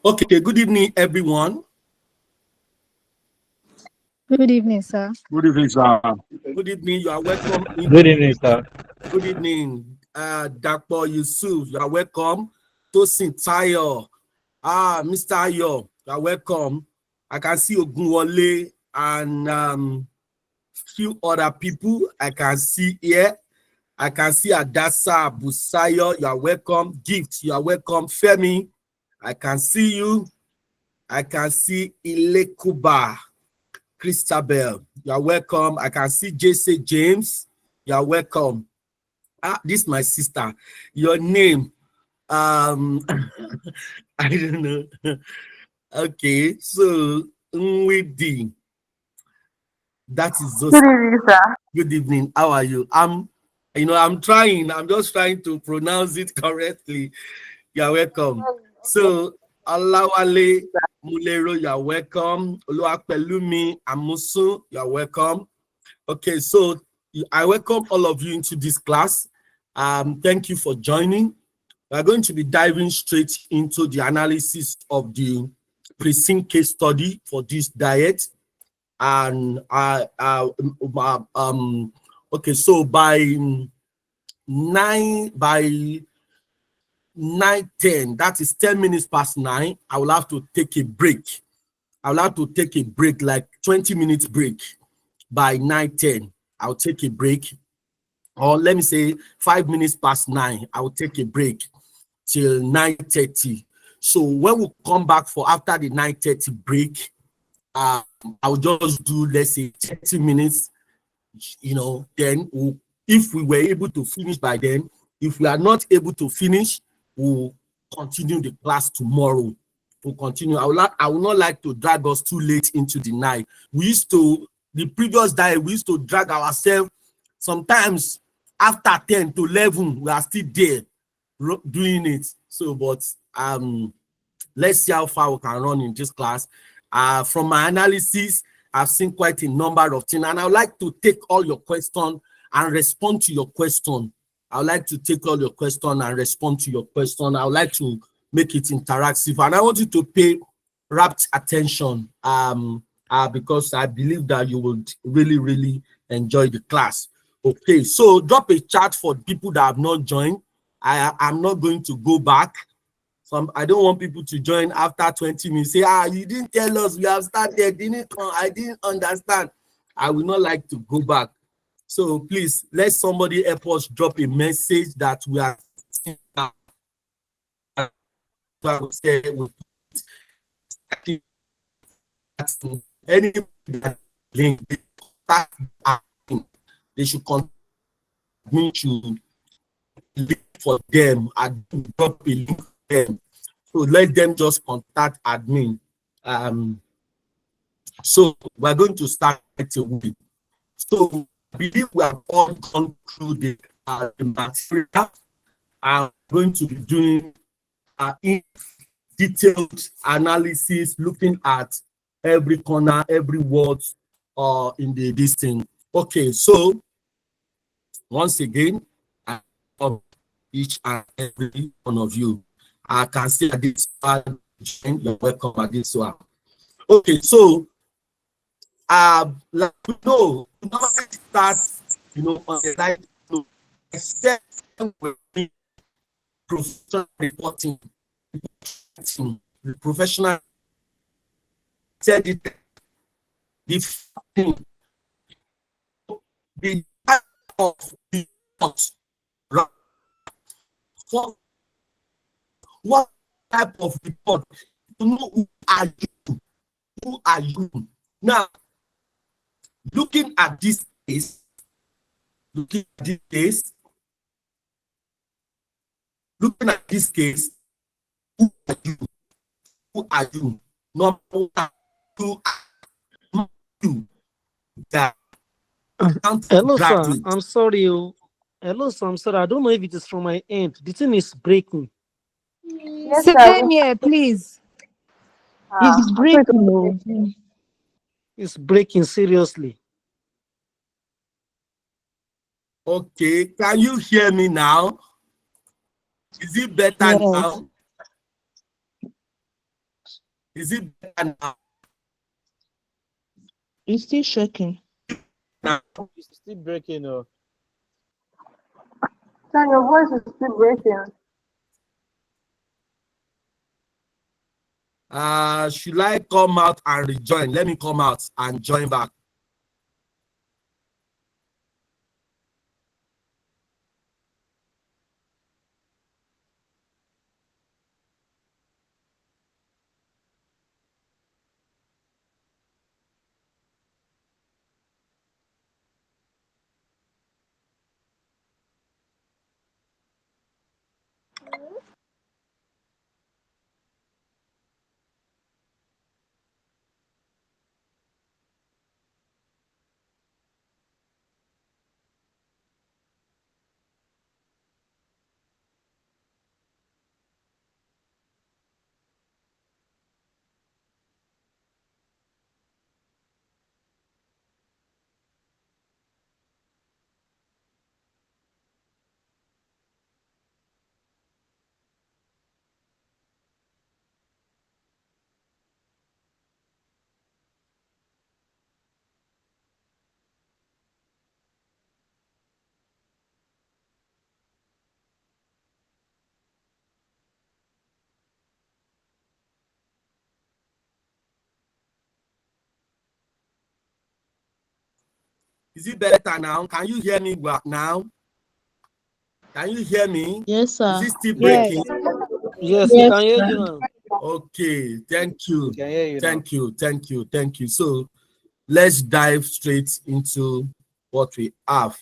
Okay, good evening, everyone. Good evening, sir. Good evening, sir. Good evening. You are welcome. Good evening, sir. Good evening, Dr. Yusuf. You are welcome. Tosin Tayo. Mr. Ayo, you are welcome. I can see Ogunwole and few other people I can see here. I can see Adasa Busayo. You are welcome. Gift. You are welcome. Femi. I can see you. I can see Ilekuba. Christabel, you are welcome. I can see JC James. You are welcome. This is my sister. Your name, I don't know. Okay, so Nwidi. That is just Good evening, sir. good evening. How are you? I'm trying. I'm just trying to pronounce it correctly. You are welcome. So Alawale Mulero, you are welcome. Oluwapelumi Amusu, you are welcome. Okay, so I welcome all of you into this class. Thank you for joining. We are going to be diving straight into the analysis of the precinct case study for this diet. And okay, so by 9:10, that is 10 minutes past 9, I will have to take a break. I will have to take a break, like 20 minutes break. By 9:10, I'll take a break. Or let me say 5 minutes past 9, I will take a break till 9:30. So when we come back for after the 9:30 break, I'll just do, let's say, 30 minutes, then if we were able to finish by then. If we are not able to finish, we'll continue the class tomorrow. We'll continue. I would not like to drag us too late into the night. The previous day, we used to drag ourselves sometimes after 10 to 11, we are still there doing it. So, but let's see how far we can run in this class. From my analysis, I've seen quite a number of things, and I would like to take all your questions and respond to your question. I would like to take all your questions and respond to your question. I would like to make it interactive, and I want you to pay rapt attention because I believe that you would really, really enjoy the class. Okay, so drop a chat for people that have not joined. I'm not going to go back. I don't want people to join after 20 minutes. Say, you didn't tell us, we have started, didn't come, I didn't understand. I would not like to go back. So please, let somebody help us drop a message that we are any link, they should continue to link for them and drop a link for them. So let them just contact admin. So we're going to start right away. So I believe we have all gone through the material. I'm going to be doing in detailed analysis, looking at every corner, every word in the listing. Okay, so once again, I love each and every one of you. I can see at this one, you're welcome at this one. Okay, so like we know, we normally start, on the side, except with professional reporting, the professional said it, the type of report, right? What type of report? To know who are you? Who are you? Now, looking at this case, looking at this case, who are you? Who are you? Number one, who are you? That hello, sir. I'm sorry. Hello, sir. I'm sorry. I don't know if it is from my end. The thing is breaking. Yes, same here, please. It's breaking. It's breaking seriously. Okay, can you hear me now? Is it better now? Is it better now? It's still shaking. Now? It's still breaking. So your voice is still breaking. Should I come out and rejoin? Let me come out and join back. Is it better now? Can you hear me now? Can you hear me? Yes, sir. Is it still breaking? Yes, we can hear you now. Okay, thank you. We can hear you thank you. Thank you. So let's dive straight into what we have.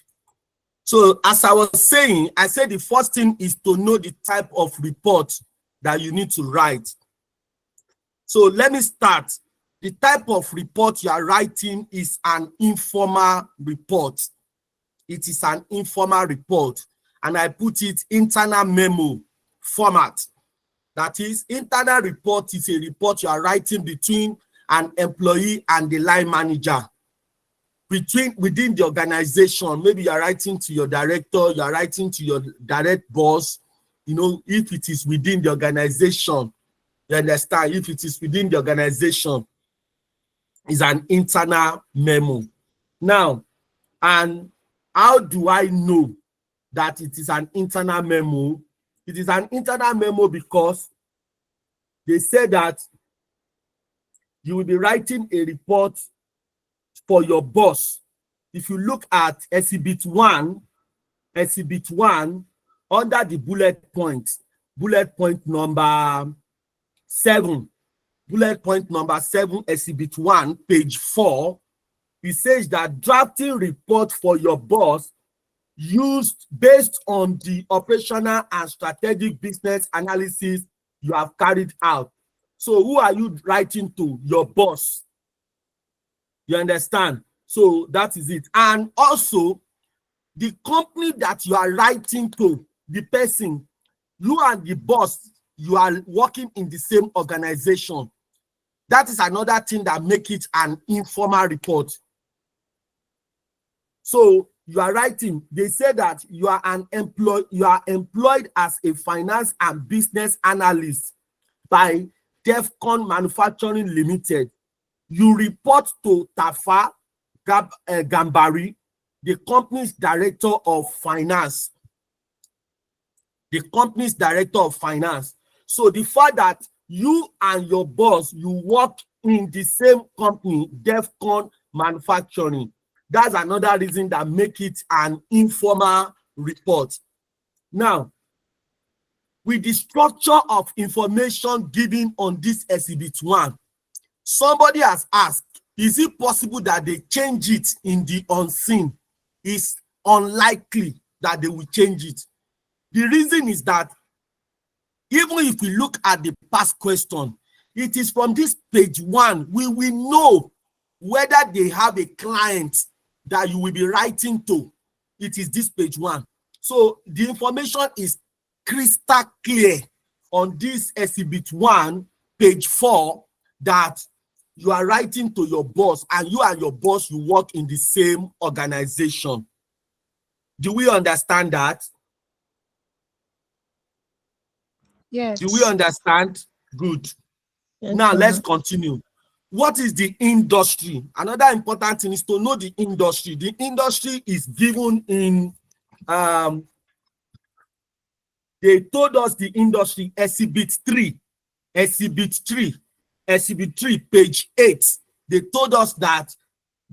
So as I was saying, I said the first thing is to know the type of report that you need to write. So let me start. The type of report you are writing is an informal report. It is an informal report, and I put it internal memo format. That is, internal report is a report you are writing between an employee and the line manager. Within the organization, maybe you are writing to your director, you are writing to your direct boss. You know, if it is within the organization, you understand? If it is within the organization, it's an internal memo. Now, and how do I know that it is an internal memo? It is an internal memo because they say that you will be writing a report for your boss. If you look at exhibit 1, under the bullet point number 7, exhibit 1, page 4, it says that drafting report for your boss used based on the operational and strategic business analysis you have carried out. So who are you writing to? Your boss. You understand? So that is it. And also, the company that you are writing to, the person, you and the boss, you are working in the same organization. That is another thing that makes it an informal report. So you are writing, they say that you are employed as a finance and business analyst by Defcon Manufacturing Limited. You report to Tafa Gambari, the company's director of finance. So the fact that you and your boss, you work in the same company, Defcon Manufacturing, that's another reason that make it an informal report. Now, with the structure of information given on this exhibit 1, somebody has asked, is it possible that they change it in the unseen? It's unlikely that they will change it. The reason is that even if we look at the past question, it is from this page 1, we will know whether they have a client that you will be writing to. It is this page 1. So the information is crystal clear on this exhibit 1, page 4, that you are writing to your boss, and your boss, you work in the same organization. Do we understand that? Yes. Do we understand? Good. Yes, Now, sir. let's continue. What is the industry? Another important thing is to know the industry. The industry is given in, they told us the industry, exhibit 3, page 8. They told us that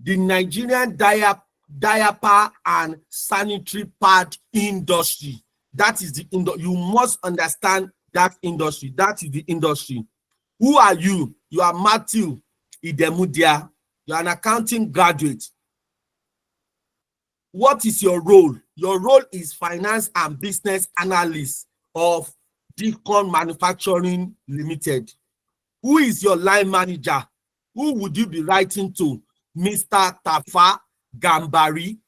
the Nigerian diaper and sanitary pad industry, that is the industry. You must understand that industry. That is the industry. Who are you? You are Matthew Idemudia. You are an accounting graduate. What is your role? Your role is finance and business analyst of Deacon Manufacturing Limited. Who is your line manager? Who would you be writing to? Mr. Tafa Gambari,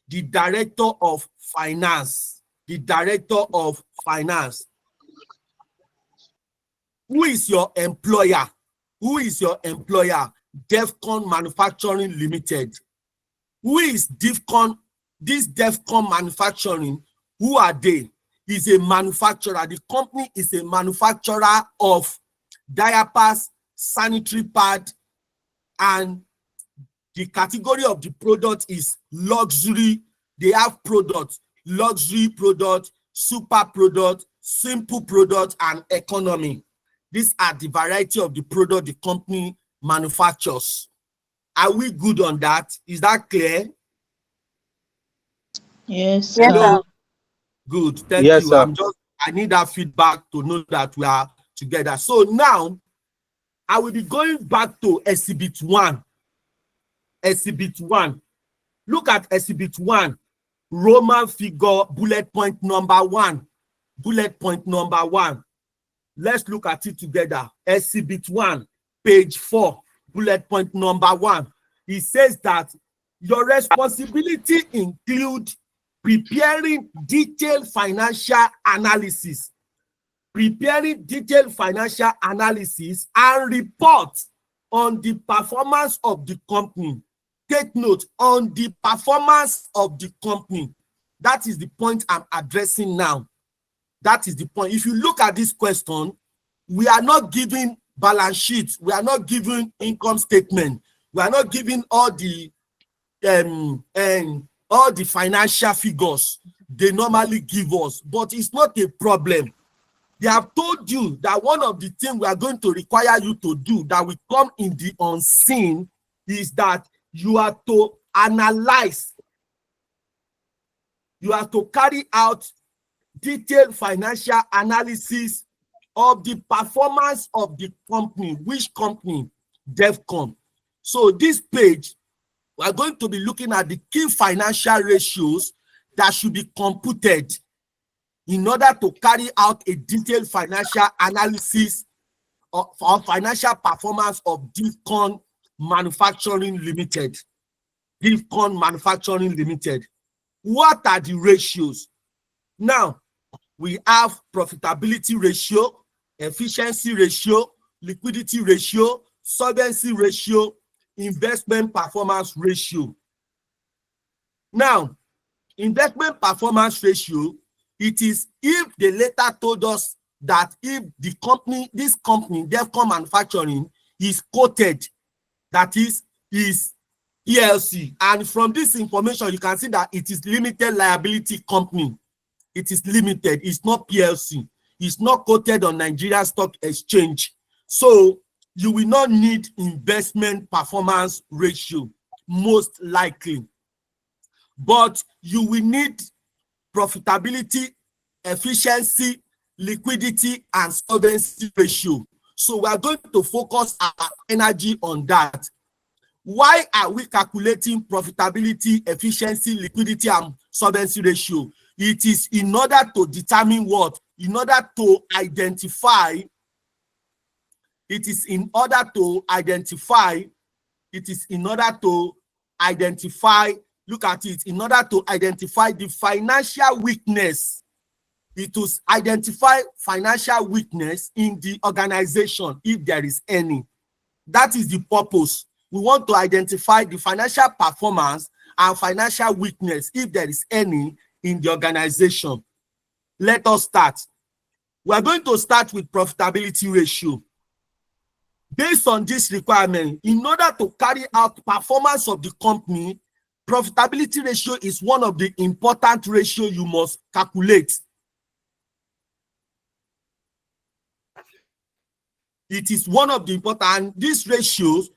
the director of finance. The director of finance. Who is your employer? Who is your employer? Defcon Manufacturing Limited. Who is Defcon? This Defcon Manufacturing, who are they? Is a manufacturer. The company is a manufacturer of diapers, sanitary pad, and the category of the product is luxury. They have products, luxury product, super product, simple product, and economy. These are the variety of the product the company manufactures. Are we good on that? Is that clear? Yes, Yes, sir. sir. Good. Thank Yes, you. sir. I need that feedback to know that we are together. So now I will be going back to exhibit 1. Exhibit 1. Look at exhibit 1. Roman figure, bullet point number 1. Bullet point number 1. Let's look at it together. Exhibit 1, page 4, bullet point number 1. It says that your responsibility include preparing detailed financial analysis. Preparing detailed financial analysis and report on the performance of the company. Take note, on the performance of the company. That is the point I'm addressing now. That is the point. If you look at this question, we are not giving balance sheets. We are not giving income statement. We are not giving all the financial figures they normally give us. But it's not a problem. They have told you that one of the things we are going to require you to do that will come in the unseen is that you are to analyze. You are to carry out detailed financial analysis of the performance of the company. Which company? Defcon. So this page, we are going to be looking at the key financial ratios that should be computed in order to carry out a detailed financial analysis of financial performance of Defcon Manufacturing Limited. Defcon Manufacturing Limited. What are the ratios? Now, we have profitability ratio, efficiency ratio, liquidity ratio, solvency ratio, investment performance ratio. Now, investment performance ratio, it is if they later told us that if the company, this company, Defcon Manufacturing, is quoted, that is ELC. And from this information, you can see that it is limited liability company. It is limited. It's not PLC. It's not quoted on Nigeria Stock Exchange. So you will not need investment performance ratio, most likely. But you will need profitability, efficiency, liquidity, and solvency ratio. So we are going to focus our energy on that. Why are we calculating profitability, efficiency, liquidity, and solvency ratio? It is in order to determine what? In order to identify. It is in order to identify. It is in order to identify. Look at it. In order to identify the financial weakness. It was identify financial weakness in the organization, if there is any. That is the purpose. We want to identify the financial performance and financial weakness, if there is any, in the organization. Let us start. We are going to start with profitability ratio. Based on this requirement, in order to carry out performance of the company, profitability ratio is one of the important ratio you must calculate. It is one of the important, and these ratios,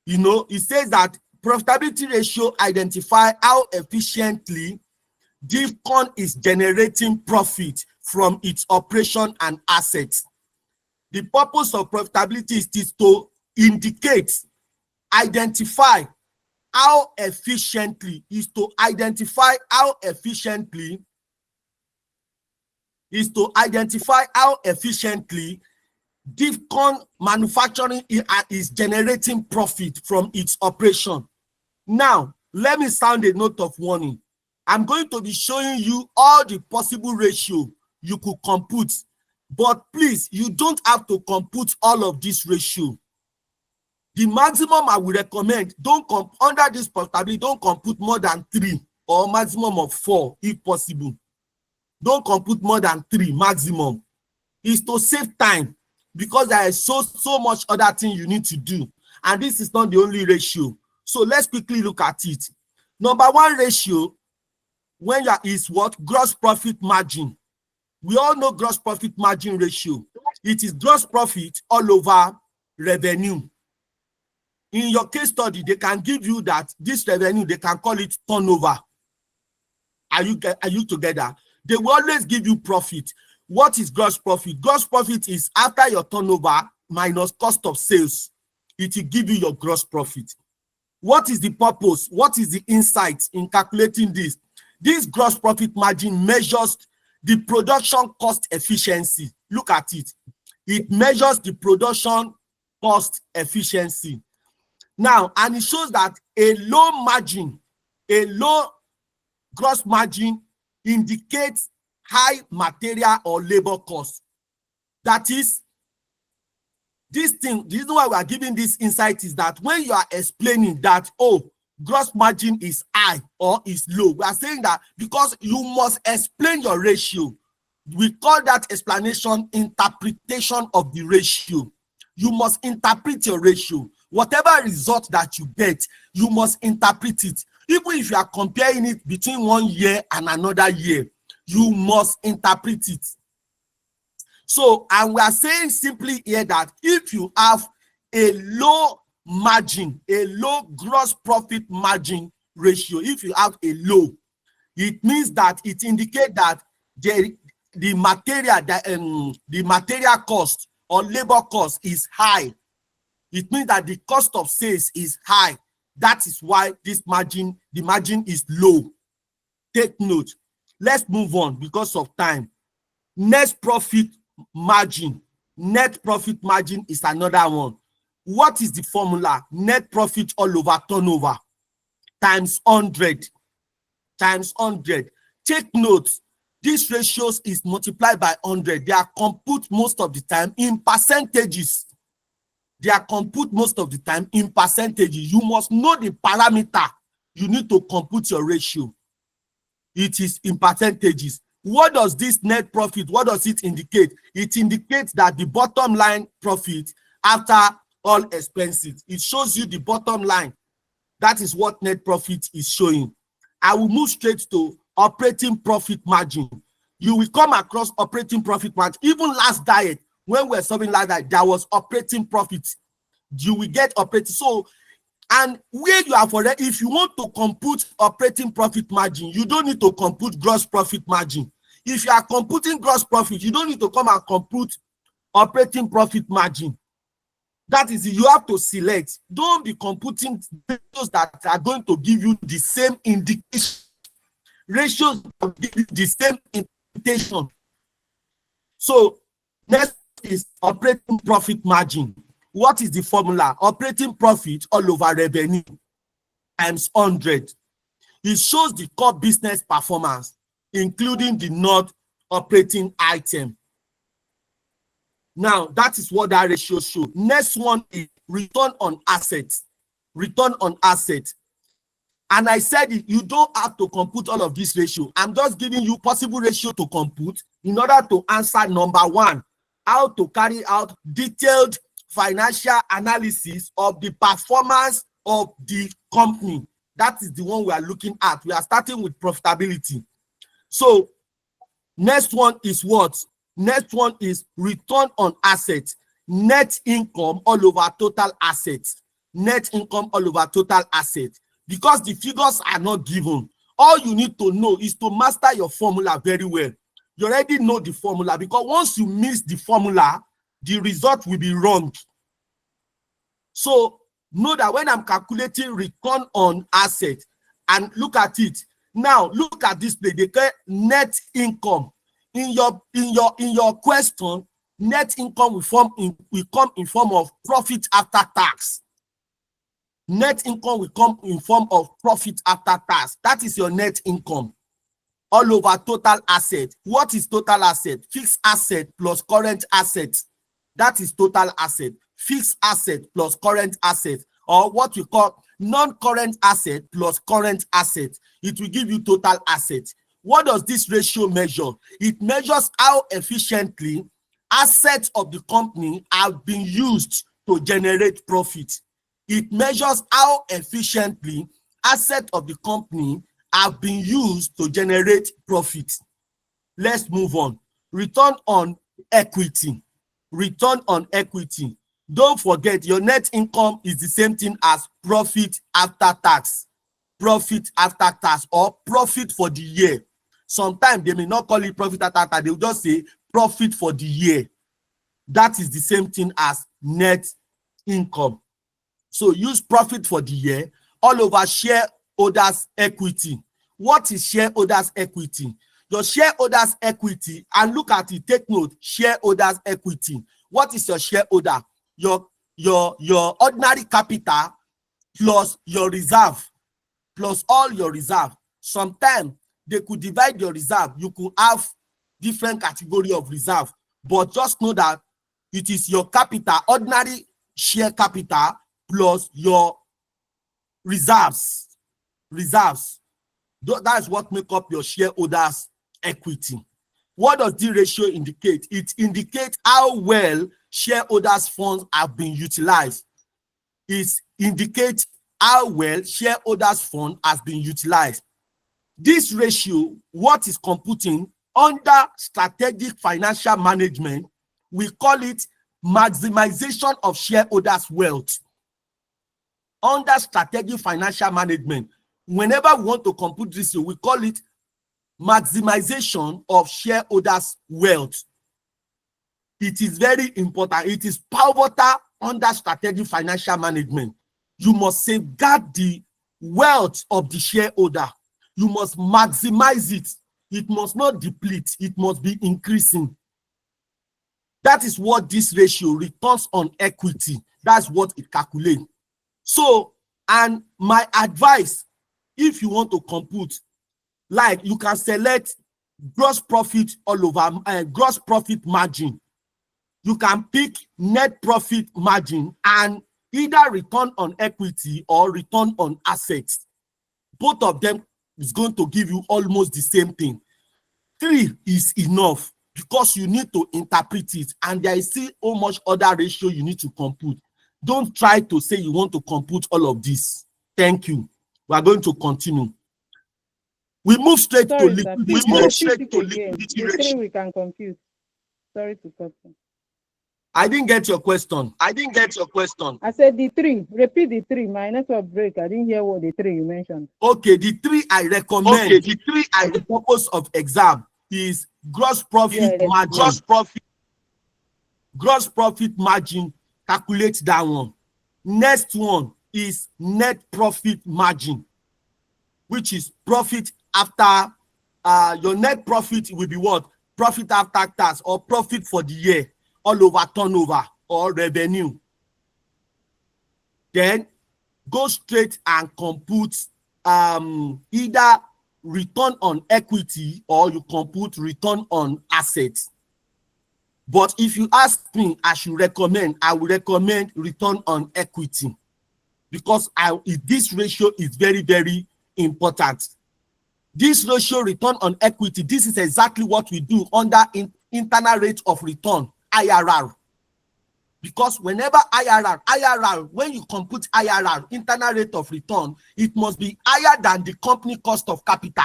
you know, it says that profitability ratio identify how efficiently DIVCON is generating profit from its operation and assets. The purpose of profitability is to indicate, identify how efficiently, DIVCON manufacturing is generating profit from its operation. Now, let me sound a note of warning. I'm going to be showing you all the possible ratio you could compute, but please, you don't have to compute all of this ratio. The maximum I would recommend, under this profitability, don't compute more than 3 or maximum of 4 if possible. Don't compute more than 3 maximum. Is to save time, because there is so much other thing you need to do, and this is not the only ratio. So let's quickly look at it. Number 1 ratio is what? Gross profit margin. We all know gross profit margin ratio. It is gross profit all over revenue. In your case study, they can give you that this revenue, they can call it turnover. Are you together? They will always give you profit. What is gross profit? Gross profit is after your turnover minus cost of sales. It will give you your gross profit. What is the purpose? What is the insight in calculating this? This gross profit margin measures the production cost efficiency. Look at it. It measures the production cost efficiency. Now, and it shows that a low gross margin indicates high material or labor cost. That is, this thing, the reason why we are giving this insight is that when you are explaining that, oh, gross margin is high or is low, we are saying that because you must explain your ratio. We call that explanation interpretation of the ratio. You must interpret your ratio. Whatever result that you get, you must interpret it. Even if you are comparing it between 1 year and another year, you must interpret it. So, and we are saying simply here that if you have a low margin, a low gross profit margin ratio, if you have a low, it means that it indicates that the material cost or labor cost is high. It means that the cost of sales is high. That is why this margin, the margin is low. Take note. Let's move on because of time. Net profit margin. Net profit margin is another one. What is the formula? Net profit all over turnover times 100. Times 100. Take note. This ratios is multiplied by 100. They are compute most of the time in percentages. They are compute most of the time in percentages. You must know the parameter you need to compute your ratio. It is in percentages. What does this net profit, what does it indicate? It indicates that the bottom line profit after all expenses. It shows you the bottom line. That is what net profit is showing. I will move straight to operating profit margin. You will come across operating profit margin. Even last diet, when we were serving like that, there was operating profit. You will get operating. So, and where you have already, if you want to compute operating profit margin, you don't need to compute gross profit margin. If you are computing gross profit, you don't need to come and compute operating profit margin. That is, you have to select. Don't be computing ratios that are going to give you the same indication. Ratios that give you the same indication. So, next is operating profit margin. What is the formula? Operating profit all over revenue times 100. It shows the core business performance, including the non-operating item. Now, that is what that ratio shows. Next one is return on assets. Return on assets. And I said you don't have to compute all of this ratio. I'm just giving you possible ratio to compute in order to answer number 1, how to carry out detailed financial analysis of the performance of the company. That is the one we are looking at. We are starting with profitability. So next one is what? Next one is return on assets, net income all over total assets, net income all over total assets. Because the figures are not given, all you need to know is to master your formula very well. You already know the formula, because once you miss the formula, the result will be wrong. So know that when I'm calculating return on asset, and look at it now, look at this play, they call net income. In your question, net income will come in form of profit after tax. Net income will come in form of profit after tax. That is your net income all over total asset. What is total asset? Fixed asset plus current asset. That is total asset. Fixed asset plus current asset, or what we call non-current asset plus current asset. It will give you total asset. What does this ratio measure? It measures how efficiently assets of the company have been used to generate profit. It measures how efficiently assets of the company have been used to generate profit. Let's move on. Return on equity. Return on equity. Don't forget, your net income is the same thing as profit after tax. Profit after tax, or profit for the year. Sometimes they may not call it profit after tax, they will just say profit for the year. That is the same thing as net income. So use profit for the year all over shareholders' equity. What is shareholders' equity? Your shareholders' equity, and look at it, take note, shareholders' equity. What is your shareholder? Your ordinary capital plus your reserve, plus all your reserve. Sometimes they could divide your reserve. You could have different category of reserve, but just know that it is your capital, ordinary share capital, plus your reserves. That's what make up your shareholders' equity. What does the ratio indicate? It indicates how well shareholders' funds have been utilized. It indicates how well shareholders' fund has been utilized. This ratio, what is computing under strategic financial management, we call it maximization of shareholders' wealth. Under strategic financial management, whenever we want to compute this, we call it maximization of shareholders' wealth. It is very important. It is pivotal under strategic financial management. You must safeguard the wealth of the shareholder. You must maximize it. It must not deplete. It must be increasing. That is what this ratio, returns on equity, that's what it calculates. So, and my advice, if you want to compute, like you can select gross profit all over, gross profit margin. You can pick net profit margin and either return on equity or return on assets. Both of them is going to give you almost the same thing. 3 is enough because you need to interpret it, and there is still so much other ratio you need to compute. Don't try to say you want to compute all of this. Thank you. We are going to continue. We move straight to liquidity. We move straight to liquidity ratio. We can compute. Sorry to cut you. I didn't get your question. I said the 3. Repeat the 3. My network break. I didn't hear what the 3 you mentioned. Okay, the 3 I recommend. Okay, the 3 I the purpose of exam is gross profit margin. Gross profit margin. Calculate that one. Next one is net profit margin, which is profit after your net profit will be what? Profit after tax or profit for the year, all over turnover or revenue. Then go straight and compute either return on equity or you compute return on assets. But if you ask me, I will recommend return on equity, because this ratio is very, very important. This ratio, return on equity, this is exactly what we do under internal rate of return, IRR. Because whenever IRR, when you compute IRR, internal rate of return, it must be higher than the company cost of capital.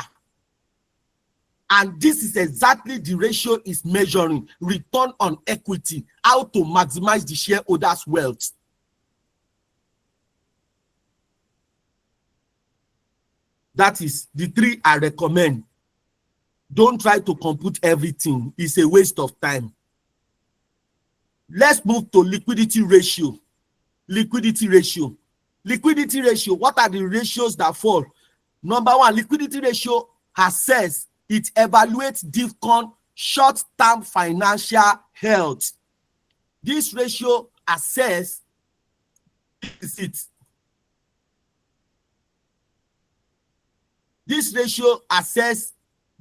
And this is exactly the ratio is measuring, return on equity, how to maximize the shareholders' wealth. That is the 3 I recommend. Don't try to compute everything. It's a waste of time. Let's move to liquidity ratio. Liquidity ratio. Liquidity ratio. What are the ratios that fall? Number 1, liquidity ratio assess. It evaluates DIFCON short-term financial health. This ratio assess it. This ratio assess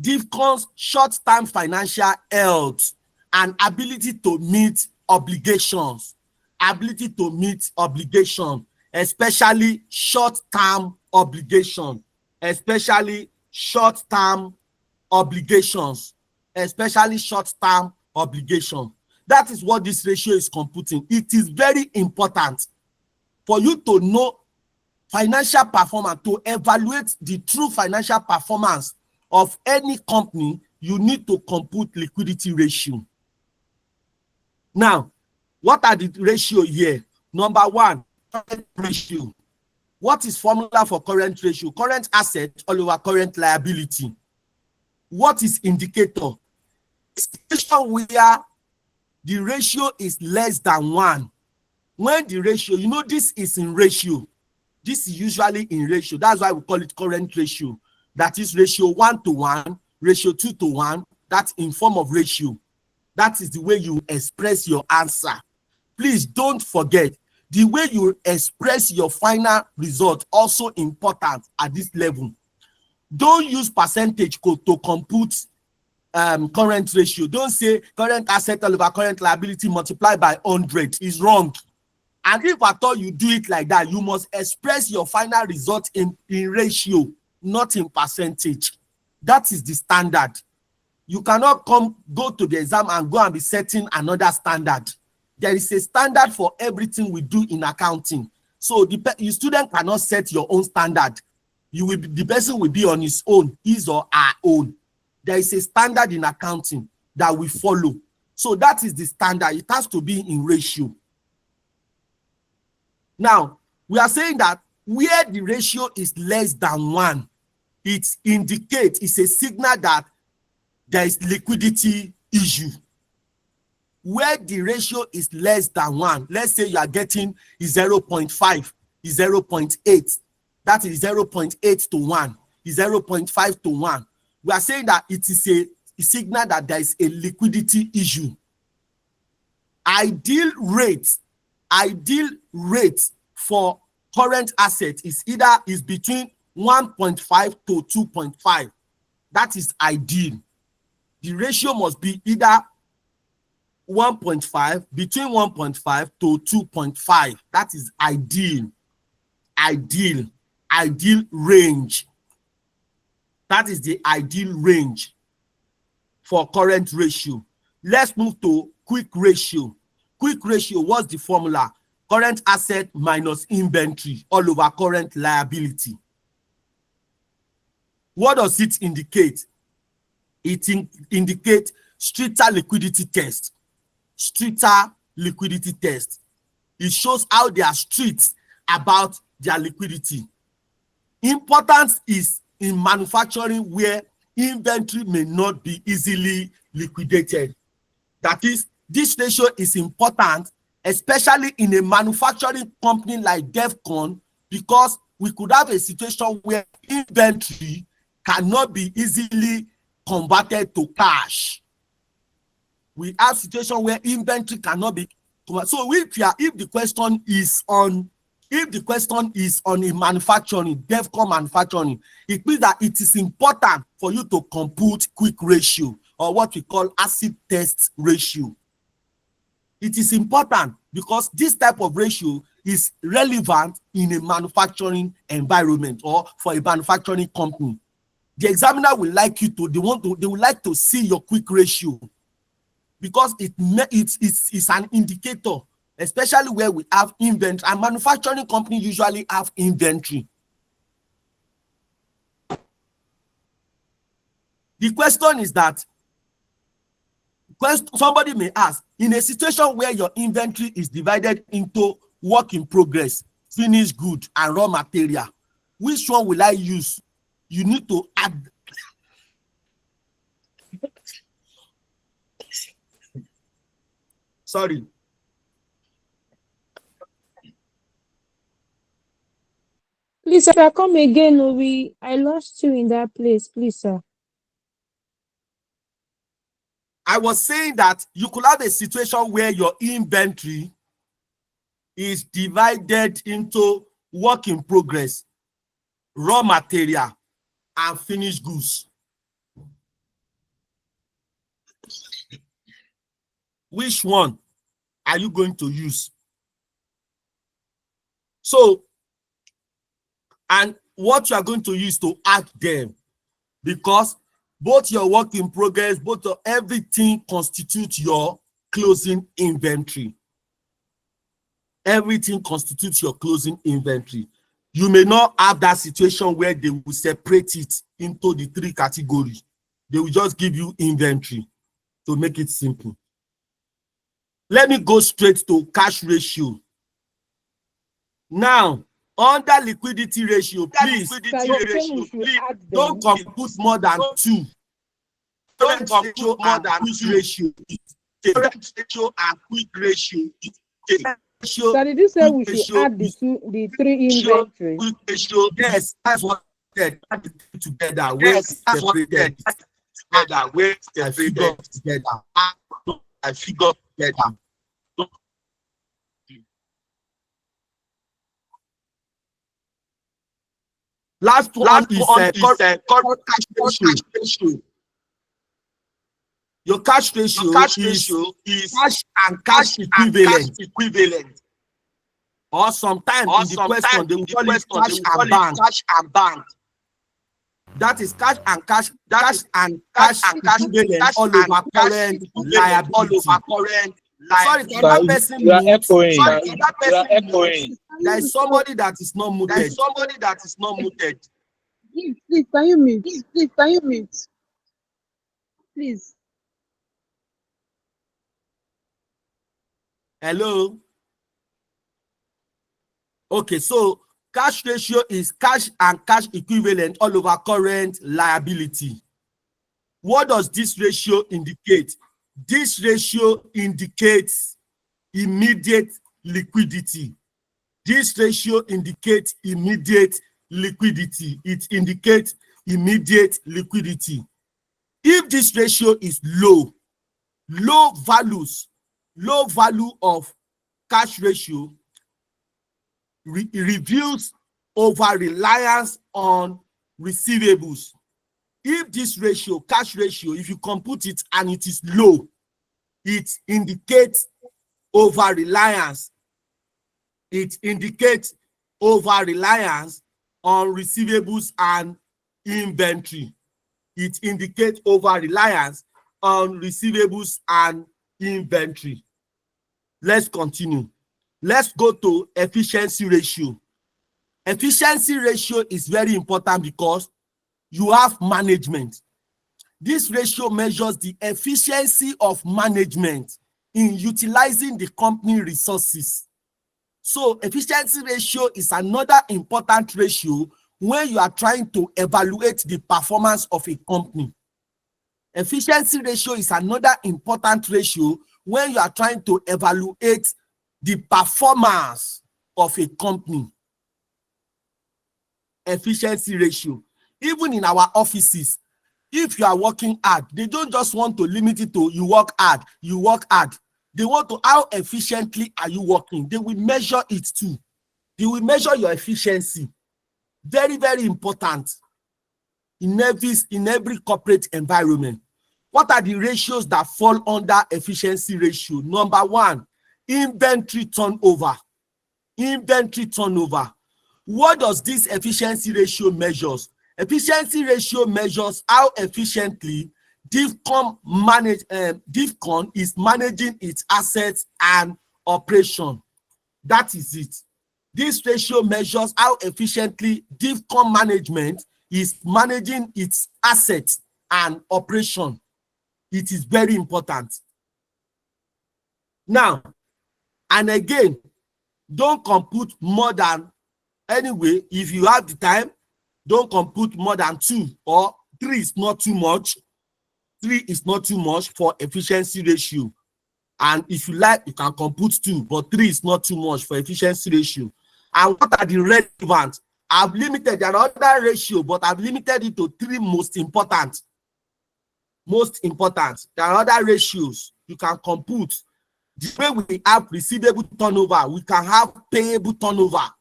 DIFCON's short-term financial health and ability to meet obligations. Ability to meet obligation, especially short-term obligation, especially short-term obligations, especially short-term obligation. That is what this ratio is computing. It is very important for you to know financial performance, to evaluate the true financial performance of any company. You need to compute liquidity ratio. Now, what are the ratio here? Number 1, current ratio. What is formula for current ratio? Current asset all over current liability. What is indicator? Situation where the ratio is less than 1. When the ratio, you know, this is in ratio. This is usually in ratio. That's why we call it current ratio. That is ratio 1:1, ratio 2:1. That's in form of ratio. That is the way you express your answer. Please don't forget, the way you express your final result also important at this level. Don't use percentage code to compute current ratio. Don't say current asset all over current liability multiplied by 100. It's wrong. And if at all you do it like that, you must express your final result in ratio, not in percentage. That is the standard. You cannot go to the exam and go and be setting another standard. There is a standard for everything we do in accounting. So the student cannot set your own standard. The person will be on his own, his or her own. There is a standard in accounting that we follow. So that is the standard. It has to be in ratio. Now, we are saying that where the ratio is less than 1, it indicates, it's a signal that there is liquidity issue. Where the ratio is less than 1, let's say you are getting 0.5, 0.8, that is 0.8 to 1, 0.5 to 1. We are saying that it is a signal that there is a liquidity issue. Ideal rate for current asset is between 1.5 to 2.5. That is ideal. The ratio must be either 1.5, between 1.5 to 2.5. That is ideal. Ideal range. That is the ideal range for current ratio. Let's move to quick ratio. Quick ratio, what's the formula? Current asset minus inventory all over current liability. What does it indicate? It indicates stricter liquidity test. Stricter liquidity test. It shows how they are strict about their liquidity. Importance is in manufacturing where inventory may not be easily liquidated. That is, this ratio is important, especially in a manufacturing company like DEFCON, because we could have a situation where inventory cannot be easily converted to cash. We have situation where inventory cannot be converted. So if the question is on a manufacturing, DEFCON manufacturing, it means that it is important for you to compute quick ratio, or what we call acid test ratio. It is important because this type of ratio is relevant in a manufacturing environment or for a manufacturing company. The examiner will like you to, they would like to see your quick ratio, because it's an indicator especially where we have inventory. And manufacturing company usually have inventory. The question is that somebody may ask, in a situation where your inventory is divided into work in progress, finished good, and raw material, which one will I use? You need to add. Sorry. Please, sir, come again. I lost you in that place, please, sir. I was saying that you could have a situation where your inventory is divided into work in progress, raw material, and finished goods. Which one are you going to use? So, and what you are going to use to add them, because both your work in progress, both of everything constitutes your closing inventory. Everything constitutes your closing inventory. You may not have that situation where they will separate it into the three categories. They will just give you inventory to make it simple. Let me go straight to cash ratio. Now, under liquidity ratio, please don't compute more than 2. Don't compute more than 2 ratio. Ratio and quick ratio. So did you say we should add the 3 inventory? Yes, that's what I said. Add the 3 together. Yes, that's what I said. Together, where I figure together. I figure together. Last one is current cash ratio. Your cash ratio is cash and cash equivalent. Or sometimes in the question they will call it cash and bank. That is cash and cash equivalent all over current liability. Sorry, can that person mute? Sorry, can that person mute? There is somebody that is not muted. Please, can you mute? Please, can you mute? Please. Hello? Okay, so cash ratio is cash and cash equivalent all over current liability. What does this ratio indicate? This ratio indicates immediate liquidity. This ratio indicates immediate liquidity. It indicates immediate liquidity. If this ratio is low value of cash ratio reveals over reliance on receivables. If this ratio, cash ratio, if you compute it and it is low, it indicates over reliance. It indicates over reliance on receivables and inventory. It indicates over reliance on receivables and inventory. Let's continue. Let's go to efficiency ratio. Efficiency ratio is very important because you have management. This ratio measures the efficiency of management in utilizing the company resources. So efficiency ratio is another important ratio when you are trying to evaluate the performance of a company. Efficiency ratio is another important ratio when you are trying to evaluate the performance of a company. Efficiency ratio. Even in our offices, if you are working hard, they don't just want to limit it to you work hard. They want to how efficiently are you working. They will measure it too. They will measure your efficiency. Very, very important in every corporate environment. What are the ratios that fall under efficiency ratio? Number 1, inventory turnover. Inventory turnover. What does this efficiency ratio measures? Efficiency ratio measures how efficiently DIFCON is managing its assets and operation. That is it. This ratio measures how efficiently DIFCON management is managing its assets and operation. It is very important. Now, and again, don't compute more than, anyway, if you have the time, don't compute more than 2 or 3 is not too much. 3 is not too much for efficiency ratio. And if you like, you can compute 2, but 3 is not too much for efficiency ratio. And what are the relevant? I've limited another ratio, but I've limited it to 3 most important. Most important. There are other ratios you can compute. The way we have receivable turnover, we can have payable turnover.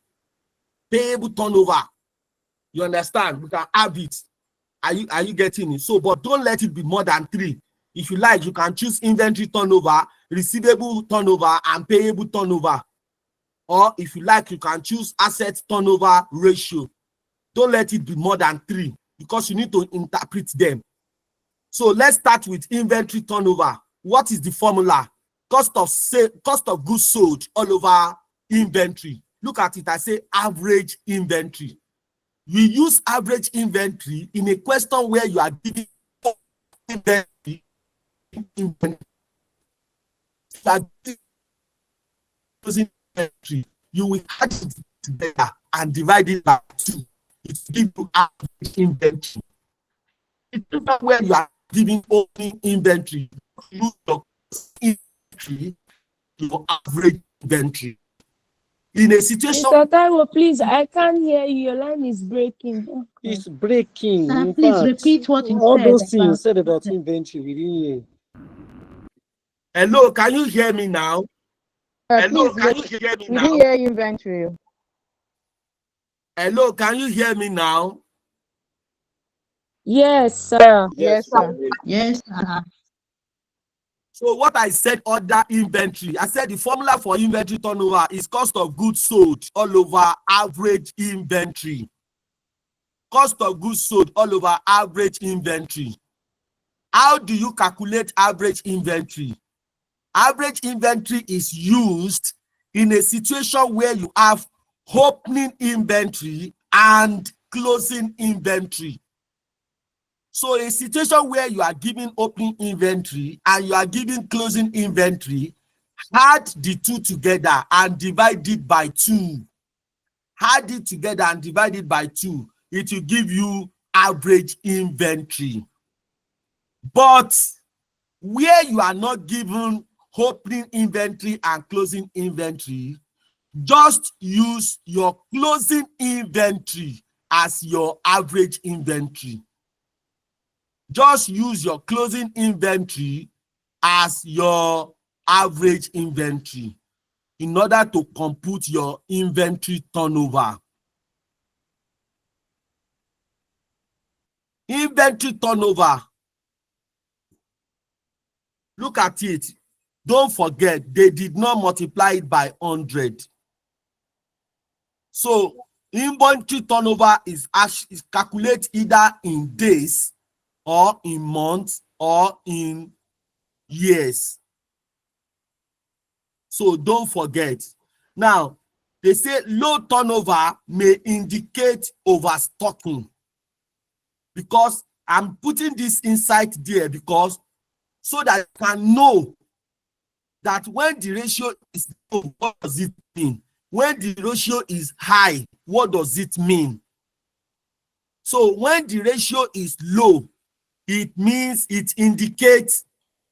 Payable turnover. You understand? We can have it. Are you getting it? So, but don't let it be more than 3. If you like, you can choose inventory turnover, receivable turnover, and payable turnover. Or if you like, you can choose asset turnover ratio. Don't let it be more than 3 because you need to interpret them. So let's start with inventory turnover. What is the formula? Cost of goods sold all over inventory. Look at it. I say average inventory. We use average inventory in a question where you are giving inventory. You will add it together and divide it by 2. It gives you average inventory. It's not where you are giving only inventory. Use your inventory, your average inventory. In a situation, Mr. Taiwo, please, I can't hear you. Your line is breaking. Okay. It's breaking. Please repeat what you all said. Those things said about inventory, we didn't hear. Hello, can you hear me now? Hello, can you hear me We now? didn't hear inventory. Hello, can you hear me now? Yes, sir. Yes, sir. Yes, sir. So what I said under inventory, I said the formula for inventory turnover is cost of goods sold all over average inventory. Cost of goods sold all over average inventory. How do you calculate average inventory? Average inventory is used in a situation where you have opening inventory and closing inventory. So a situation where you are giving opening inventory and you are giving closing inventory, add the 2 together and divide it by 2. Add it together and divide it by 2. It will give you average inventory. But where you are not given opening inventory and closing inventory, just use your closing inventory as your average inventory. Just use your closing inventory as your average inventory in order to compute your inventory turnover. Inventory turnover. Look at it. Don't forget, they did not multiply it by 100. So inventory turnover is calculated either in days or in months or in years. So don't forget. Now, they say low turnover may indicate overstocking, because I'm putting this insight there because so that you can know that when the ratio is low, what does it mean? When the ratio is high, what does it mean? So when the ratio is low, it means it indicates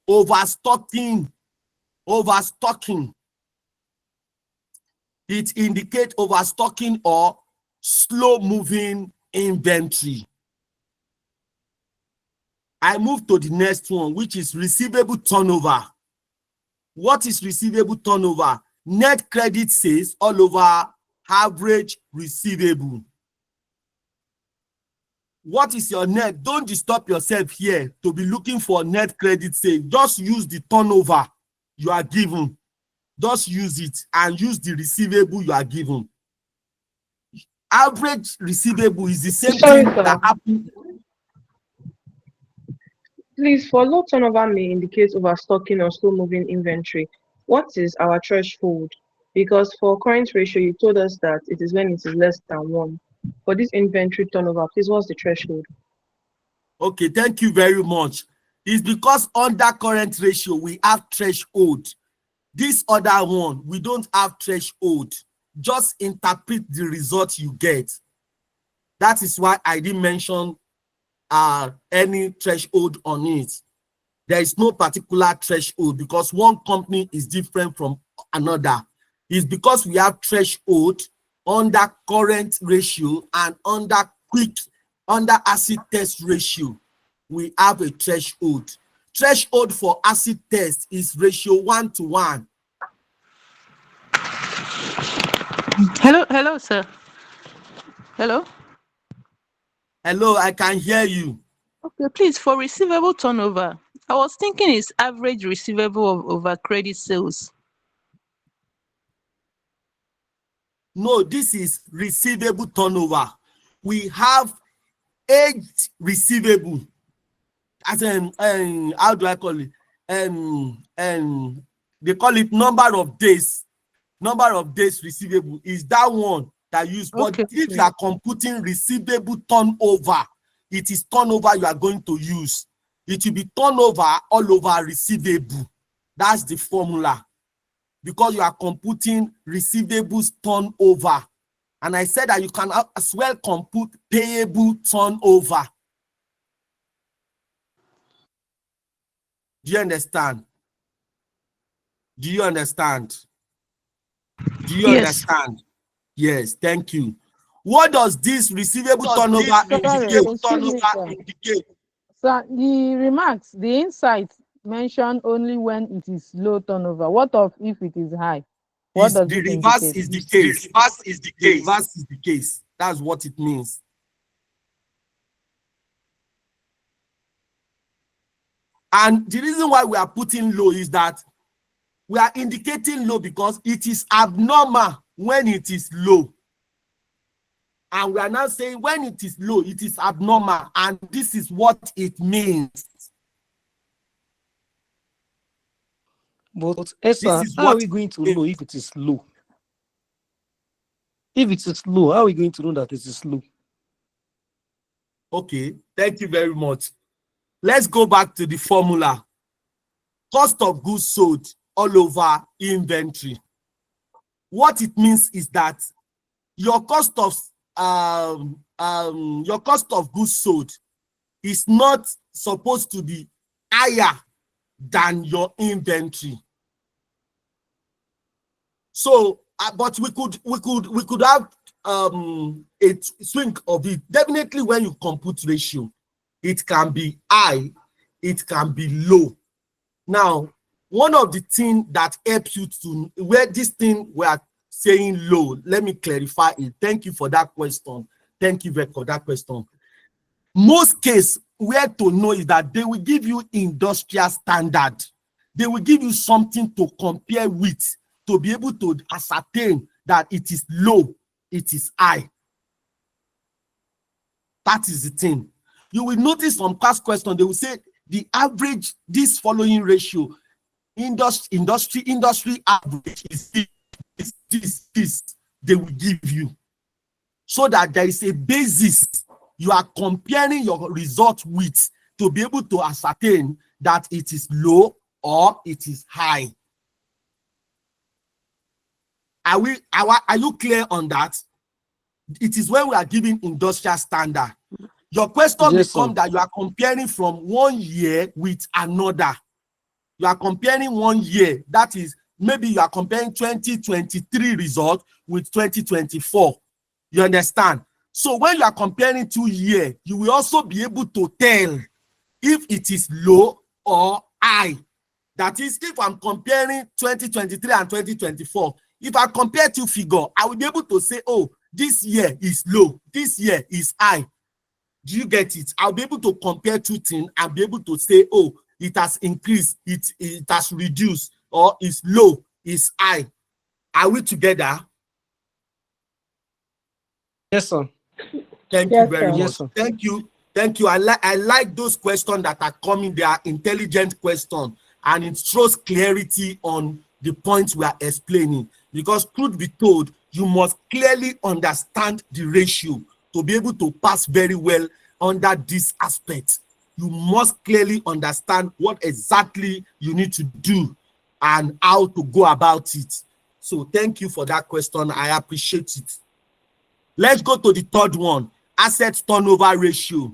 overstocking. Overstocking. It indicates overstocking or slow moving inventory. I move to the next one, which is receivable turnover. What is receivable turnover? Net credit sales all over average receivable. What is your net? Don't disturb yourself here to be looking for net credit sales. Just use the turnover you are given. Just use it and use the receivable you are given. Average receivable is the same thing that happens. Please, for low turnover may indicate overstocking or slow moving inventory. what is our threshold? Because for current ratio, you told us that it is when it is less than 1. For this inventory turnover, please, what's the threshold? Okay, thank you very much. It's because under current ratio, we have threshold. This other one, we don't have threshold. Just interpret the result you get. That is why I didn't mention any threshold on it. There is no particular threshold because one company is different from another. It's because we have threshold under current ratio and under acid test ratio. We have a threshold. Threshold for acid test is ratio 1:1. Hello, sir. Hello. Hello, I can hear you. Okay, please, for receivable turnover, I was thinking it's average receivable over credit sales. No, this is receivable turnover. We have aged receivable. As how do I call it? They call it number of days. Number of days receivable is that one that use. But Okay. if you are computing receivable turnover, it is turnover you are going to use. It will be turnover all over receivable. That's the formula. Because you are computing receivables turnover. And I said that you can as well compute payable turnover. Do you understand? Do you understand? Do you understand? Yes, thank you. What does this receivable turnover indicate? So the remarks, the insights mention only when it is low turnover. What of if it is high? What does The it reverse indicate? is the case. The reverse is the case. The reverse is the case. That's what it means. And the reason why we are putting low is that we are indicating low because it is abnormal when it is low. And we are now saying when it is low, it is abnormal. And this is what it means. But Esther, how are we going to know if it is low? If it is low, how are we going to know that it is low? Okay, thank you very much. Let's go back to the formula. Cost of goods sold all over inventory. What it means is that your cost of goods sold is not supposed to be higher than your inventory. So, but we could have a swing of it. Definitely, when you compute ratio, it can be high, it can be low. Now, one of the things that helps you to where this thing we are saying low, let me clarify it. Thank you for that question. Thank you for that question. Most cases, where to know is that they will give you industrial standard. They will give you something to compare with to be able to ascertain that it is low, it is high. That is the thing. You will notice from past question, they will say the average, this following ratio, industry average is this, they will give you. So that there is a basis you are comparing your result with to be able to ascertain that it is low or it is high. Are you clear on that? It is when we are giving industrial standard. Your question becomes that you are comparing from 1 year with another. You are comparing 1 year. That is, maybe you are comparing 2023 result with 2024. You understand? So when you are comparing 2 years, you will also be able to tell if it is low or high. That is, if I'm comparing 2023 and 2024, if I compare two figures, I will be able to say, oh, this year is low, this year is high. Do you get it? I'll be able to compare two things and be able to say, oh, it has increased, it has reduced, or it's low, it's high. Are we together? Yes, sir. Thank you very much. Yes, thank you. Thank you. I like those questions that are coming. They are intelligent questions, and it shows clarity on the points we are explaining. Because truth be told, you must clearly understand the ratio to be able to pass very well under this aspect. You must clearly understand what exactly you need to do and how to go about it. So thank you for that question. I appreciate it. Let's go to the third one, asset turnover ratio.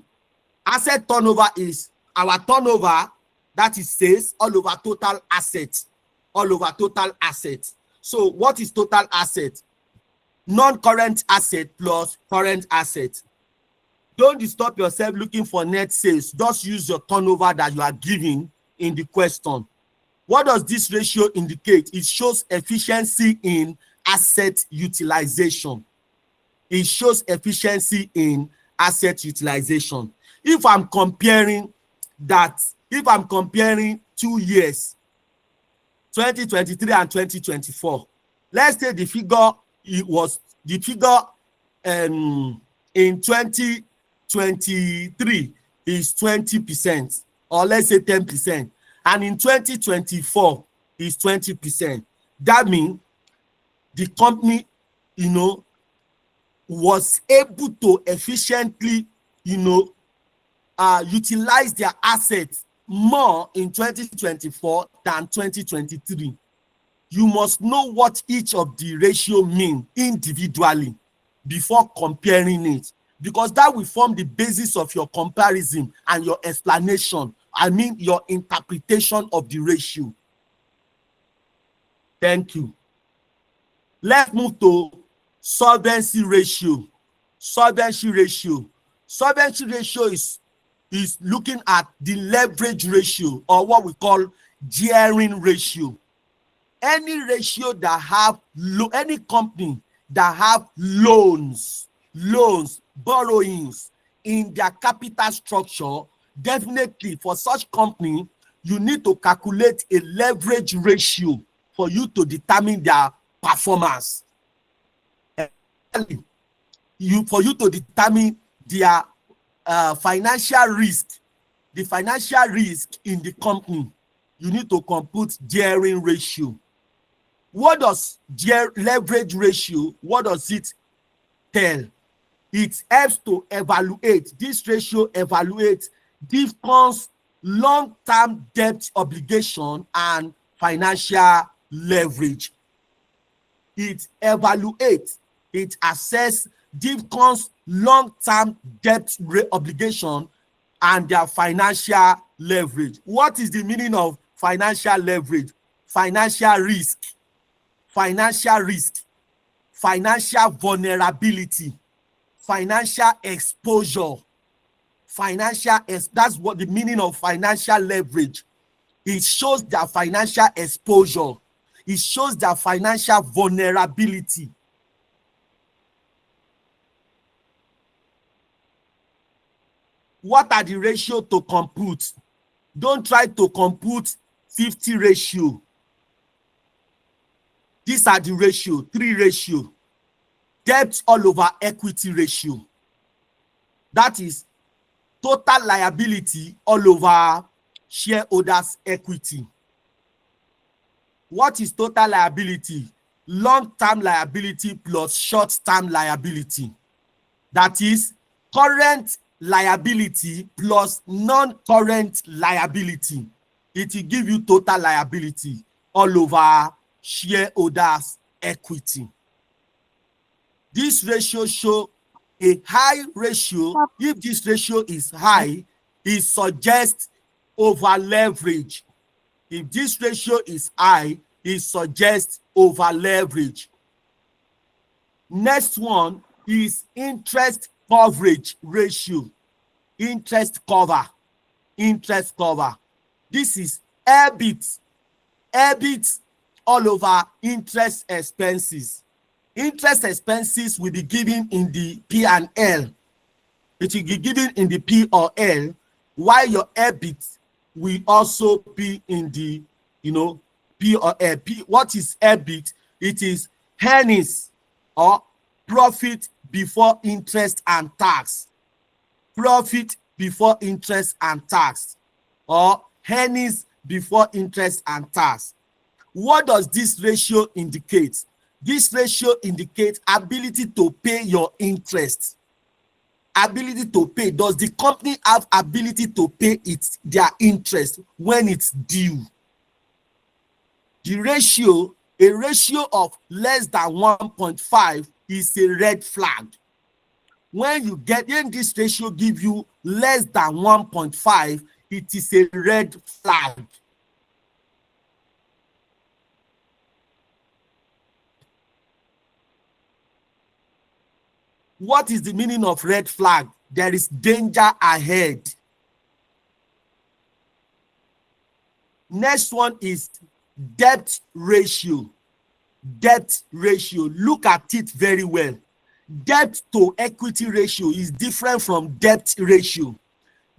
Asset turnover is our turnover, that is sales, all over total assets. All over total assets. So what is total asset? Non-current asset plus current asset. Don't disturb yourself looking for net sales. Just use your turnover that you are giving in the question. What does this ratio indicate? It shows efficiency in asset utilization. It shows efficiency in asset utilization. If I'm comparing 2 years, 2023 and 2024, let's say the figure in 2023 is 20%, or let's say 10%, and in 2024 is 20%. That means the company, was able to efficiently, utilize their assets more in 2024 than 2023. You must know what each of the ratio mean individually before comparing it, because that will form the basis of your comparison and your explanation. I mean, your interpretation of the ratio. Thank you. Let's move to solvency ratio. Solvency ratio. Solvency ratio is looking at the leverage ratio, or what we call gearing ratio. Any ratio that have any company that have loans, borrowings in their capital structure, definitely for such company, you need to calculate a leverage ratio for you to determine their performance. For you to determine their financial risk, the financial risk in the company, you need to compute gearing ratio. What does leverage ratio, what does it tell? It helps to evaluate, this ratio evaluates difference long-term debt obligation and financial leverage. It evaluates, it assesses difference long-term debt obligation and their financial leverage. What is the meaning of financial leverage? Financial risk, financial vulnerability, financial exposure, that's what the meaning of financial leverage. It shows their financial exposure. It shows their financial vulnerability. What are the ratio to compute? Don't try to compute 50 ratio. These are the ratio, 3 ratio. Debt all over equity ratio. That is total liability all over shareholders' equity. What is total liability? Long-term liability plus short-term liability. That is current liability plus non-current liability. It will give you total liability all over shareholders' equity. This ratio shows a high ratio. If this ratio is high, it suggests over leverage. If this ratio is high, it suggests over leverage. Next one is interest coverage ratio. Interest cover. This is EBIT all over interest expenses. Interest expenses will be given in the P&L. It will be given in the P or L, while your EBIT will also be in the P or L. What is EBIT? It is earnings or profit before interest and tax. Profit before interest and tax, or earnings before interest and tax. What does this ratio indicate? This ratio indicates ability to pay your interest. Ability to pay. Does the company have ability to pay their interest when it's due? The ratio, a ratio of less than 1.5 is a red flag. When this ratio give you less than 1.5, it is a red flag. What is the meaning of red flag? There is danger ahead. Next one is debt ratio. Debt ratio. Look at it very well. Debt to equity ratio is different from debt ratio.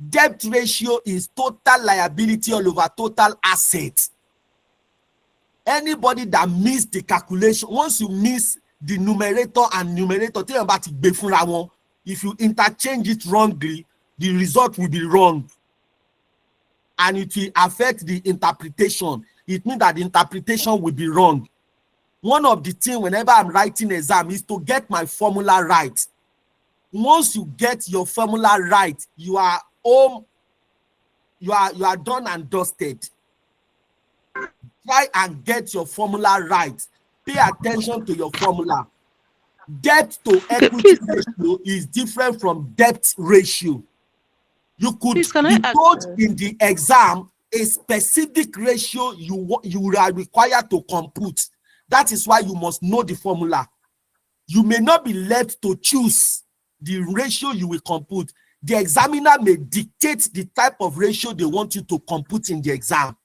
Debt ratio is total liability all over total assets. Anybody that miss the calculation, once you miss the numerator and numerator, if you interchange it wrongly, the result will be wrong. And it will affect the interpretation. It means that the interpretation will be wrong. One of the things whenever I'm writing exam is to get my formula right. Once you get your formula right, you are home, you are done and dusted. Try and get your formula right. Pay attention to your formula. Debt to equity ratio is different from debt ratio. You could be told in the exam a specific ratio you are required to compute. That is why you must know the formula. You may not be left to choose the ratio you will compute. The examiner may dictate the type of ratio they want you to compute in the exam,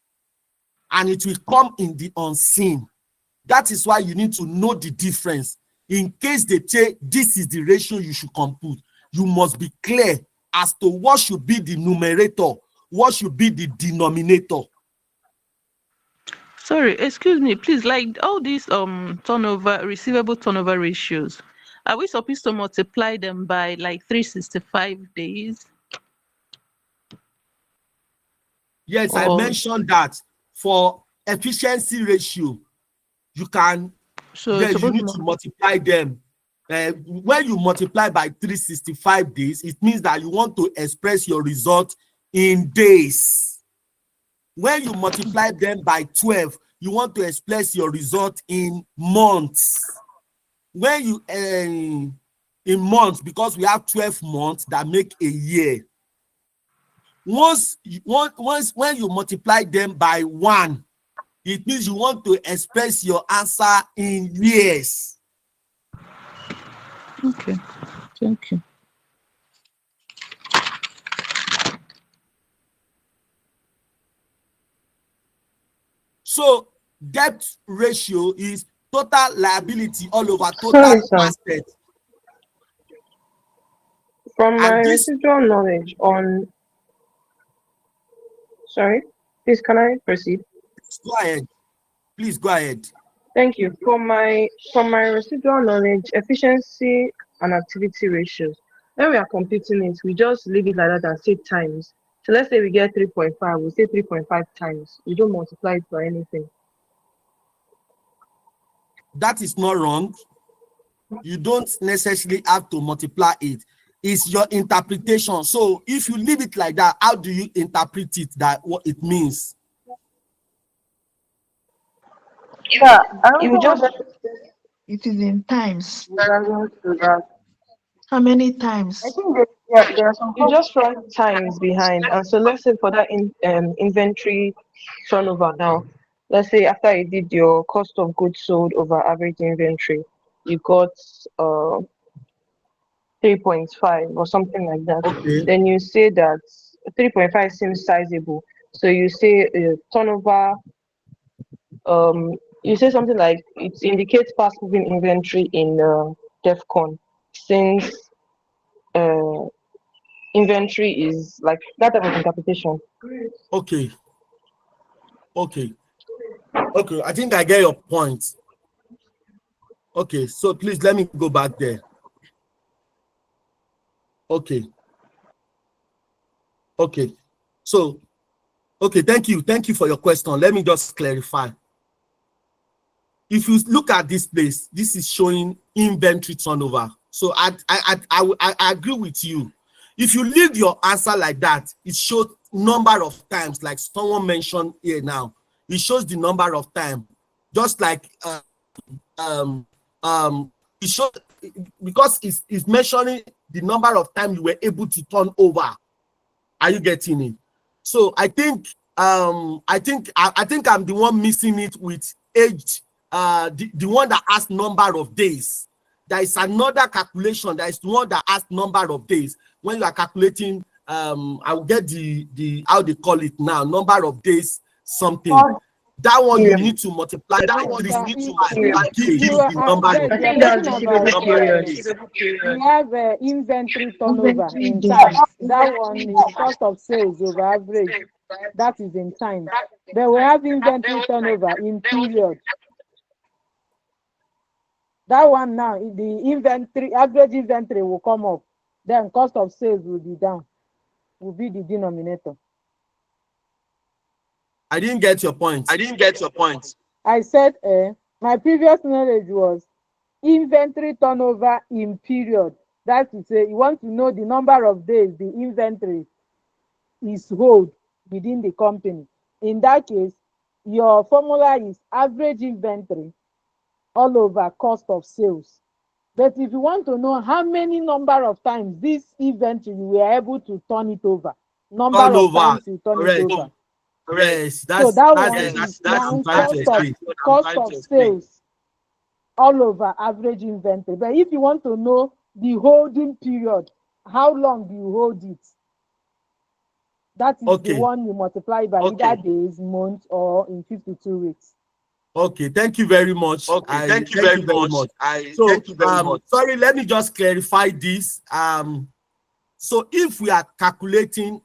and it will come in the unseen. That is why you need to know the difference. In case they say this is the ratio you should compute, you must be clear as to what should be the numerator, what should be the denominator. Sorry, excuse me, please. Like all these receivable turnover ratios, are we supposed to multiply them by like 365 days? Yes, I mentioned that for efficiency ratio, you can, you need to multiply them. When you multiply by 365 days, it means that you want to express your result in days. When you multiply them by 12, you want to express your result in months. When you in months, because we have 12 months that make a year. When you multiply them by 1, it means you want to express your answer in years. Okay, thank you. So debt ratio is total liability all over total assets. From my residual knowledge on, sorry, please can I proceed? Go ahead. Please go ahead. Thank you. From my residual knowledge, efficiency and activity ratios, when we are computing it, we just leave it like that and say times. So let's say we get 3.5, we say 3.5 times. We don't multiply it by anything. That is not wrong. You don't necessarily have to multiply it. It's your interpretation. So if you leave it like that, how do you interpret it, that what it means? Yeah, You just, it is in times. How many times? I think there are some. You just write times behind, and so let's say for that inventory turnover now, let's say after you did your cost of goods sold over average inventory, you got 3.5 or something like that. Okay. Then you say that 3.5 seems sizable, so you say turnover. You say something like it indicates fast moving inventory in DEFCON, since inventory is like that type of interpretation. Okay. I think I get your point. Okay, so please let me go back there. Okay. So, okay, thank you for your question. Let me just clarify. if you look at this place, this is showing inventory turnover. So I agree with you. If you leave your answer like that, it shows number of times, like someone mentioned here now. It shows the number of time, just like it shows, because it's measuring the number of time you were able to turn over. Are you getting it? So I think I'm the one missing it with age. The one that has number of days. There is another calculation. There is one that has number of days. When you are calculating, I will get the how they call it now, number of days something. That one you need to multiply. That one is need to give the number. I think that's receivable period. We have inventory turnover in times. That one is cost of sales over average. That is in times. Then we have inventory turnover in period. That one now, the inventory, average inventory will come up. Then cost of sales will be down, will be the denominator. I didn't get your point. I said my previous knowledge was inventory turnover in period. That's to say, you want to know the number of days the inventory is held within the company. In that case, your formula is average inventory all over cost of sales. But if you want to know how many number of times this inventory you were able to turn it over, number of times you turn it over. Yes, so that one is now cost of sales all over average inventory. But if you want to know the holding period, how long do you hold it? That is the one you multiply by either days, months, or in 52 weeks. Okay, thank you very much. Thank you very much. Sorry, let me just clarify this. So if we are calculating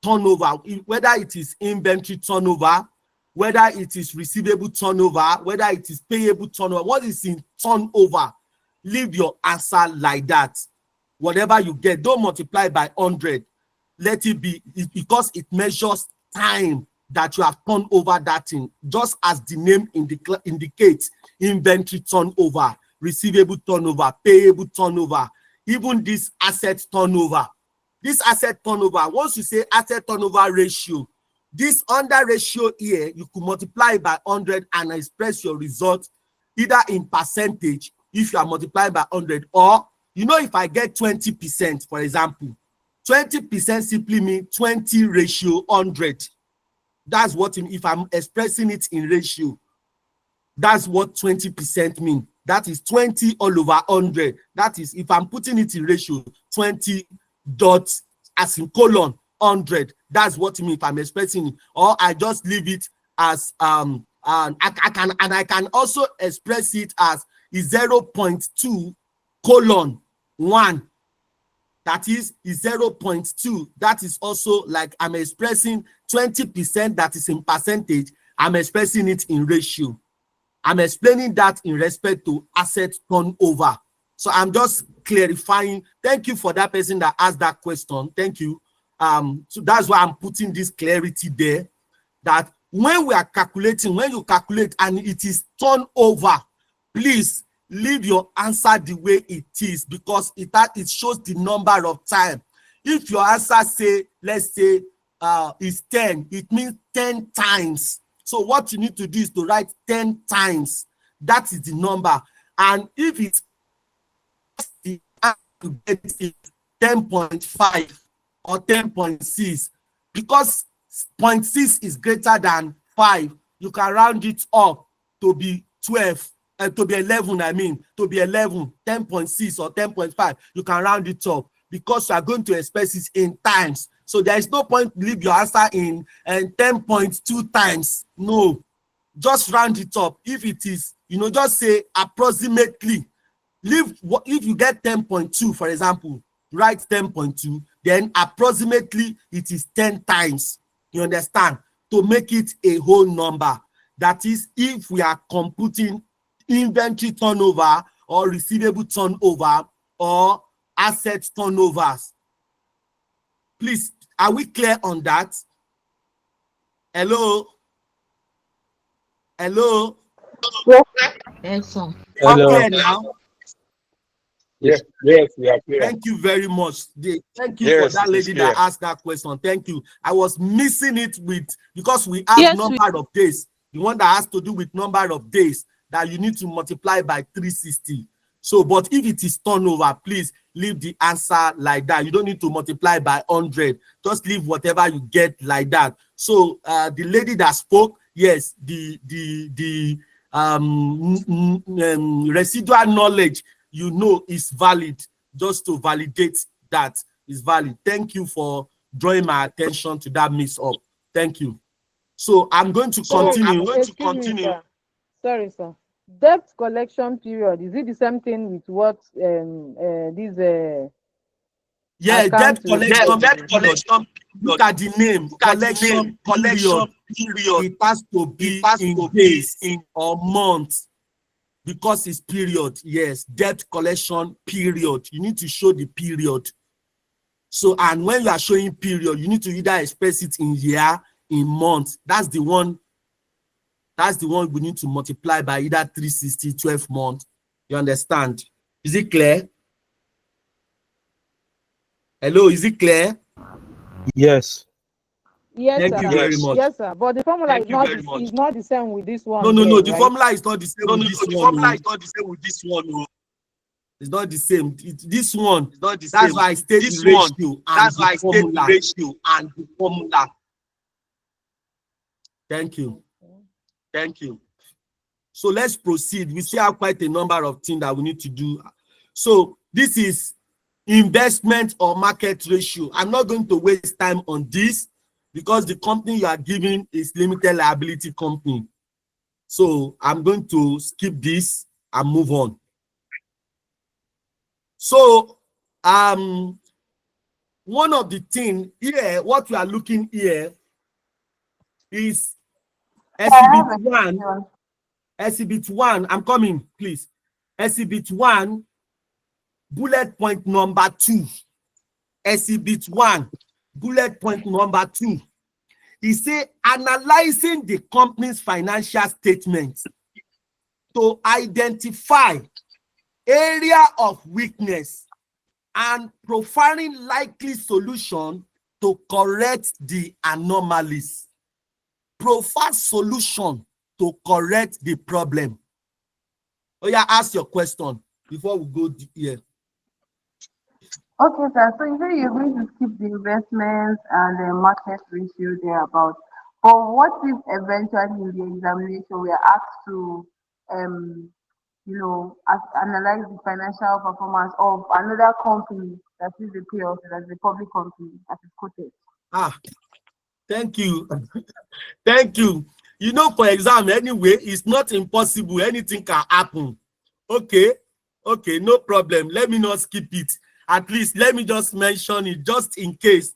turnover, whether it is inventory turnover, whether it is receivable turnover, whether it is payable turnover, what is in turnover, leave your answer like that. Whatever you get, don't multiply by 100. Let it be, because it measures time that you have turned over that thing, just as the name indicates. Inventory turnover, receivable turnover, payable turnover, even this asset turnover. This asset turnover, once you say asset turnover ratio, this under ratio here, you could multiply by 100 and express your result either in percentage if you are multiplying by 100, or, you know, if I get 20%, for example, 20% simply means 20 ratio 100. That's what, if I'm expressing it in ratio, that's what 20% mean. That is 20 all over 100. That is, if I'm putting it in ratio, 20 dots as in colon 100. That's what it means if I'm expressing it. Or I just leave it as and I can also express it as 0.2 colon 1. That is 0.2. That is also like I'm expressing 20%, that is in percentage. I'm expressing it in ratio. I'm explaining that in respect to asset turnover. So I'm just clarifying. Thank you for that person that asked that question. Thank you. So that's why I'm putting this clarity there, that when we are calculating, when you calculate and it is turnover, please leave your answer the way it is, because it shows the number of time. If your answer say, let's say is 10, it means 10 times. So what you need to do is to write 10 times. That is the number. And if it's the answer to get is 10.5 or 10.6, because 0.6 is greater than 5, you can round it up to be 12. To be 11, I mean, to be 11, 10.6 or 10.5, you can round it up, because you are going to express it in times. So there is no point to leave your answer in 10.2 times. No, just round it up. If it is, you know, just say approximately. Leave, if you get 10.2, for example, write 10.2, then approximately it is 10 times. You understand? To make it a whole number. That is, if we are computing inventory turnover or receivable turnover or asset turnovers. Please, are we clear on that? Hello? Hello? Yes, sir. Hello. Clear now? Yes, we are clear. Thank you very much. Thank you for Yes, that it is lady clear. that asked that question. Thank you. I was missing it because we have Yes, number of days. The one that has to do with number of days that you need to multiply by 360. So, but if it is turnover, please leave the answer like that. You don't need to multiply by 100. Just leave whatever you get like that. So, the lady that spoke, yes, the residual knowledge, you know, is valid. Just to validate that is valid. Thank you for drawing my attention to that mix up. Thank you. So I'm going to continue. Me, sir. Sorry, sir. Debt collection period, is it the same thing with what this Yeah, debt collection. Debt collection. Look at the name. Collection period. It has to be in days or months because it's period. Yes, debt collection period. You need to show the period. So, and when you are showing period, you need to either express it in year, in months. That's the one we need to multiply by either 360, 12 months. You understand? Is it clear? Hello, is it clear? Yes. Yes, Thank sir. you very much. Yes, sir. But the formula is not the same with this one. No. The right? formula is not the same with this one. The formula is not the same with this one. It's not the same. This one, It's not the that's same. why I state This the one, ratio and that's why I the state the formula. ratio and the formula. Thank you. Thank you. So let's proceed. We still have quite a number of things that we need to do. So this is investment or market ratio. I'm not going to waste time on this because the company you are giving is limited liability company. So I'm going to skip this and move on. So one of the things here, what we are looking here is exhibit one. I'm coming, please. Exhibit 1, bullet point number 2. Exhibit 1, bullet point number 2. He say analyzing the company's financial statements to identify area of weakness and profiling likely solution to correct the anomalies. Profile solution to correct the problem. Oh yeah, ask your question before we go here. Okay, sir. So you say you're going to skip the investments and the market ratio thereabout. But what if eventually in the examination we are asked to, analyze the financial performance of another company that is a PLC, that's a public company that is quoted? Thank you. Thank you. You know, for exam anyway, it's not impossible. Anything can happen. Okay, no problem. Let me not skip it. At least let me just mention it just in case.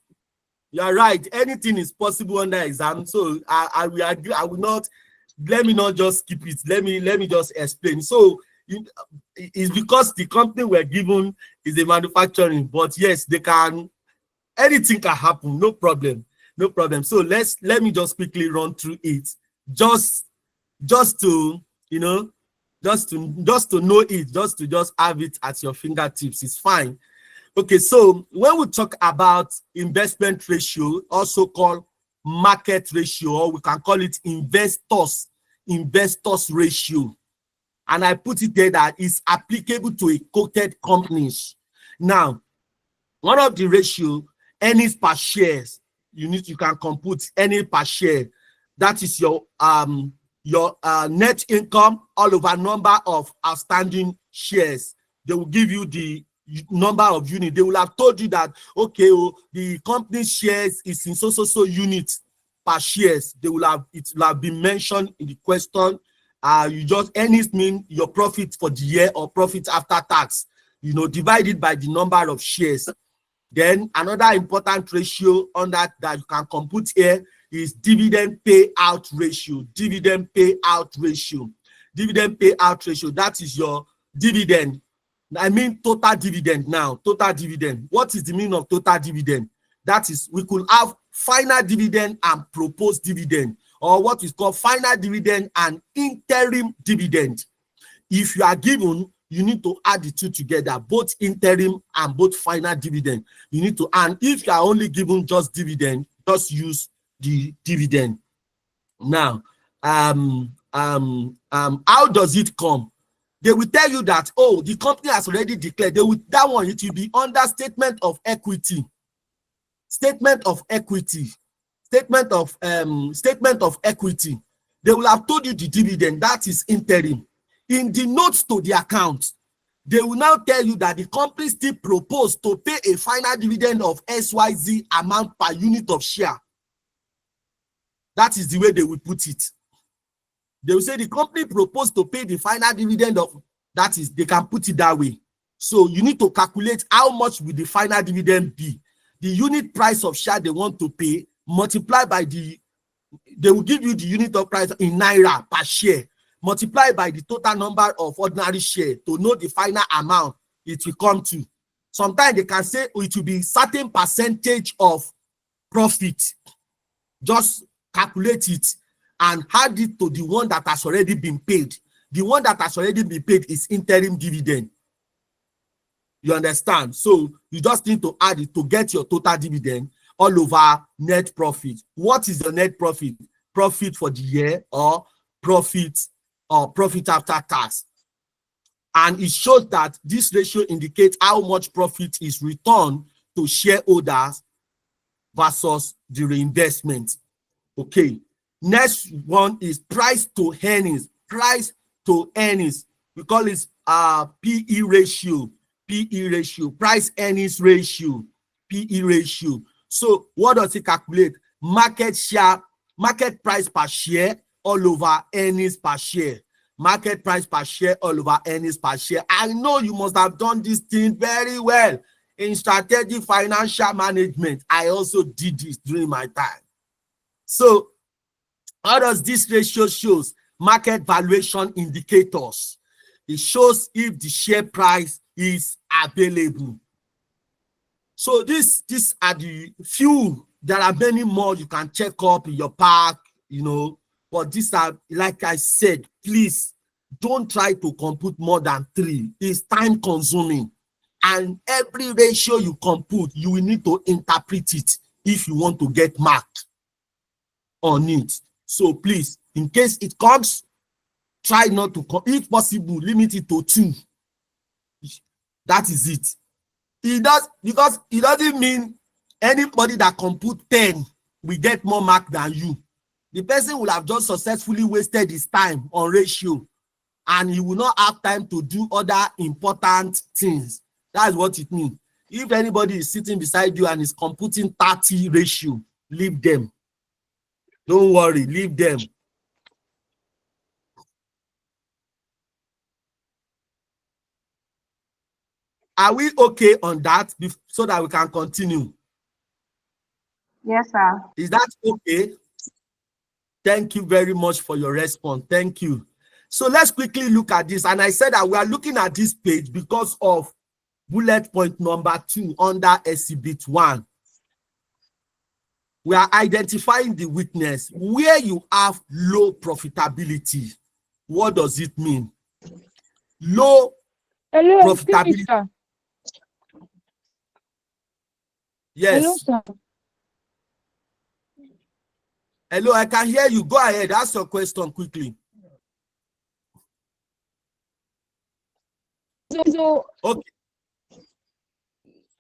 You are right. Anything is possible under exam. So I will agree. I will not. Let me not just skip it. Let me just explain. So it's because the company we're given is a manufacturing, but yes, they can. Anything can happen. No problem. No problem. So let me just quickly run through it. Just to just to know it, just to have it at your fingertips. It's fine. Okay, so when we talk about investment ratio, also called market ratio, or we can call it investors ratio, and I put it there that is applicable to a quoted companies. Now, one of the ratio, earnings per shares, you can compute earnings per share. That is your net income all over number of outstanding shares. They will give you the number of units. They will have told you that, okay, the company shares is in so units per shares. It will have been mentioned in the question. You just earnings mean your profit for the year or profit after tax, divided by the number of shares. Then another important ratio on that you can compute here is dividend payout ratio. Dividend payout ratio. That is your dividend. I mean total dividend now. Total dividend. What is the meaning of total dividend? That is, we could have final dividend and proposed dividend, or what is called final dividend and interim dividend. If you are given, you need to add the two together, both interim and both final dividend. You need to, and if you are only given just dividend, just use the dividend. Now, how does it come? They will tell you that, oh, the company has already declared. They will, that one, it will be under statement of equity. Statement of equity. Statement of equity. They will have told you the dividend, that is interim. In the notes to the account, they will now tell you that the company still proposed to pay a final dividend of XYZ amount per unit of share. That is the way they will put it. They will say the company proposed to pay the final dividend of, that is, they can put it that way. So you need to calculate how much will the final dividend be. The unit price of share they want to pay, multiply by the, they will give you the unit of price in naira per share, multiply by the total number of ordinary share to know the final amount it will come to. Sometimes they can say it will be certain percentage of profit. Just calculate it and add it to the one that has already been paid. The one that has already been paid is interim dividend. You understand? So you just need to add it to get your total dividend all over net profit. What is the net profit? Profit for the year or profit after tax. And it shows that this ratio indicates how much profit is returned to shareholders versus the reinvestment. Okay. Next one is price to earnings. Price to earnings. We call it PE ratio. PE ratio. Price earnings ratio. PE ratio. So what does it calculate? Market share, market price per share all over earnings per share. Market price per share all over earnings per share. I know you must have done this thing very well in strategic financial management. I also did this during my time. So how does this ratio shows? Market valuation indicators. It shows if the share price is available. So these are the few. There are many more you can check up in your park, you know, but these are, like I said, please don't try to compute more than 3. It's time consuming. And every ratio you compute, you will need to interpret it if you want to get marked on it. So please, in case it comes, try not to, if possible, limit it to 2. That is it. It does, because it doesn't mean anybody that compute 10 will get more mark than you. The person will have just successfully wasted his time on ratio, and he will not have time to do other important things. That's what it means. If anybody is sitting beside you and is computing 30 ratio, leave them. Don't worry, leave them. Are we okay on that so that we can continue? Yes, sir. Is that okay? Thank you very much for your response. Thank you. So let's quickly look at this. And I said that we are looking at this page because of bullet point number 2 under exhibit 1. We are identifying the weakness where you have low profitability. What does it mean? Low profitability. Sir. Yes. Hello, sir. Hello, I can hear you. Go ahead. Ask your question quickly. So okay.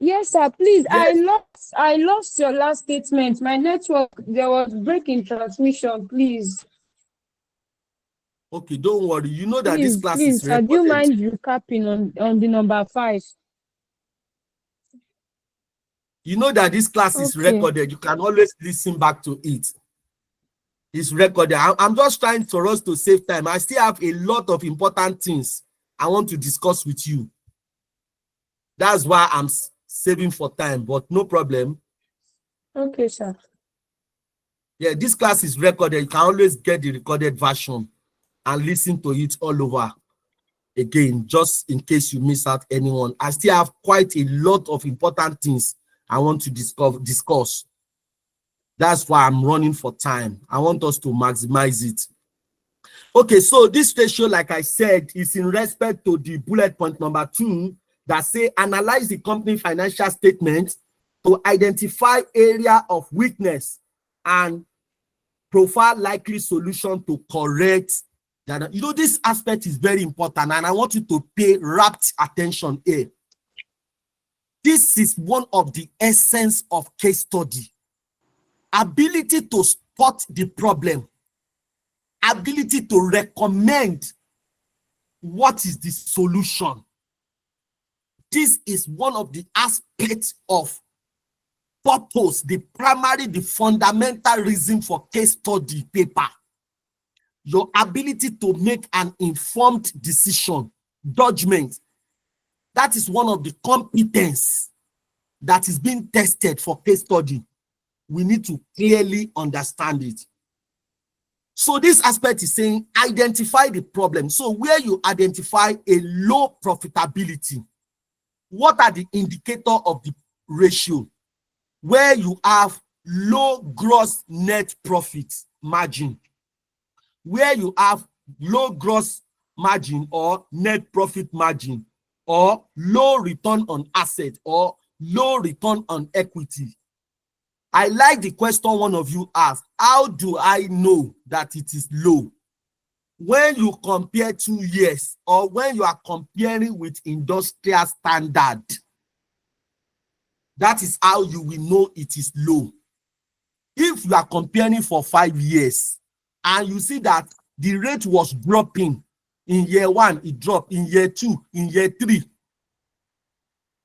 Yes, sir. Please, Yes. I lost your last statement. My network, there was breaking transmission. Please. Okay, don't worry. You know that please, this class please, is recorded. Do you mind recapping on the number 5? You know that this class is recorded. You can always listen back to it. It's recorded. I'm just trying for us to save time. I still have a lot of important things I want to discuss with you. That's why I'm saving for time, but no problem. Okay, sir. Yeah, this class is recorded. You can always get the recorded version and listen to it all over again, just in case you miss out anyone. I still have quite a lot of important things I want to discuss. That's why I'm running for time. I want us to maximize it. Okay, so this ratio, like I said, is in respect to the bullet point number 2 that say analyze the company financial statement to identify area of weakness and profile likely solution to correct that. You know, this aspect is very important, and I want you to pay rapt attention here. This is one of the essence of case study. Ability to spot the problem, ability to recommend what is the solution. This is one of the aspects of purpose, the primary, the fundamental reason for case study paper. Your ability to make an informed decision, judgment. That is one of the competence that is being tested for case study. We need to clearly understand it. So this aspect is saying identify the problem. So where you identify a low profitability, what are the indicators of the ratio? Where you have low gross net profit margin, where you have low gross margin or net profit margin, or low return on asset or low return on equity. I like the question one of you asked, how do I know that it is low? When you compare 2 years or when you are comparing with industrial standard, that is how you will know it is low. If you are comparing for 5 years and you see that the rate was dropping, in year 1 it dropped, in year 2, in year 3,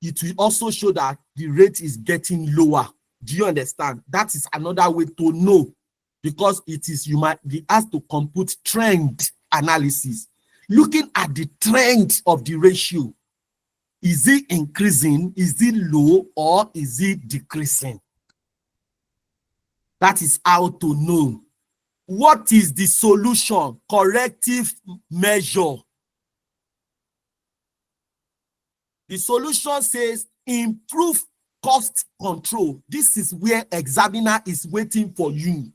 it will also show that the rate is getting lower. Do you understand? That is another way to know, because it is, you might be asked to compute trend analysis, looking at the trend of the ratio. Is it increasing? Is it low? Or is it decreasing? That is how to know. What is the solution? Corrective measure. The solution says improve cost control. This is where examiner is waiting for you.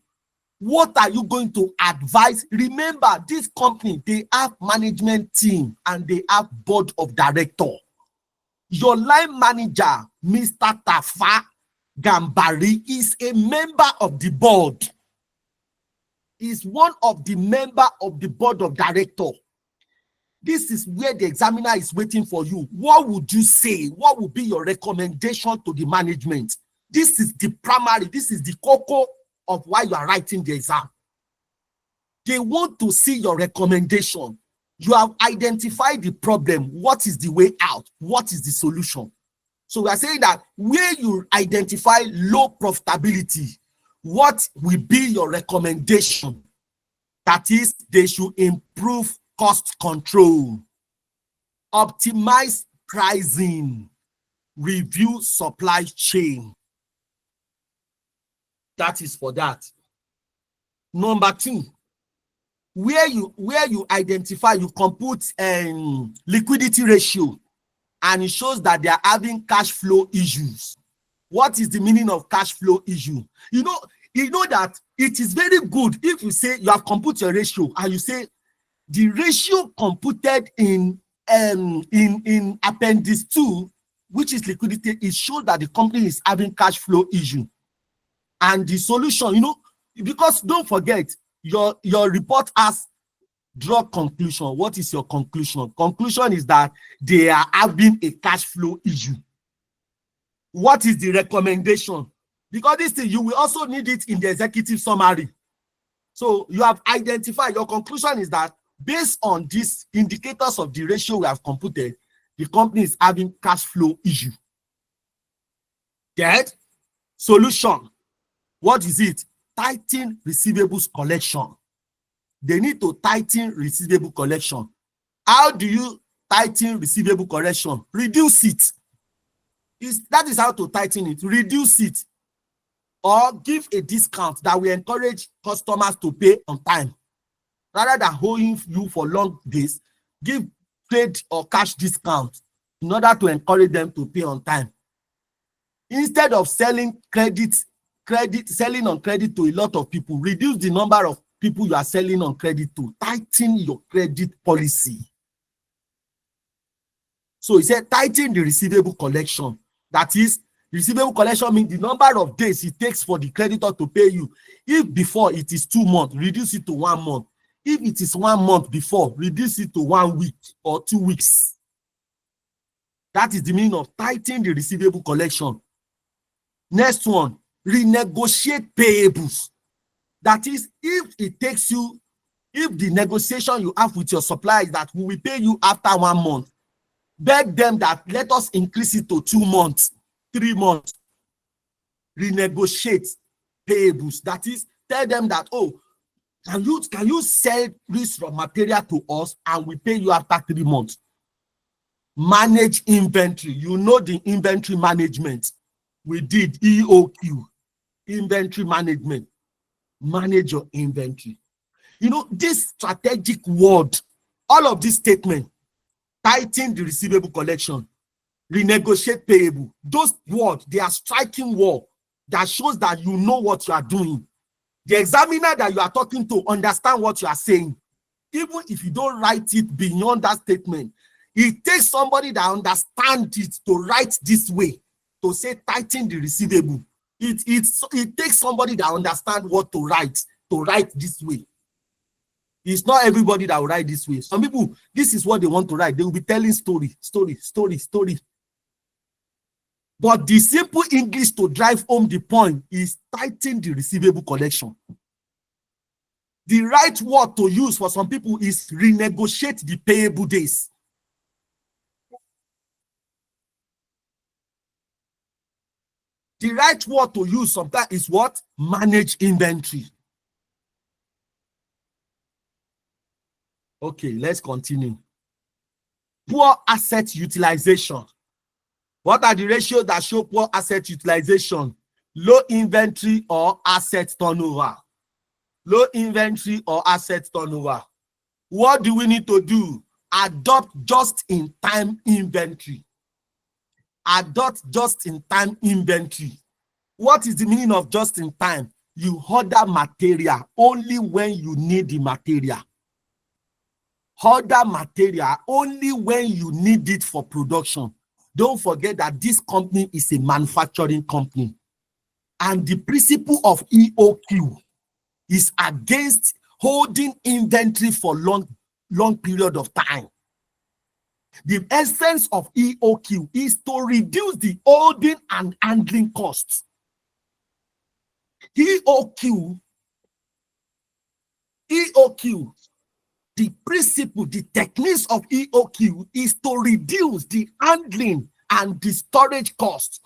What are you going to advise? Remember, this company, they have management team and they have board of director. Your line manager, Mr. Tafa Gambari, is a member of the board. Is one of the member of the board of director. This is where the examiner is waiting for you. What would you say? What would be your recommendation to the management? This is the primary, this is the cocoa of why you are writing the exam. They want to see your recommendation. You have identified the problem. What is the way out? What is the solution? So we are saying that where you identify low profitability, what will be your recommendation? That is, they should improve cost control, optimize pricing, review supply chain. That is for that. Number 2, where you identify, you compute liquidity ratio, and it shows that they are having cash flow issues. What is the meaning of cash flow issue? You know that it is very good if you say you have computed your ratio and you say the ratio computed in appendix 2, which is liquidity, it shows that the company is having cash flow issue. And the solution, because don't forget, your report has draw conclusion. What is your conclusion? Conclusion is that they are having a cash flow issue. What is the recommendation? Because this thing, you will also need it in the executive summary. So you have identified, your conclusion is that based on these indicators of the ratio we have computed, the company is having cash flow issue. Get? Solution. What is it? Tighten receivables collection. They need to tighten receivable collection. How do you tighten receivable collection? Reduce it. That is how to tighten it. Reduce it. Or give a discount that will encourage customers to pay on time. Rather than holding you for long days, give trade or cash discount in order to encourage them to pay on time. Instead of selling credit credit, selling on credit to a lot of people. Reduce the number of people you are selling on credit to. Tighten your credit policy. So he said, tighten the receivable collection. That is, receivable collection means the number of days it takes for the creditor to pay you. If before it is 2 months, reduce it to 1 month. If it is 1 month before, reduce it to 1 week or 2 weeks. That is the meaning of tighten the receivable collection. Next one, renegotiate payables. That is, if it takes you, if the negotiation you have with your supplier is that we will pay you after 1 month, beg them that let us increase it to 2 months, 3 months. Renegotiate payables. That is, tell them that, oh, can you sell this raw material to us and we pay you after 3 months? Manage inventory. You know the inventory management. We did EOQ, inventory management. Manage your inventory. You know, this strategic word, all of this statement, tighten the receivable collection, renegotiate payable, those words, they are striking word that shows that you know what you are doing. The examiner that you are talking to understand what you are saying. Even if you don't write it beyond that statement, it takes somebody that understands it to write this way, to say tighten the receivable. It takes somebody that understands what to write this way. It's not everybody that will write this way. Some people, this is what they want to write. They will be telling story. But the simple English to drive home the point is tighten the receivable collection. The right word to use for some people is renegotiate the payable days. The right word to use sometimes is what? Manage inventory. Okay, let's continue. Poor asset utilization. What are the ratios that show poor asset utilization? Low inventory or asset turnover. Low inventory or asset turnover. What do we need to do? Adopt just-in-time inventory. Adopt just-in-time inventory. What is the meaning of just-in-time? You order material only when you need the material. Order material only when you need it for production. Don't forget that this company is a manufacturing company. And the principle of EOQ is against holding inventory for long period of time. The essence of EOQ is to reduce the holding and handling costs. EOQ, the principle, the techniques of EOQ is to reduce the handling and the storage costs.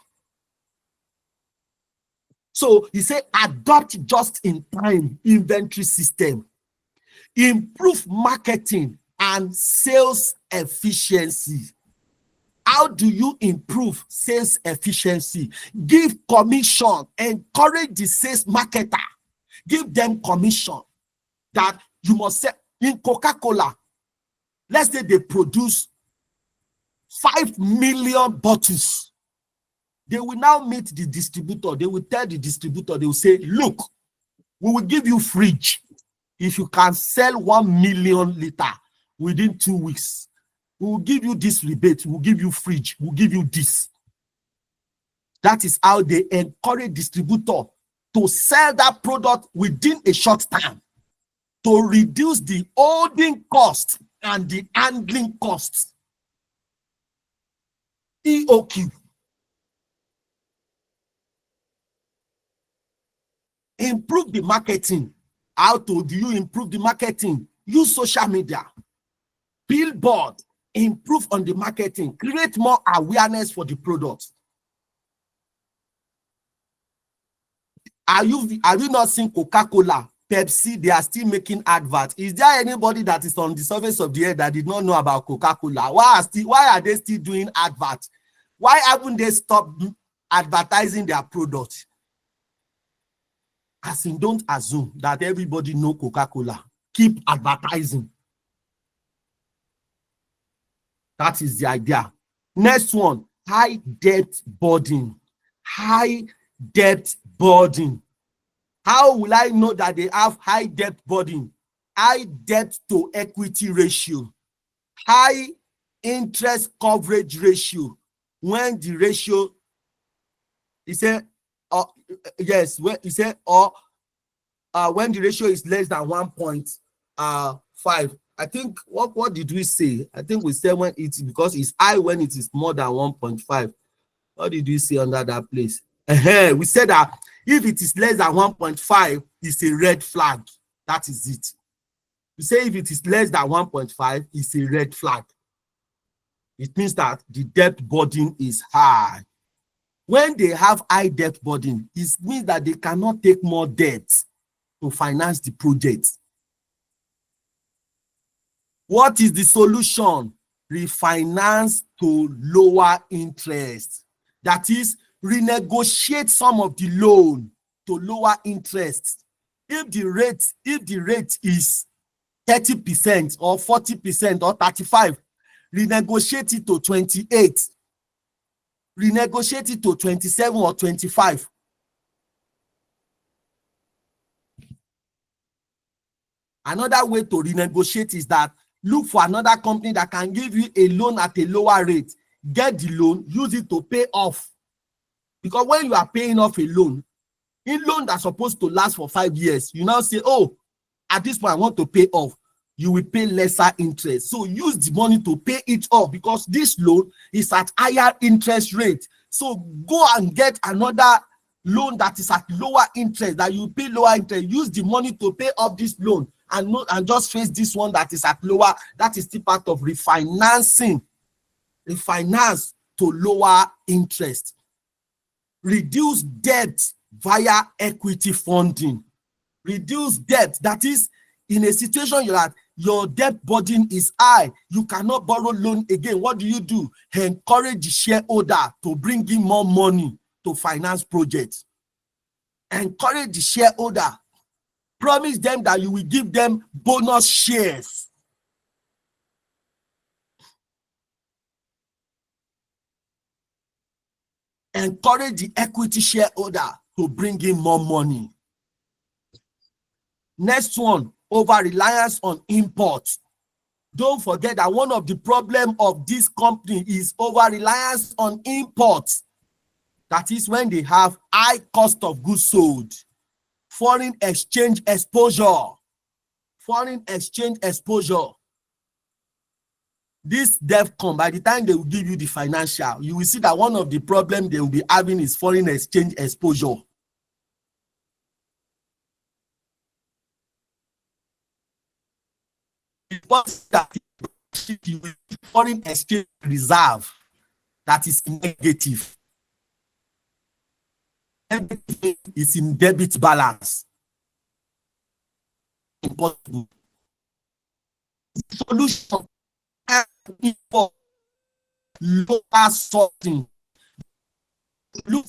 So he said, adopt just-in-time inventory system, improve marketing and sales efficiency. How do you improve sales efficiency? Give commission, encourage the sales marketer, give them commission that you must say. In Coca-Cola, let's say they produce 5 million bottles. They will now meet the distributor. They will tell the distributor, they will say, look, we will give you fridge if you can sell 1 million liter within 2 weeks. We will give you this rebate. We'll give you fridge. We'll give you this. That is how they encourage distributor to sell that product within a short time, to reduce the holding cost and the handling costs. EOQ. Improve the marketing. How do you improve the marketing? Use social media. Billboard. Improve on the marketing. Create more awareness for the product. Have you not seen Coca-Cola, Pepsi? They are still making adverts. Is there anybody that is on the surface of the earth that did not know about Coca-Cola? Why are they still doing adverts? Why haven't they stopped advertising their product? As in, don't assume that everybody know Coca-Cola. Keep advertising. That is the idea. Next one, high debt burden. High debt burden. How will I know that they have high debt burden? High debt to equity ratio, high interest coverage ratio. When the ratio, he said, yes, when he said, or when the ratio is less than 1.5. I think what did we say? I think we said when it's because it's high when it is more than 1.5. What did we say under that place? We said that if it is less than 1.5, it's a red flag. That is it. We say if it is less than 1.5, it's a red flag. It means that the debt burden is high. When they have high debt burden, it means that they cannot take more debt to finance the project. What is the solution? Refinance to lower interest. That is, renegotiate some of the loan to lower interest. If the rate is 30% or 40% or 35%, renegotiate it to 28. Renegotiate it to 27 or 25. Another way to renegotiate is that look for another company that can give you a loan at a lower rate. Get the loan, use it to pay off. Because when you are paying off a loan that's supposed to last for 5 years, you now say, oh, at this point I want to pay off. You will pay lesser interest. So use the money to pay it off because this loan is at higher interest rate. So go and get another loan that is at lower interest, that you pay lower interest. Use the money to pay off this loan and just face this one that is at lower. That is still part of refinancing. Refinance to lower interest. Reduce debt via equity funding. Reduce debt. That is, in a situation you're at, your debt burden is high. You cannot borrow loan again. What do? Encourage the shareholder to bring in more money to finance projects. Encourage the shareholder. Promise them that you will give them bonus shares. Encourage the equity shareholder to bring in more money. Next one, over-reliance on imports. Don't forget that one of the problems of this company is over-reliance on imports. That is when they have high cost of goods sold. Foreign exchange exposure. Foreign exchange exposure. This DEFCON, by the time they will give you the financial, you will see that one of the problems they will be having is foreign exchange exposure. Foreign exchange reserve that is negative. Everything is in debit balance. Impossible. Solution for local sourcing. Look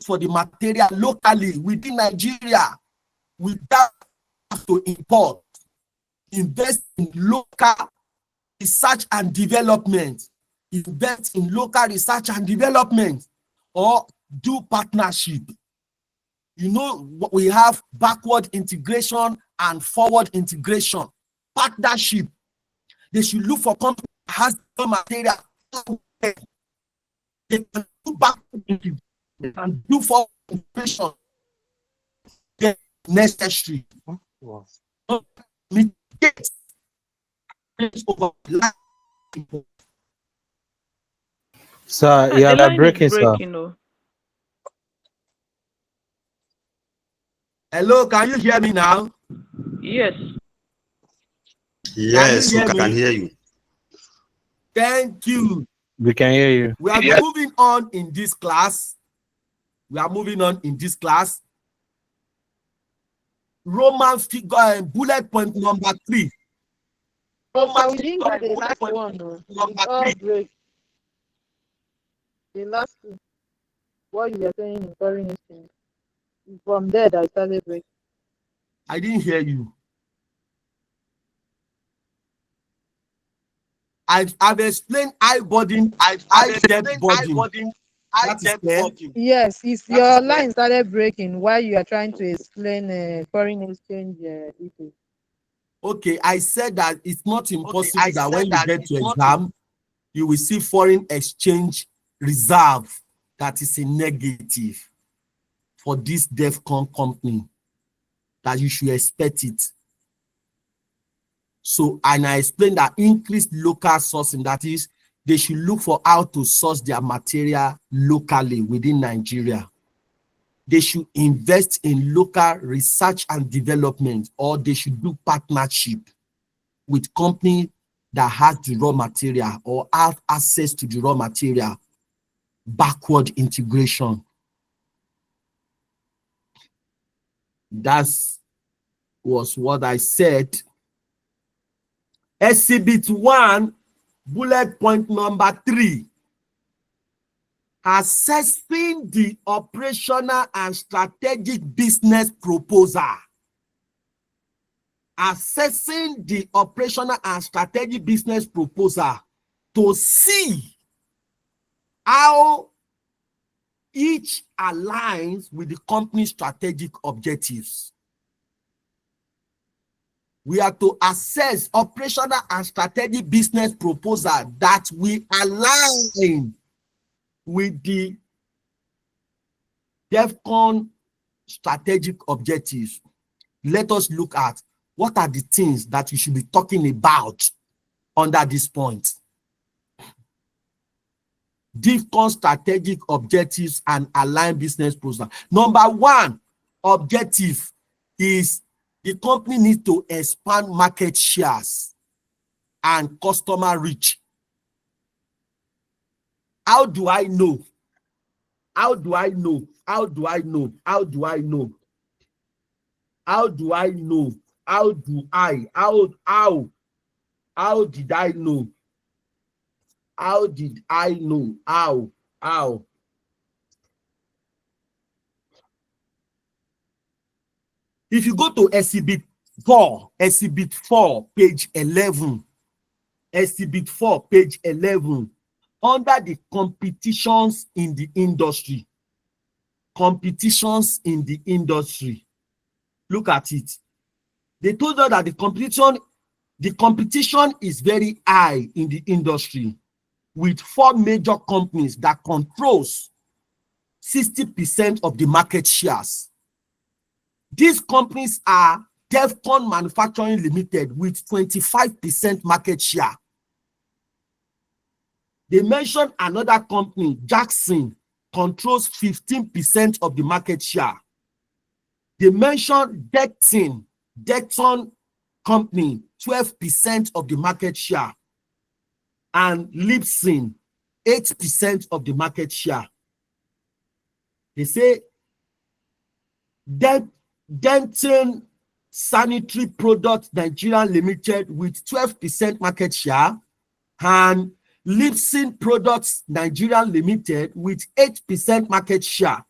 for the material locally within Nigeria without have to import. Invest in local research and development. Invest in local research and development, or do partnership. You know, we have backward integration and forward integration. Partnership. They should look for companies that has the material. They can do backward integration and do forward integration. They're necessary. Mitigate over Sir, The yeah, they're line is breaking, sir. breaking, oh. Hello, can you hear me now? Yes. Yes, we Can you can hear you. Thank you. We can hear you. We are moving on in this class. Roman figure bullet point number 3. We didn't get the last one, though. All break. The last two. What you were saying in foreign exchange. From there, I started break. I didn't hear you. I've explained high burden, high debt burden. high That is debt clear. working. Yes, it's That your is clear. line started breaking while you are trying to explain foreign exchange issue. Okay, I said that it's not Okay, impossible I that said when you that get it's to not. exam, you will see foreign exchange reserve that is a negative for this DEFCON company, that you should expect it. So, and I explained that increased local sourcing, that is, they should look for how to source their material locally within Nigeria. They should invest in local research and development, or they should do partnership with company that has the raw material or have access to the raw material. Backward integration. That was what I said. Exhibit 1, bullet point number 3. Assessing the operational and strategic business proposal. Assessing the operational and strategic business proposal to see how each aligns with the company's strategic objectives. We are to assess operational and strategic business proposal that will align with the DEFCON strategic objectives. Let us look at what are the things that you should be talking about under this point. DEFCON strategic objectives and aligned business proposal. Number 1 objective is the company needs to expand market shares and customer reach. How do I know? How do I know? How do I know? How do I know? How do I know? How do I? How did I know? How did I know? How? If you go to exhibit 4, page 11, exhibit 4, page 11, under the competitions in the industry, look at it. They told us that the competition is very high in the industry, with 4 major companies that controls 60% of the market shares. These companies are DEFCON Manufacturing Limited with 25% market share. They mentioned another company, Jackson, controls 15% of the market share. They mentioned Dexon company, 12% of the market share. And Lipson, 8% of the market share. They say Denton Sanitary Products Nigeria Limited with 12% market share, and Lipson Products Nigeria Limited with 8% market share.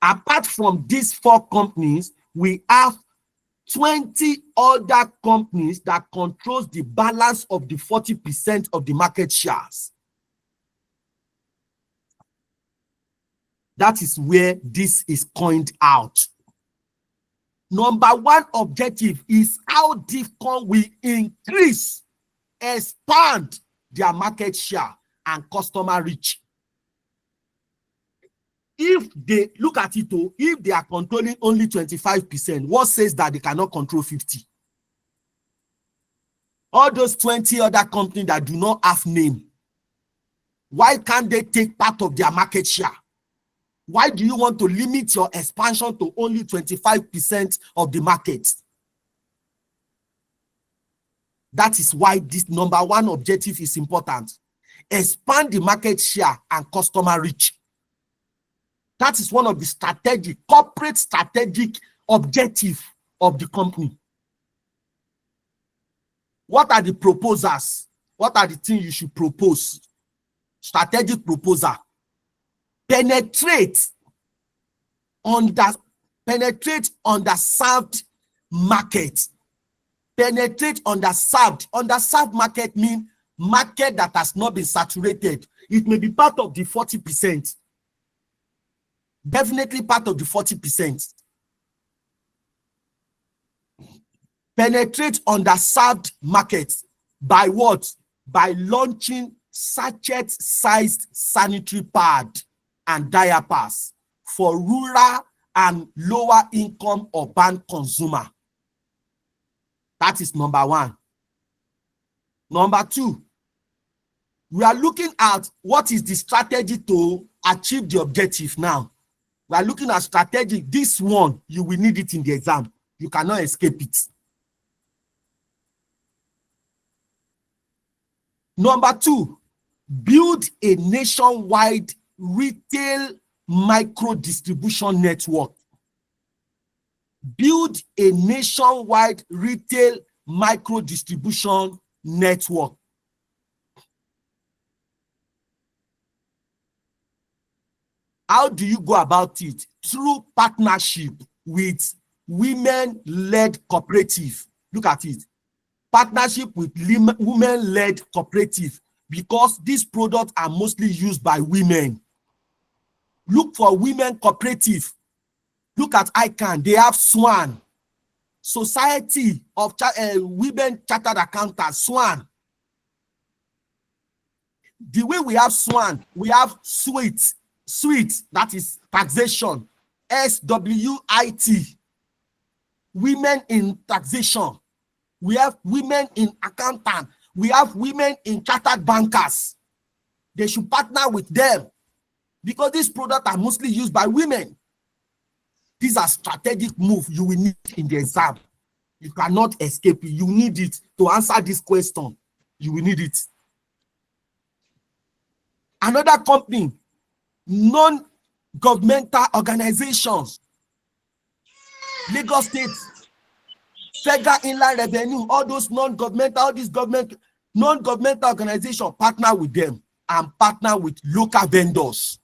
Apart from these 4 companies, we have 20 other companies that controls the balance of the 40% of the market shares. That is where this is coined out. Number 1 objective is how DEFCON will increase, expand their market share and customer reach. If they look at it, if they are controlling only 25%, what says that they cannot control 50%? All those 20 other companies that do not have name, why can't they take part of their market share? Why do you want to limit your expansion to only 25% of the market? That is why this number 1 objective is important. Expand the market share and customer reach. That is one of the corporate strategic objectives of the company. What are the proposals? What are the things you should propose? Strategic proposal. Penetrate underserved market. Penetrate underserved. Underserved market means market that has not been saturated. It may be part of the 40%. Definitely part of the 40%. Penetrate underserved markets by what? By launching sachet-sized sanitary pad and diapers for rural and lower income urban consumer. That is number one. Number two, we are looking at what is the strategy to achieve the objective now. We are looking at strategy. This one, you will need it in the exam. You cannot escape it. Number two, build a nationwide retail micro distribution network. Build a nationwide retail micro distribution network. How do you go about it? Through partnership with women-led cooperative. Look at it. Partnership with women-led cooperative, because these products are mostly used by women. Look for women cooperative. Look at ICAN. They have SWAN, Society of Women Chartered Accountants, SWAN. The way we have SWAN, we have SWIT, that is taxation, SWIT, women in taxation. We have women in accountant. We have women in chartered bankers. They should partner with them because these products are mostly used by women. These are strategic moves you will need in the exam. You cannot escape it. You need it to answer this question. You will need it. Another company, non-governmental organizations, Lagos State, Federal Inland Revenue, all those non-governmental, all these non-governmental organizations, partner with them and partner with local vendors.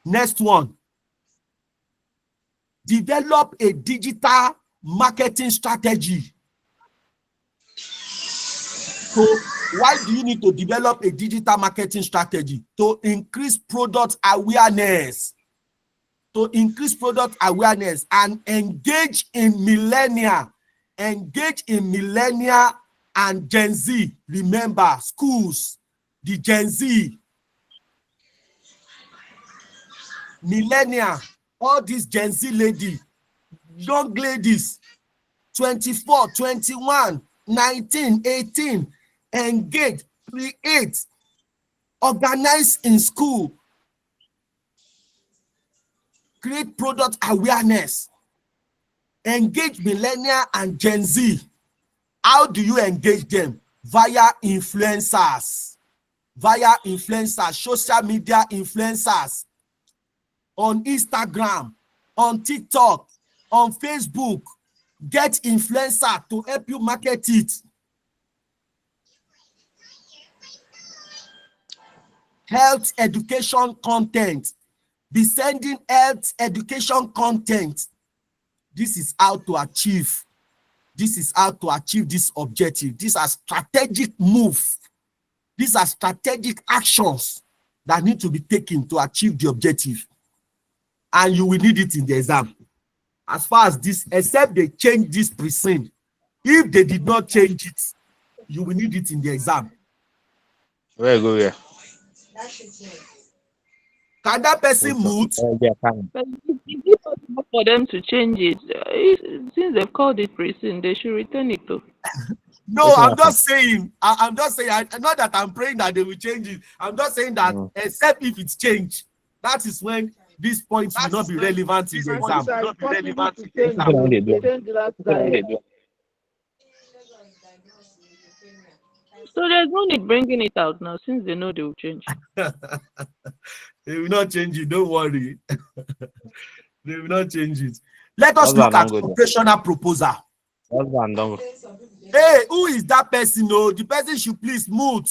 Next one, develop a digital marketing strategy. So why do you need to develop a digital marketing strategy? To increase product awareness. To increase product awareness and engage in millennial. Engage in millennial and Gen Z. Remember, schools, the Gen Z, millennial, all these Gen Z ladies, young ladies, 24, 21, 19, 18, engage, create, organize in school, create product awareness, engage millennial and Gen Z. How do you engage them? Via influencers, social media influencers, on Instagram, on TikTok, on Facebook. Get influencer to help you market it. Health education content. Be sending health education content. This is how to achieve. This is how to achieve this objective. These are strategic moves. These are strategic actions that need to be taken to achieve the objective. And you will need it in the exam. As far as this, except they change this precinct. If they did not change it, you will need it in the exam. Very good, yeah. Can that person mute? But is it possible for them to change it? Since they've called it precinct, they should return it to. No, I'm just saying. I'm just saying. Not that I'm praying that they will change it. I'm just saying that except if it's changed, that is when these points will not be relevant in the exam. So there's no need bringing it out now since they know they will change. They will not change it. Don't worry. They will not change it. Let us look at operational proposal. Hey, who is that person? No, the person should please mute.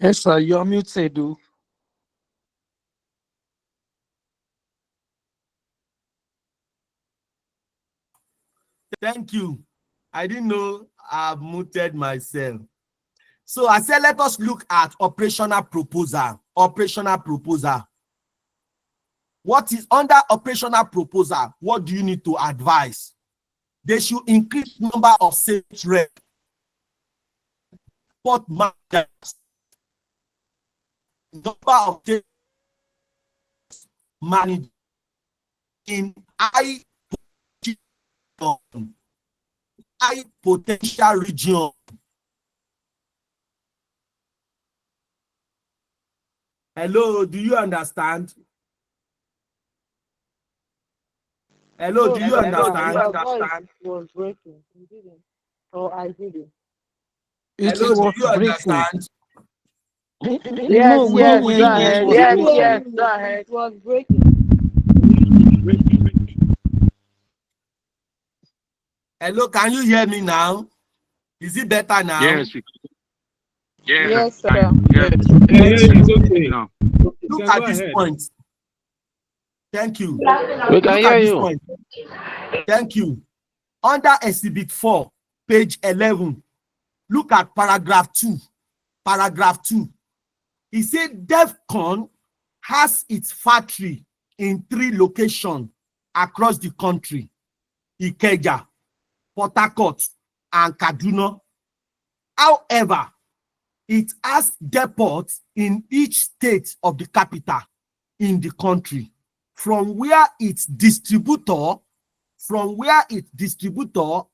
Yes, sir, you're muted. Thank you. I didn't know I've muted myself. So I said, let us look at operational proposal. Operational proposal. What is under operational proposal? What do you need to advise? They should increase number of sales reps, support managers, number of sales managers in high potential region. Hello, do you understand? Hello, No, do you sir, understand? your voice was breaking. You didn't. Or I didn't. It Hello, do was you breaking. understand? No, Yes, we didn't yes, hear go you. It ahead. was Yes, breaking. yes, go ahead. It was breaking. Hello, can you hear me now? Is it better now? Yes, yes, Yes, I, sir. yes. Thank you. It's okay. No. Look at this point. Thank you. We can Look hear at this you. point. Thank you. Under Exhibit 4, page 11, look at paragraph 2. Paragraph 2. He said DEFCON has its factory in 3 locations across the country: Ikeja, Port Harcourt, and Kaduna. However, it has depots in each state of the capital in the country, from where its distributor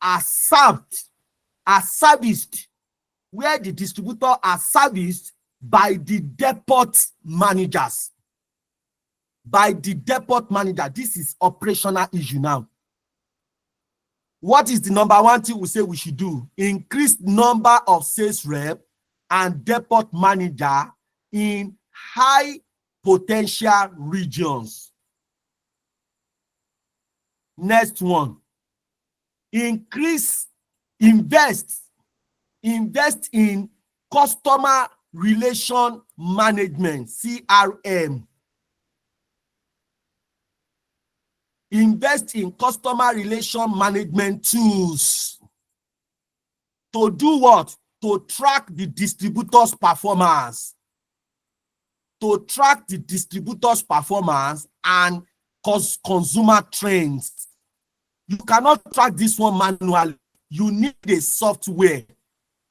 are serviced, where the distributor are serviced by the depot managers. By the depot manager. This is operational issue now. What is the number one thing we say we should do? Increase number of sales rep and depot manager in high potential regions. Next one. Invest in customer relation management, CRM. Invest in customer relation management tools. To do what? To track the distributor's performance. To track the distributor's performance and consumer trends. You cannot track this one manually. You need a software.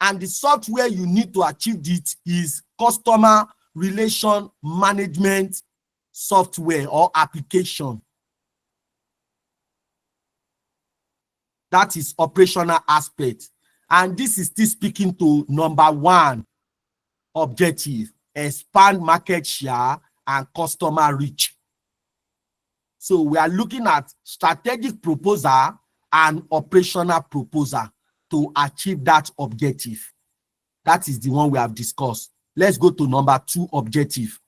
And the software you need to achieve it is customer relation management software or application. That is operational aspect. And this is still speaking to number 1 objective: expand market share and customer reach. So we are looking at strategic proposal and operational proposal to achieve that objective. That is the one we have discussed. Let's go to number 2 objective.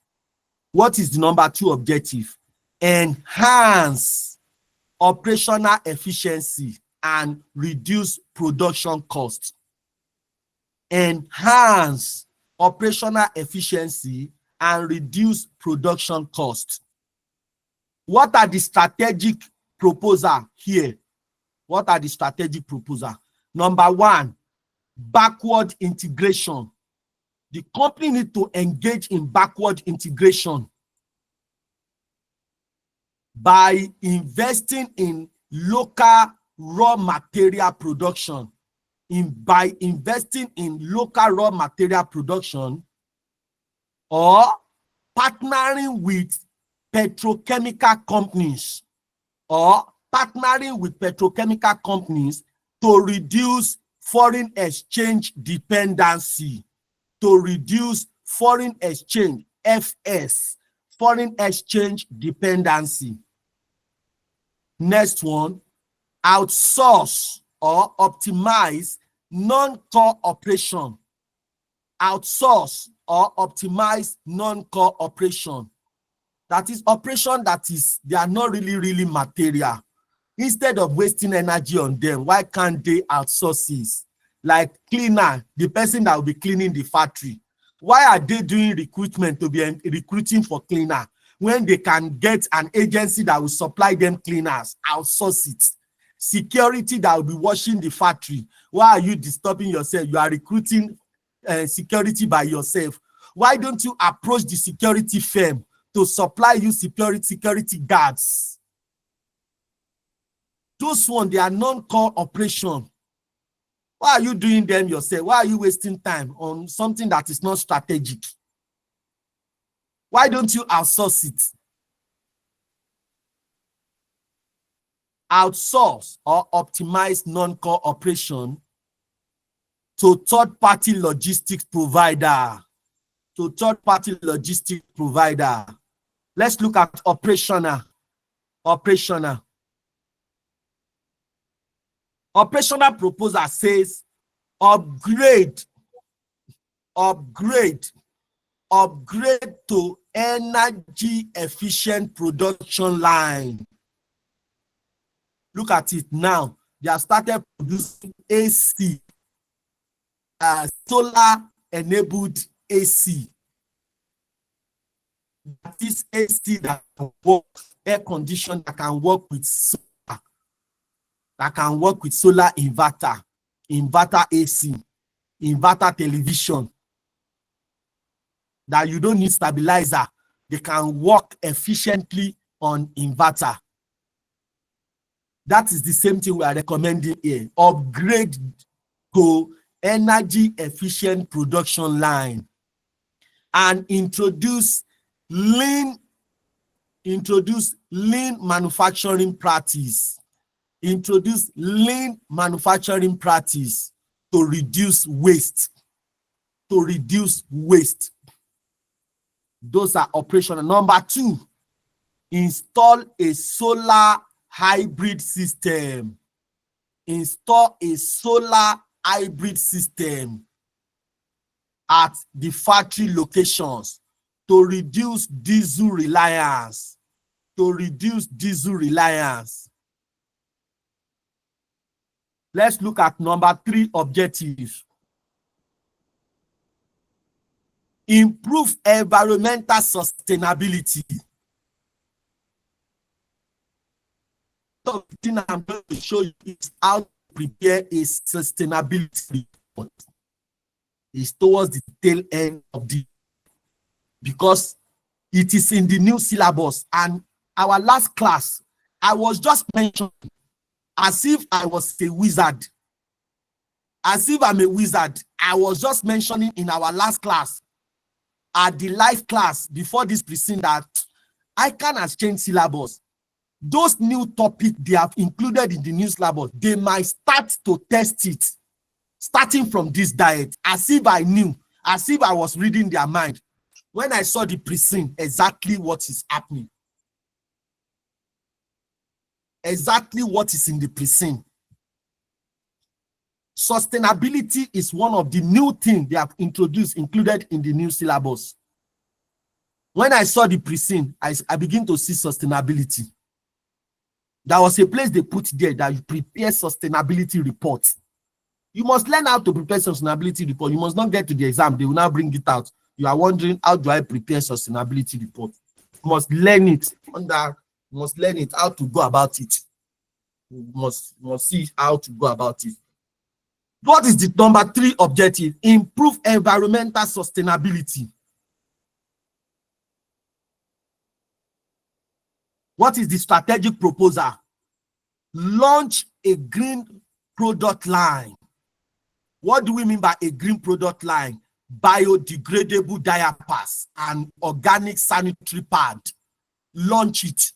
What is the number 2 objective? Enhance operational efficiency and reduce production costs. Enhance operational efficiency and reduce production costs. What are the strategic proposals here? What are the strategic proposals? Number 1, backward integration. The company needs to engage in backward integration by investing in local raw material production. By investing in local raw material production or partnering with petrochemical companies to reduce foreign exchange dependency, to reduce foreign exchange, FS, foreign exchange dependency. Next one, outsource or optimize non-core operation. Outsource or optimize non-core operation. That is operation they are not really material. Instead of wasting energy on them, why can't they outsource this? Like cleaner, the person that will be cleaning the factory. Why are they doing recruitment to be recruiting for cleaner when they can get an agency that will supply them cleaners, outsource it? Security that will be washing the factory. Why are you disturbing yourself? You are recruiting security by yourself. Why don't you approach the security firm to supply you security guards? Those ones, they are non-core operation. Why are you doing them yourself? Why are you wasting time on something that is not strategic? Why don't you outsource it? Outsource or optimize non-core operation to third-party logistics provider. Let's look at operational. Operational proposal says upgrade to energy efficient production line. Look at it now. They have started producing AC, solar enabled AC. This AC that can work, air condition that can work with solar, inverter AC, inverter television, that you don't need stabilizer. They can work efficiently on inverter. That is the same thing we are recommending here. Upgrade to energy efficient production line and introduce lean manufacturing practice. Introduce lean manufacturing practice to reduce waste. Those are operational. Number 2, install a solar hybrid system. Install a solar hybrid system at the factory locations to reduce diesel reliance. Let's look at number 3 objective. Improve environmental sustainability. So the thing I'm going to show you is how to prepare a sustainability report. It's towards the tail end of the, because it is in the new syllabus. And our last class, I was just mentioning as if I was a wizard. As if I'm a wizard. I was just mentioning in our last class, at the live class before this precinct, that ICAN has changed syllabus. Those new topics they have included in the new syllabus, they might start to test it, starting from this diet, as if I knew, as if I was reading their mind. When I saw the precinct, exactly what is happening. Exactly what is in the precinct. Sustainability is one of the new things they have introduced, included in the new syllabus. When I saw the precinct, I begin to see sustainability. There was a place they put there that you prepare sustainability reports. You must learn how to prepare sustainability report. You must not get to the exam. They will now bring it out. You are wondering, how do I prepare sustainability report? You must learn it. You must learn it, how to go about it. You must see how to go about it. What is the number 3 objective? Improve environmental sustainability. What is the strategic proposal? Launch a green product line. What do we mean by a green product line? Biodegradable diapers and organic sanitary pad. Launch it.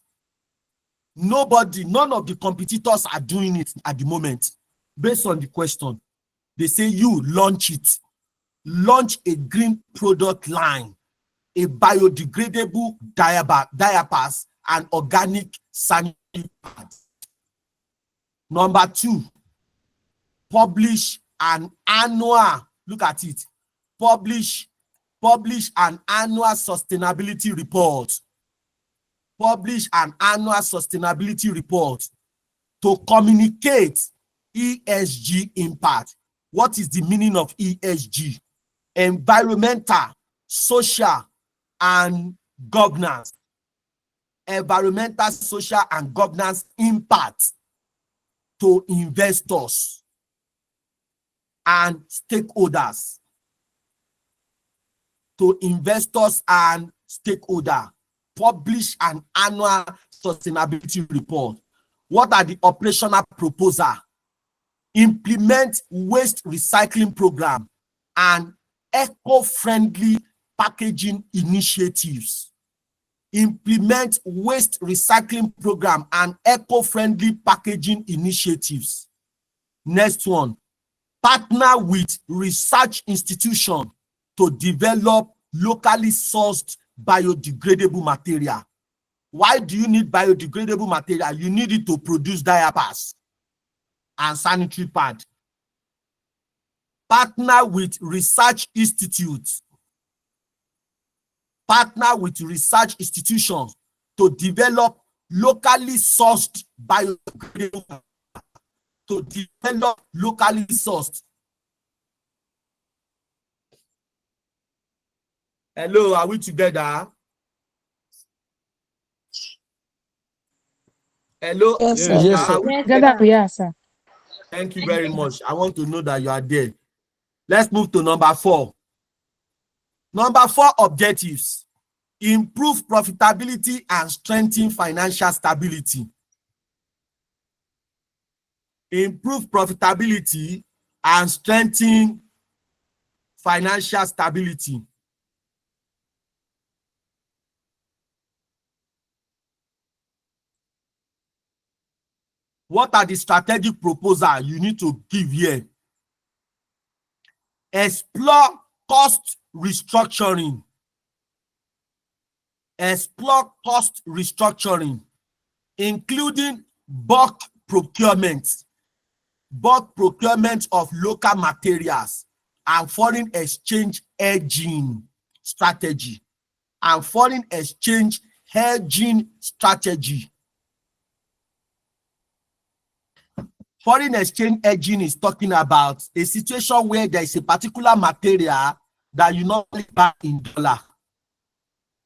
None of the competitors are doing it at the moment. Based on the question, they say you launch it. Launch a green product line, a biodegradable diapers and organic sanitary pads. Number 2, publish an annual, look at it, publish an annual sustainability report. Publish an annual sustainability report to communicate ESG impact. What is the meaning of ESG? Environmental, social, and governance. Environmental, social, and governance impact to investors and stakeholders. To investors and stakeholders. Publish an annual sustainability report. What are the operational proposals? Implement waste recycling program and eco-friendly packaging initiatives. Implement waste recycling program and eco-friendly packaging initiatives. Next one, partner with research institution to develop locally sourced biodegradable material. Why do you need biodegradable material? You need it to produce diapers and sanitary pad. Partner with research institutes. Partner with research institutions to develop locally sourced biodegradable. To develop locally sourced. Hello, are we together? Hello? Yes, sir. Yes, sir. Yes, sir. Thank you very much. I want to know that you are there. Let's move to number 4. Number 4 objectives. Improve profitability and strengthen financial stability. Improve profitability and strengthen financial stability. What are the strategic proposals you need to give here? Explore cost restructuring. Explore cost restructuring, including bulk procurement of local materials and foreign exchange hedging strategy. Foreign exchange hedging is talking about a situation where there is a particular material that you normally buy in dollar.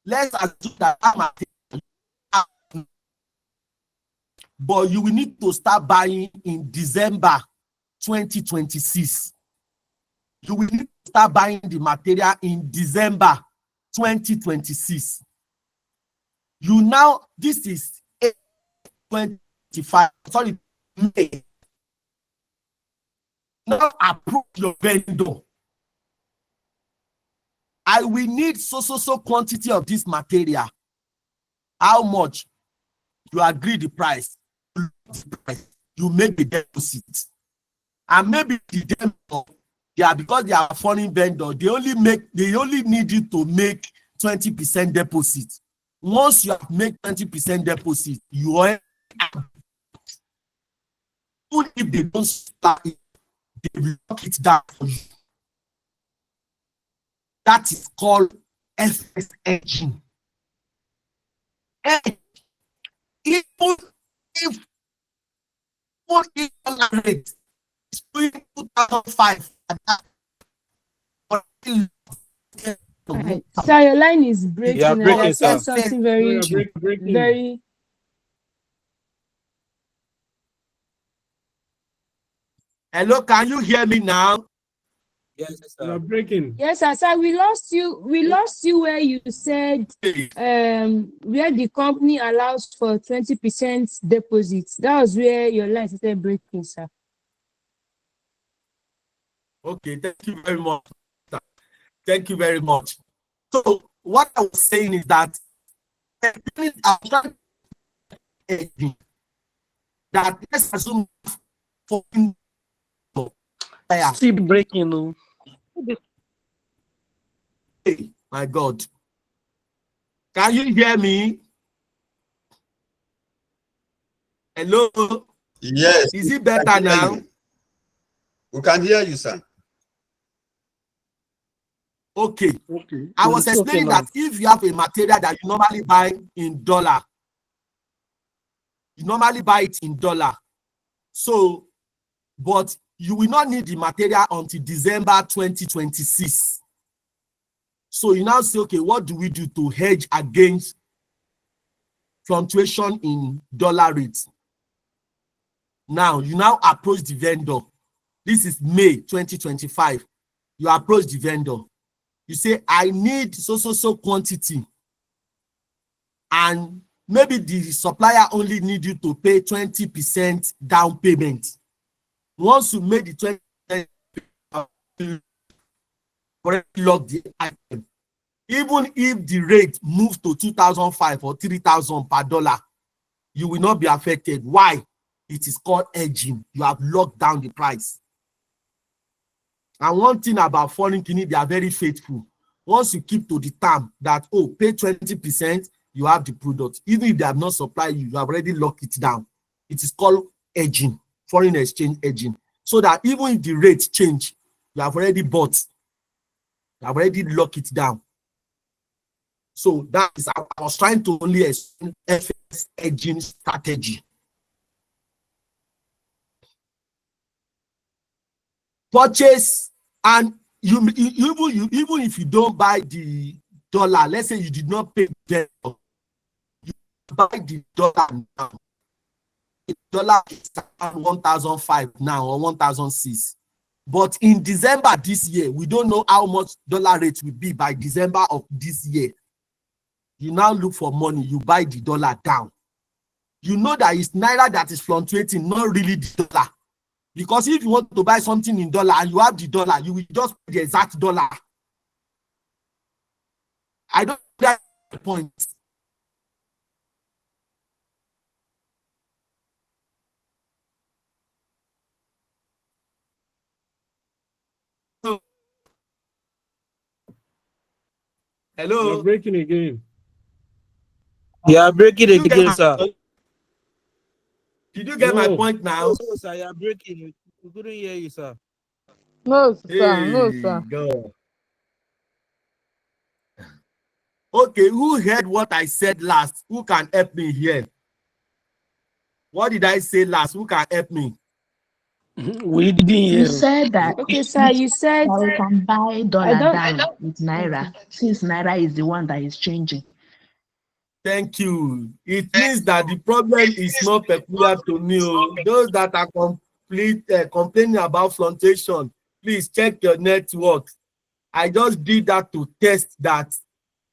Let's assume that material, but you will need to start buying in December 2026. You will need to start buying the material in December 2026. This is 25, sorry, May. Now approach your vendor. I will need so quantity of this material. How much? You agree the price. You make the deposit. And maybe the vendor, because they are a foreign vendor, they only need you to make 20% deposit. Once you have made 20% deposit, you are, even if they don't start it, they will lock it down for you. That is called FX hedging. Even if rate is 2005, So your line is breaking. Yeah, breaking, I said something very, very. Hello, can you hear me now? Yes, sir. You're breaking. Yes, sir. We lost you. We lost you where you said where the company allows for 20% deposits. That was where your line started breaking, sir. Okay, thank you very much. Thank you very much. So what I was saying is that let's assume still breaking. Hey, my God. Can you hear me? Hello? Yes. Is it better now? We can hear you, sir. Okay. I was explaining that if you have a material that you normally buy in dollar, you normally buy it in dollar. So, but you will not need the material until December 2026. So you now say, okay, what do we do to hedge against fluctuation in dollar rates? Now, you now approach the vendor. This is May 2025. You approach the vendor. You say, I need so quantity. And maybe the supplier only need you to pay 20% down payment. Once you make the 20%, already lock the item. Even if the rate moves to 2,005 or 3,000 per dollar, you will not be affected. Why? It is called hedging. You have locked down the price. And one thing about foreign company, they are very faithful. Once you keep to the term that, oh, pay 20%, you have the product. Even if they have not supplied you, you have already locked it down. It is called hedging, foreign exchange hedging. So that even if the rate change, you have already bought. You have already locked it down. So that is, I was trying to only explain FX hedging strategy. Purchase, and even if you don't buy the dollar, let's say you did not pay the dollar, you buy the dollar now. The dollar is around 1,005 now or 1,006. But in December this year, we don't know how much dollar rate will be by December of this year. You now look for money, you buy the dollar down. You know that it's naira that is fluctuating, not really the dollar. Because if you want to buy something in dollar and you have the dollar, you will just pay the exact dollar. I don't get the point. Hello? You're breaking again. Yeah, breaking it again, sir. Did you get my point now? No, sir, you're breaking. We couldn't hear you, sir. No, sir. Hey, No, sir. God. Okay, who heard what I said last? Who can help me here? What did I say last? Who can help me? We didn't hear. You said that. Okay, sir, you said We can buy dollar don't- down with naira, since naira is the one that is changing. Thank you. It means that the problem is not peculiar to me. Those that are complaining about fluctuation, please check your network. I just did that to test that.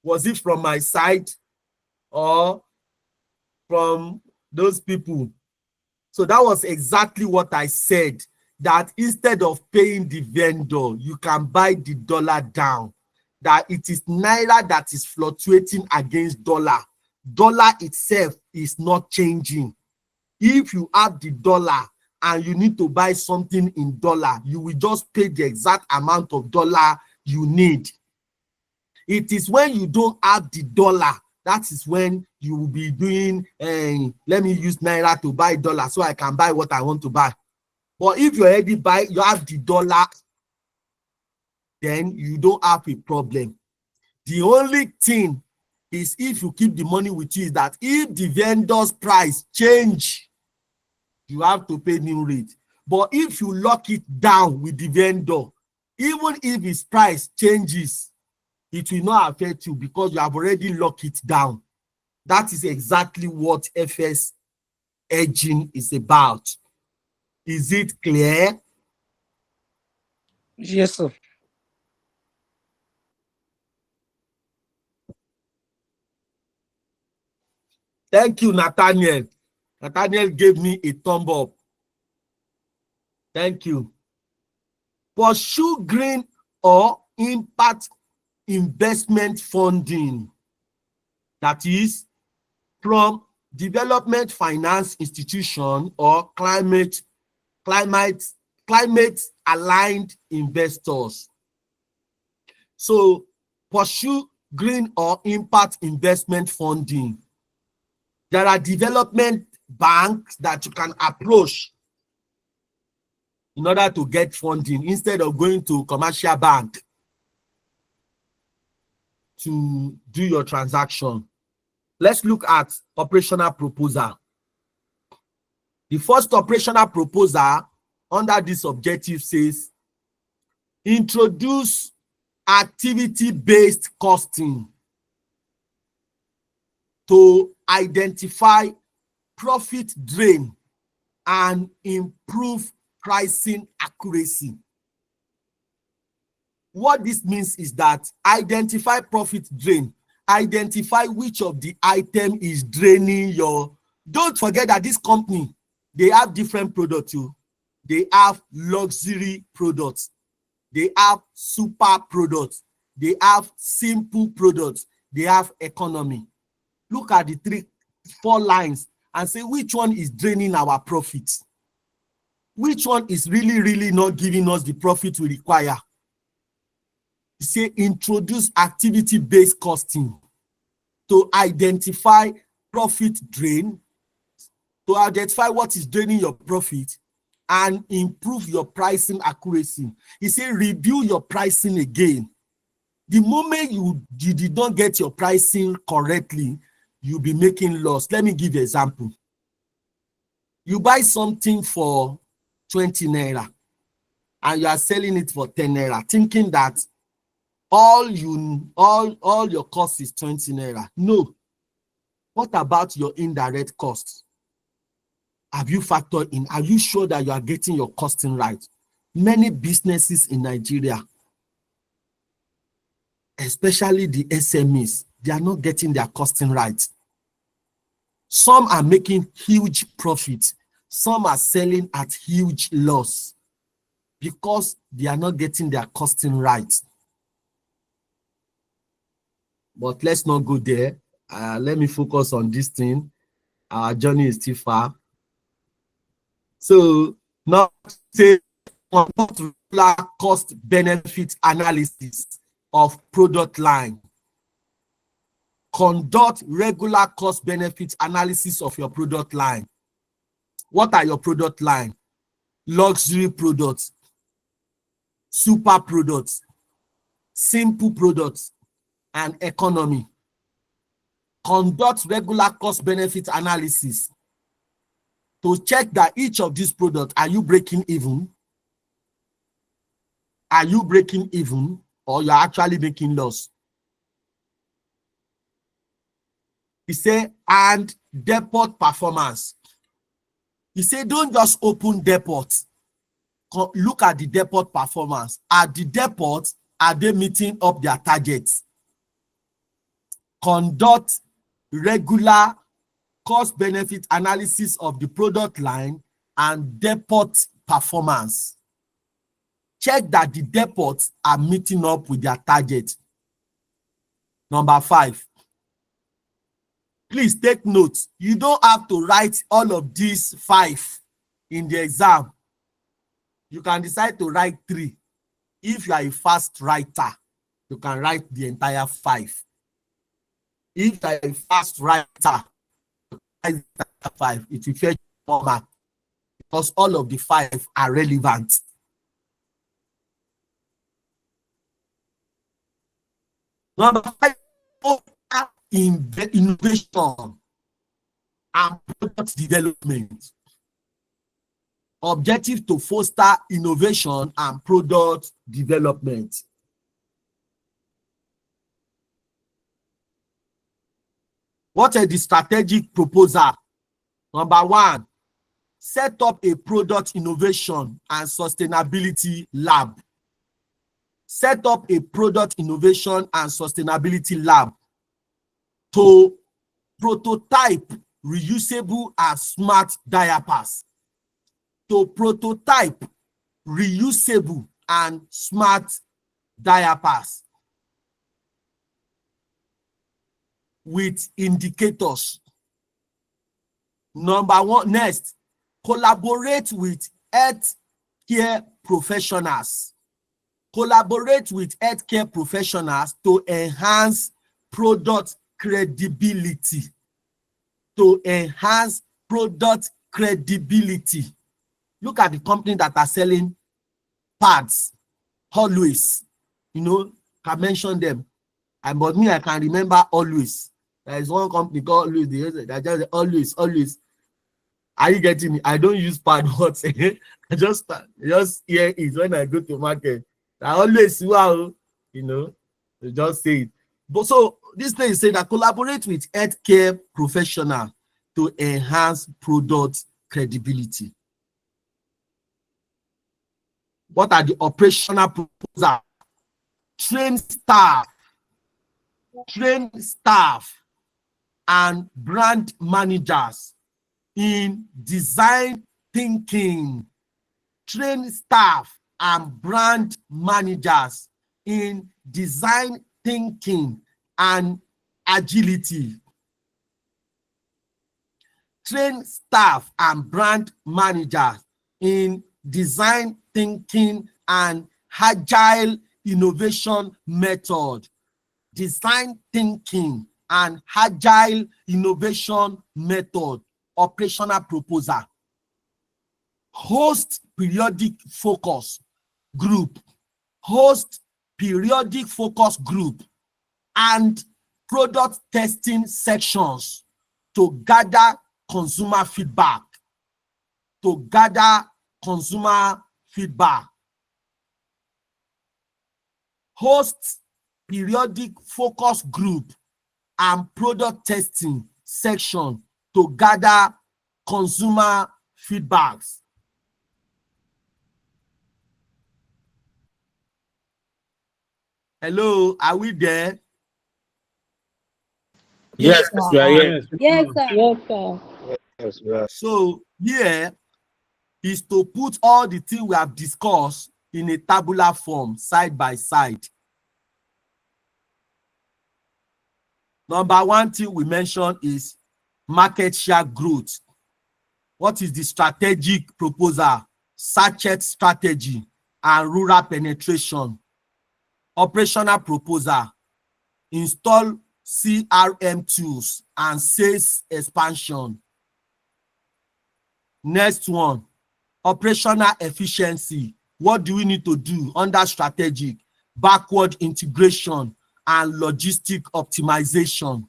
Was it from my side or from those people? So that was exactly what I said, that instead of paying the vendor, you can buy the dollar down. That it is naira that is fluctuating against dollar. Dollar itself is not changing. If you have the dollar and you need to buy something in dollar, you will just pay the exact amount of dollar you need. It is when you don't have the dollar, that is when you will be doing, let me use naira to buy dollar so I can buy what I want to buy. But if you already you have the dollar, then you don't have a problem. The only thing is, if you keep the money with you, is that if the vendor's price change, you have to pay new rate. But if you lock it down with the vendor, even if his price changes, it will not affect you because you have already locked it down. That is exactly what FX hedging is about. Is it clear? Yes, sir. Thank you, Nathaniel. Nathaniel gave me a thumb up. Thank you. Pursue green or impact investment funding. That is from development finance institution or climate aligned investors. So pursue green or impact investment funding. There are development banks that you can approach in order to get funding instead of going to commercial bank to do your transaction. Let's look at operational proposal. The first operational proposal under this objective says, introduce activity-based costing to identify profit drain and improve pricing accuracy. What this means is that identify profit drain, identify which of the item is draining your. Don't forget that this company, they have different products too. They have luxury products, they have super products, they have simple products, they have economy. Look at the 4 lines and say which one is draining our profits, which one is really not giving us the profit we require. You say introduce activity-based costing to identify profit drain, to identify what is draining your profit and improve your pricing accuracy. He said review your pricing again. The moment you did not get your pricing correctly, you'll be making loss. Let me give you an example. You buy something for 20 naira and you are selling it for 10 naira, thinking that all your cost is 20 naira. No. What about your indirect costs? Have you factored in? Are you sure that you are getting your costing right? Many businesses in Nigeria, especially the SMEs, they are not getting their costing right. Some are making huge profits. Some are selling at huge loss because they are not getting their costing right. But let's not go there. Let me focus on this thing. Our journey is still far. So now say regular cost benefit analysis of product line. Conduct regular cost benefit analysis of your product line. What are your product line? Luxury products, super products, simple products, and economy. Conduct regular cost benefit analysis to check that each of these products, are you breaking even? Are you breaking even or you're actually making loss? He said, and depot performance. He said, don't just open depots. Look at the depot performance. At the depots, are they meeting up their targets? Conduct regular cost benefit analysis of the product line and depot performance. Check that the depots are meeting up with their target. Number 5. Please take notes. You don't have to write all of these 5 in the exam. You can decide to write 3. If you are a fast writer, you can write the entire 5. If you are a fast writer, write the entire 5. It will fetch more mark because all of the 5 are relevant. Number 5, innovation and product development. Objective to foster innovation and product development. What are the strategic proposal? Number 1, set up a product innovation and sustainability lab. Set up a product innovation and sustainability lab to prototype reusable and smart diapers. To prototype reusable and smart diapers with indicators. Number 1, next, collaborate with health care professionals. Collaborate with healthcare professionals to enhance product credibility. To enhance product credibility. Look at the company that are selling pads, always. You know, can mention them. But me, I can remember always. There is one company called always. They just always. Are you getting me? I don't use pad words. I just hear it when I go to market. I always, wow. You know, they just say it. But so this thing is saying that collaborate with healthcare professional to enhance product credibility. What are the operational proposals? Train staff and brand managers in design thinking. Train staff and brand managers in design thinking and agility. Train staff and brand managers in design thinking and agile innovation method. Design thinking and agile innovation method. Operational proposal. Host periodic focus group. Host periodic focus group and product testing sections to gather consumer feedback. To gather consumer feedback. Host periodic focus group and product testing section to gather consumer feedbacks. Hello, are we there? Yes, we are here. Yes, sir. Yes, sir. Yes, yes. So here is to put all the things we have discussed in a tabular form, side by side. Number one thing we mentioned is market share growth. What is the strategic proposal? Sachet strategy and rural penetration. Operational proposal. Install CRM tools and sales expansion. Next one, operational efficiency. What do we need to do under strategic? Backward integration and logistic optimization.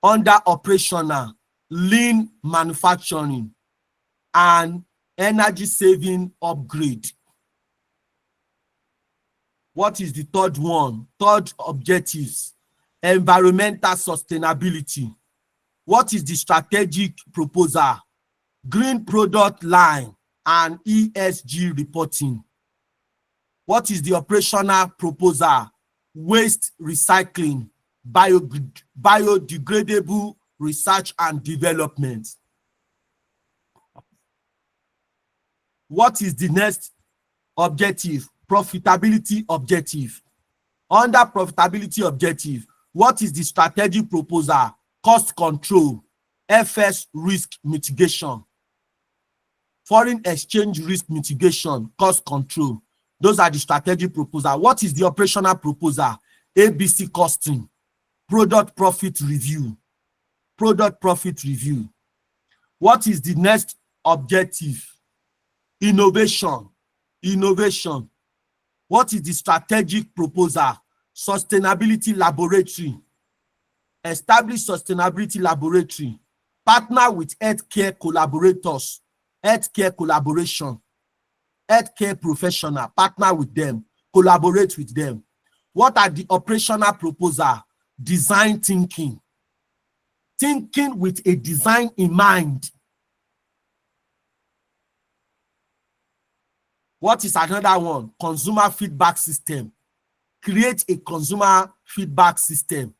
Under operational, lean manufacturing and energy saving upgrade. What is the third one? Third objectives, environmental sustainability. What is the strategic proposal? Green product line and ESG reporting. What is the operational proposal? Waste recycling, biodegradable research and development. What is the next objective? Profitability objective. Under profitability objective, what is the strategic proposal? Cost control, FS risk mitigation, foreign exchange risk mitigation, cost control. Those are the strategic proposal. What is the operational proposal? ABC costing, product profit review, product profit review. What is the next objective? Innovation, innovation. What is the strategic proposal? Sustainability laboratory. Establish sustainability laboratory. Partner with healthcare collaborators, healthcare collaboration, healthcare professional, partner with them, collaborate with them. What are the operational proposal? Design thinking. Thinking with a design in mind. What is another one? Consumer feedback system. Create a consumer feedback system.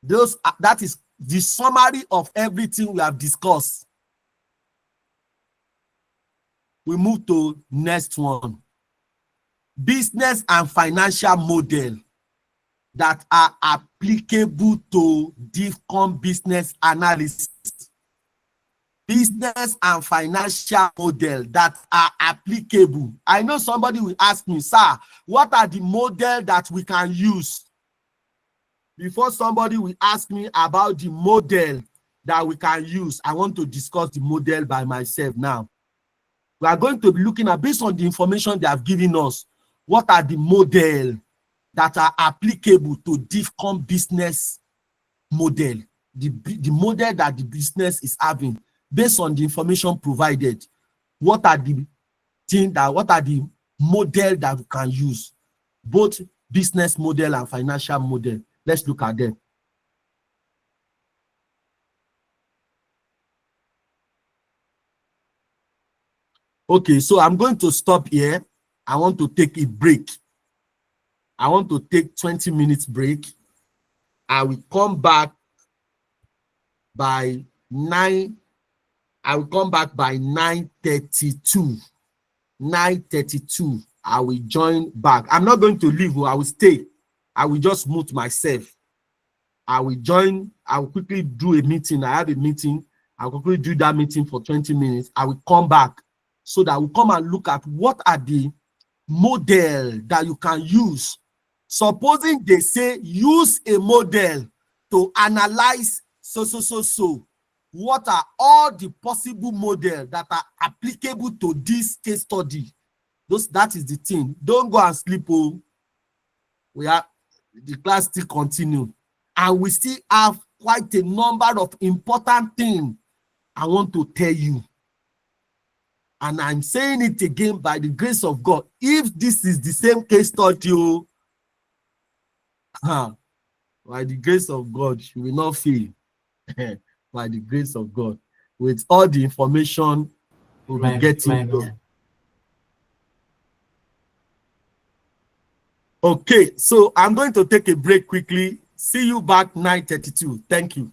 That is the summary of everything we have discussed. We move to next one. Business and financial model that are applicable to DIFCON business analysis. Business and financial model that are applicable. I know somebody will ask me, sir, what are the model that we can use? Before somebody will ask me about the model that we can use, I want to discuss the model by myself now. We are going to be looking at, based on the information they have given us, what are the model that are applicable to DIFCON business model, the model that the business is having. Based on the information provided, what are the things that, what are the model that we can use, both business model and financial model. Let's look at them. Okay, so I'm going to stop here. I want to take a break. I want to take 20 minutes break. I will come back by 9. I will come back by 9:32. 9:32. I will join back. I'm not going to leave. I will stay. I will just mute myself. I will join. I will quickly do a meeting. I have a meeting. I'll quickly do that meeting for 20 minutes. I will come back so that we'll come and look at what are the model that you can use. Supposing they say use a model to analyze so. What are all the possible models that are applicable to this case study? That is the thing. Don't go and sleep. Oh, the class still continue, and we still have quite a number of important things I want to tell you. And I'm saying it again, by the grace of God. If this is the same case study, by the grace of God, you will not fail. By the grace of God, with all the information we'll be getting there. Okay, so I'm going to take a break quickly. See you back 9:32. Thank you.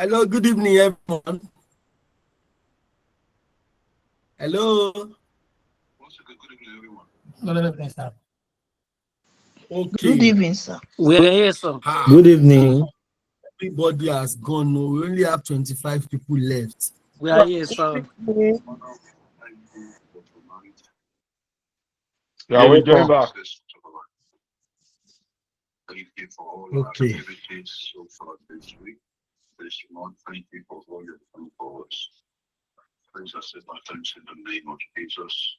Hello, good evening, everyone. Hello. Good evening, everyone. Good evening, sir. Okay. Good evening, sir. We're here, sir. Good evening. Everybody has gone. No, we only have 25 people left. We are here, sir. Yeah, we're going back. Okay. So far this week, this month, thank you for all your phone calls. Please accept my thanks in the name of Jesus.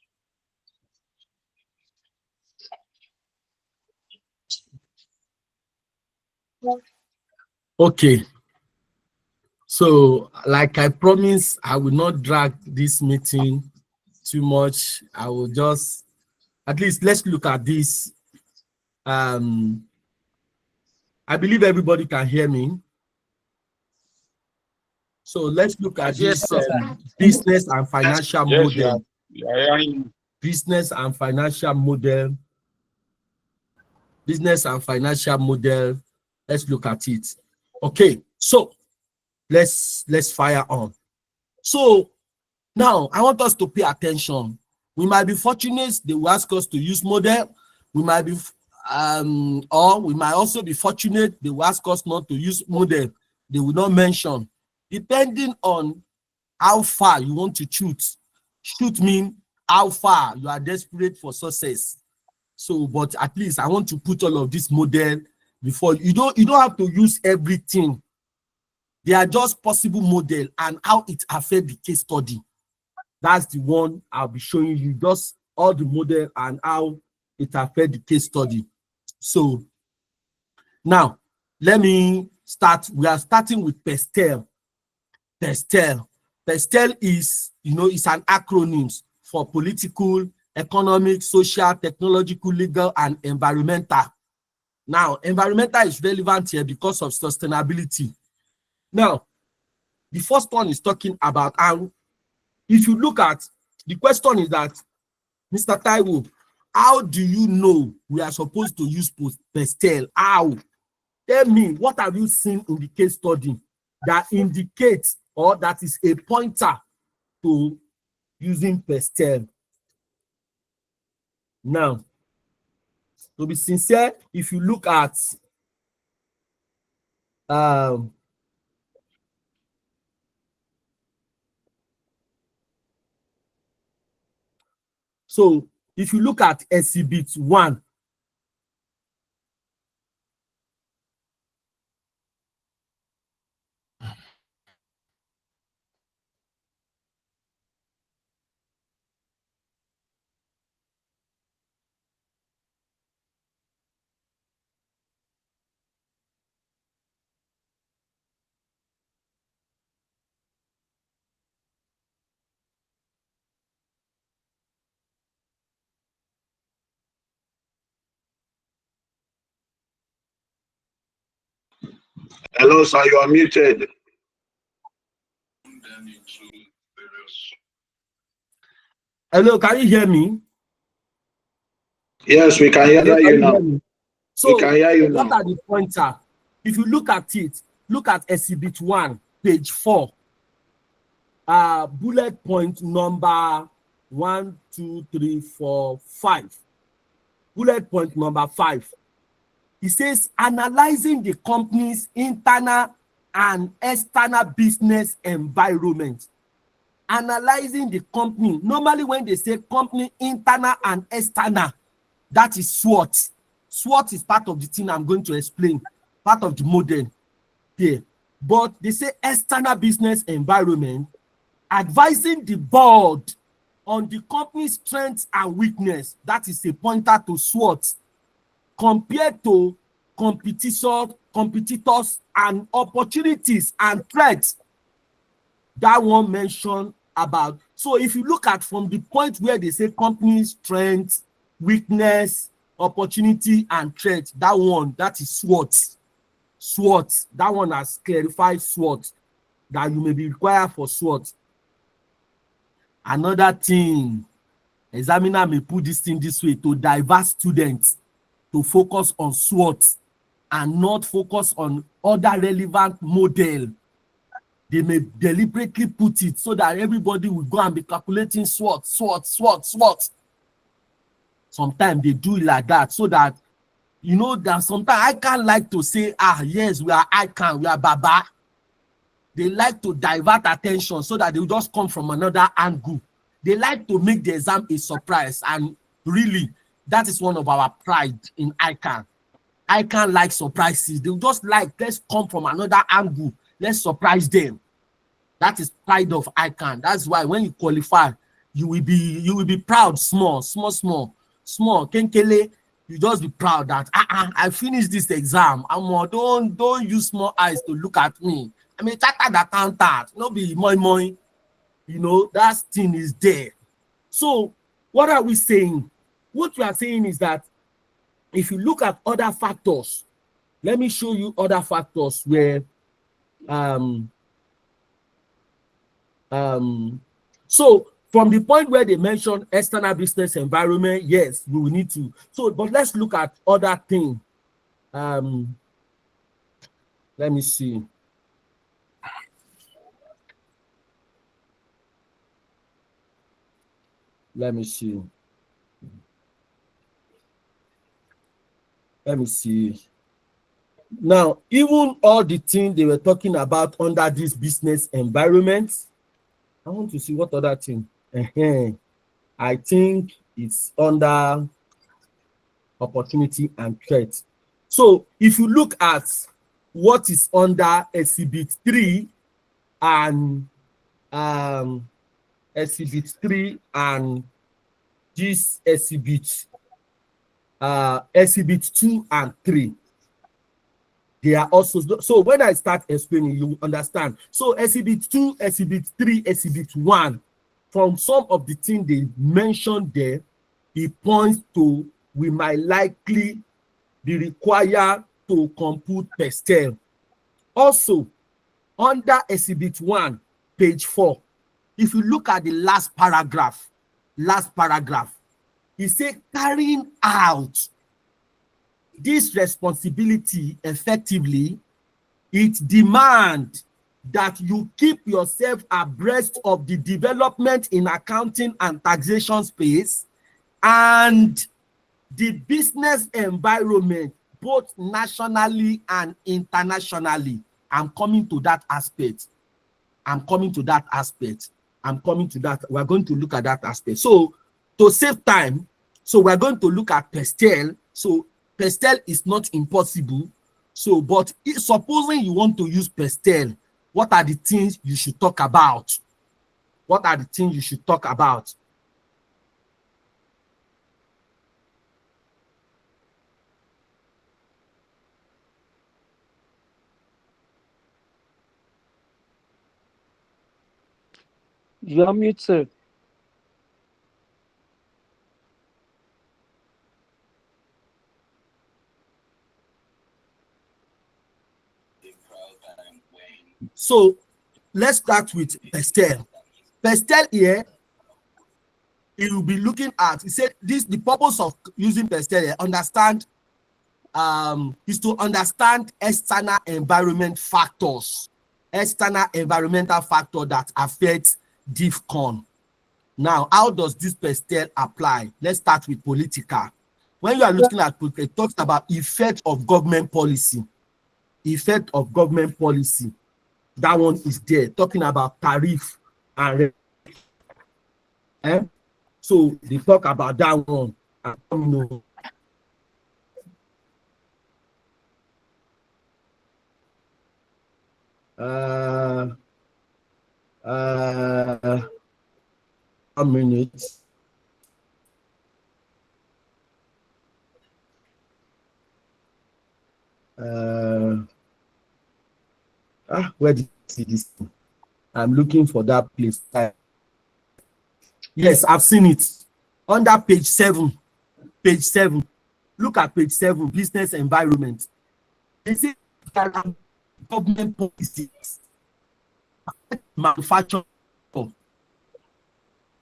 Okay. So, like I promised, I will not drag this meeting too much. I will just, at least let's look at this. I believe everybody can hear me. So let's look at Yes, this sir. business and financial model. Yeah. Business and financial model. Business and financial model. Let's look at it. Okay, so let's fire on. So now I want us to pay attention. We might be fortunate they will ask us to use model. We might be or we might also be fortunate they will ask us not to use model. They will not mention, depending on how far you want to shoot. Shoot mean how far you are desperate for success. So, but at least I want to put all of this model before you don't have to use everything. They are just possible model and how it affect the case study. That's the one I'll be showing you, just all the model and how it affect the case study. So now let me start. We are starting with PESTEL. PESTEL. PESTEL is, it's an acronym for political, economic, social, technological, legal, and environmental. Now, environmental is relevant here because of sustainability. Now, the first one is talking about how, if you look at, the question is that, Mr. Taiwo, how do you know we are supposed to use PESTEL? How? Tell me, what have you seen in the case study that indicates or that is a pointer to using PESTEL? Now, to be sincere, if you look at so if you look at exhibit 1, Hello, sir, you are muted. hello, can you hear me? Yes, we can hear you now. So, we can hear you what now. are the pointer? If you look at it, look at exhibit 1, page 4. Bullet point number 1, 2, 3, 4, 5. Bullet point number 5. It says analyzing the company's internal and external business environment. Analyzing the company. Normally, when they say company internal and external, that is SWOT. SWOT is part of the thing I'm going to explain, part of the model here. But they say external business environment, advising the board on the company's strengths and weakness. That is a pointer to SWOT compared to competitors and opportunities and threats. That one mentioned about. So if you look at from the point where they say company's strength, weakness, opportunity, and threat, that one, that is SWOT. SWOT. That one has clarified SWOT, that you may be required for SWOT. Another thing, examiner may put this thing this way: to divert students to focus on SWOT and not focus on other relevant model. They may deliberately put it so that everybody will go and be calculating SWOT. Sometimes they do it like that so that, you know, that sometimes I can't like to say, yes, we are ICAN, we are Baba. They like to divert attention so that they will just come from another angle. They like to make the exam a surprise, and really, that is one of our pride in ICAN. ICAN like surprises. They will just like, let's come from another angle. Let's surprise them. That is pride of ICAN. That's why when you qualify, you will be proud, small. Kenkele, you just be proud that I finished this exam. Don't use small eyes to look at me. I mean, chartered accountant, no be moi. You know, that thing is there. So what are we saying? What we are saying is that if you look at other factors, let me show you other factors where so from the point where they mentioned external business environment, yes, we will need to. So, but let's look at other things. Let me see. Let me see. Now, even all the things they were talking about under this business environment, I want to see what other thing. I think it's under opportunity and threat. So if you look at what is under exhibit 3 and exhibit 3 and this exhibit 2 and 3, they are also, so when I start explaining, you understand. So exhibit 2, exhibit 3, exhibit 1, from some of the things they mentioned there, it points to we might likely be required to compute pestel. Also, under exhibit 1, page 4, if you look at the last paragraph, it says carrying out this responsibility effectively, it demands that you keep yourself abreast of the development in accounting and taxation space and the business environment, both nationally and internationally. I'm coming to that aspect. We're going to look at that aspect. So to save time, so we're going to look at pestel. So pestel is not impossible. So, but supposing you want to use pestel, what are the things you should talk about? You are muted. So let's start with pestel. Pestel here, it will be looking at, it said this, the purpose of using pestel here, is to understand external environmental factors that affect DIFCON. Now, how does this pestel apply? Let's start with political. When you are looking at political, it talks about effect of government policy. That one is there, talking about tariff and so they talk about that one. I don't know. A minute. Where did you see this? I'm looking for that place. Yes, I've seen it. Under page 7. Look at page 7, business environment. They say government policies, manufacturing,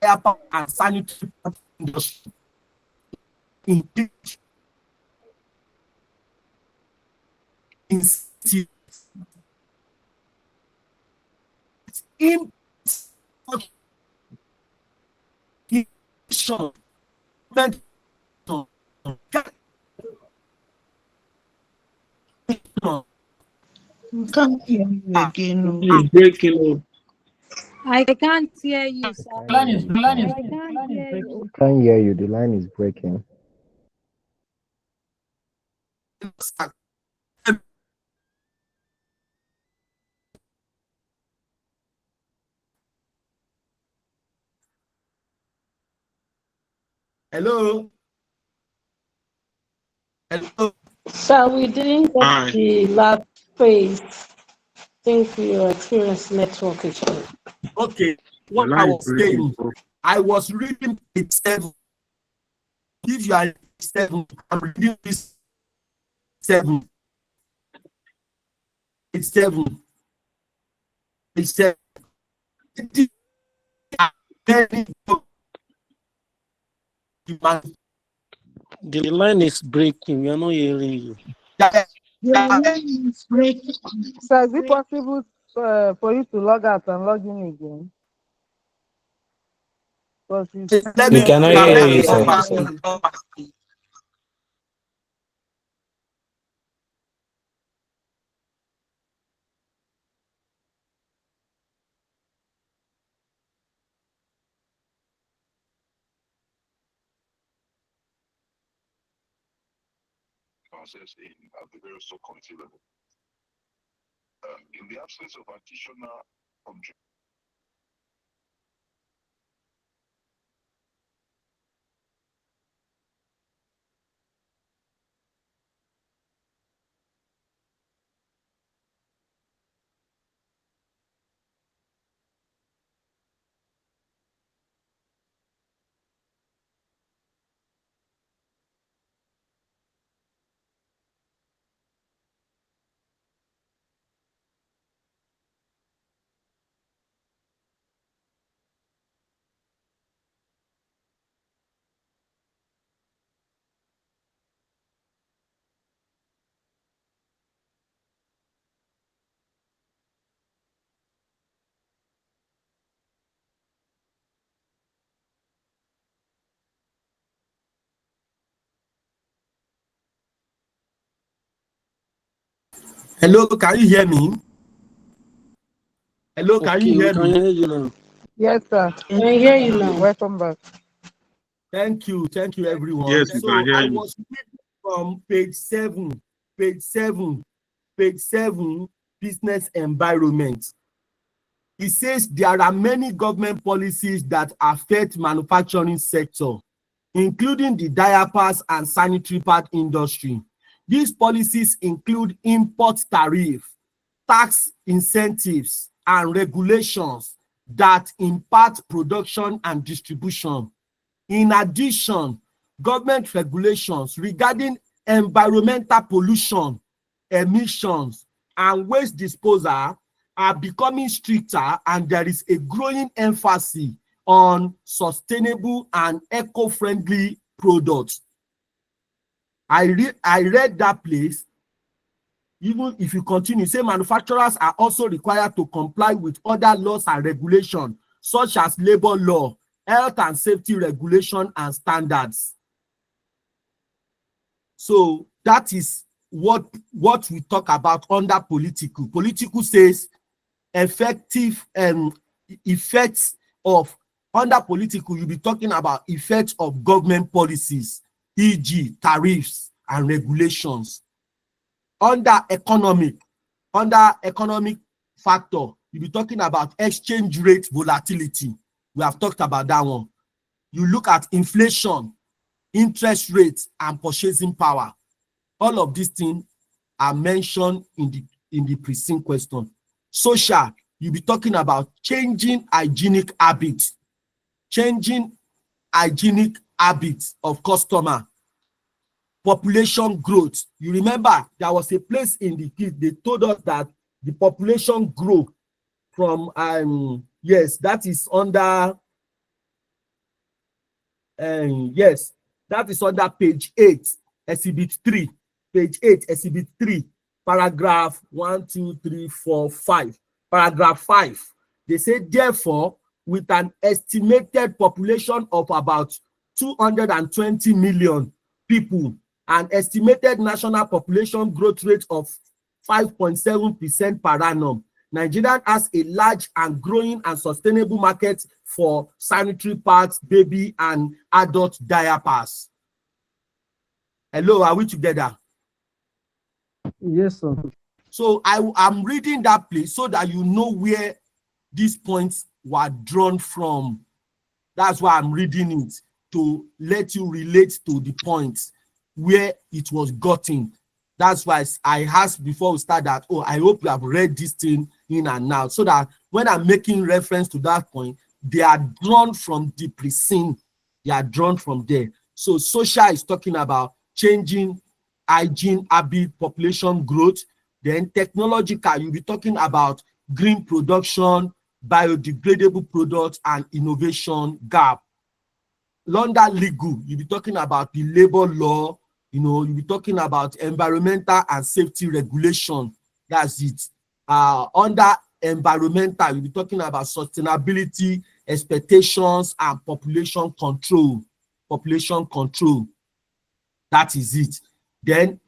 and sanitary industry, in Can't hear you again. It's breaking. I can't hear you, sir. Line is I can't hear breaking. you. Can't hear you. The line is breaking. Hello. Hello. So we didn't get the last phase. I think we experienced network issue. Okay. What I was saying, I was reading page 7. If you are 7, I'm reading this 7. It's 7. It's 7. The line is breaking. We are not hearing you. So is it possible for you to log out and log in again? We cannot hear you, sir. Process in at the various subcommittee level. In the absence of additional contributions, Hello, can you hear me? Hello, can you hear me? Can hear you now. Yes, sir. I hear you now. Welcome back. Thank you, everyone. Yes, we So can hear I you. was reading from page 7, page 7, business environment. It says there are many government policies that affect manufacturing sector, including the diapers and sanitary pad industry. These policies include import tariff, tax incentives, and regulations that impact production and distribution. In addition, government regulations regarding environmental pollution, emissions, and waste disposal are becoming stricter, and there is a growing emphasis on sustainable and eco-friendly products. I read that place. Even if you continue, say manufacturers are also required to comply with other laws and regulations, such as labor law, health and safety regulation and standards. So that is what we talk about under political. Political says effective effects of, under political, you'll be talking about effects of government policies, e.g. tariffs and regulations. Under economic factor, you'll be talking about exchange rate volatility. We have talked about that one. You look at inflation, interest rates, and purchasing power. All of these things are mentioned in the preceding question. Social, you'll be talking about changing hygienic habits of customer. Population growth. You remember there was a place in the kids, they told us that the population grew from yes, that is under yes, that is under page 8, exhibit 3, page 8, exhibit 3, paragraph 1, 2, 3, 4, 5, paragraph 5. They say, therefore, with an estimated population of about 220 million people, an estimated national population growth rate of 5.7% per annum, Nigeria has a large and growing and sustainable market for sanitary pads, baby and adult diapers. Hello, are we together? Yes, sir. So I'm reading that place so that you know where these points were drawn from. That's why I'm reading it, to let you relate to the points where it was gotten. That's why I asked before we start that, oh, I hope you have read this thing in and out, so that when I'm making reference to that point, they are drawn from the preceding. They are drawn from there. So social is talking about changing hygiene habit, population growth. Then technological, you'll be talking about green production, biodegradable products, and innovation gap. Under legal, you'll be talking about the labor law, you'll be talking about environmental and safety regulation. That's it. Under environmental, you'll be talking about sustainability, expectations, and population control. Population control. That is it. Then,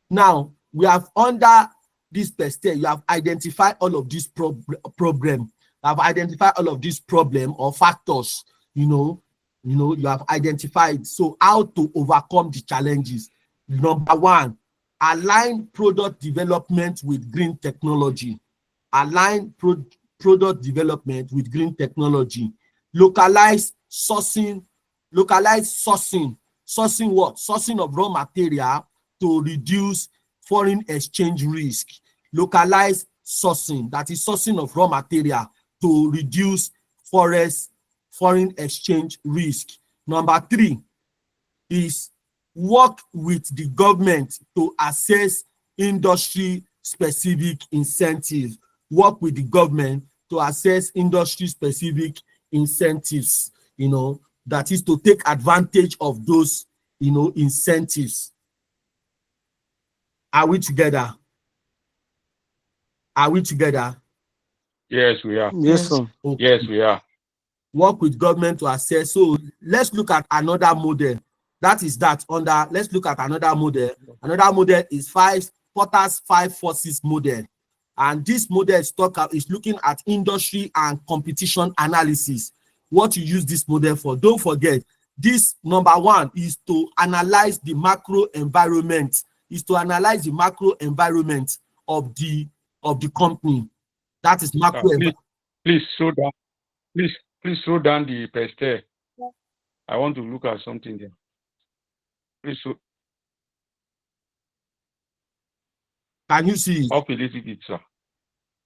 now, we have under this perspective, you have identified all of these problem. Have identified all of these problem or factors, you have identified. So how to overcome the challenges? Number one, align product development with green technology. Align product development with green technology. Localize sourcing. Sourcing what? Sourcing of raw material to reduce foreign exchange risk. Localize sourcing, that is sourcing of raw material to reduce foreign exchange risk. Number three is work with the government to assess industry-specific incentives. Work with the government to assess industry-specific incentives, that is to take advantage of those, incentives. Are we together? Are we together? Yes, we are. Yes, sir. Okay. Yes, we are. Work with government to assess. So let's look at another model. Let's look at another model. Another model is Porter's 5 forces model. And this model is looking at industry and competition analysis. What you use this model for? Don't forget, this number one is to analyze the macro environment. Of the company. That is macro. Please slow down. Please slow down the pester. I want to look at something there. Please. Can you see it? Up a little bit, sir.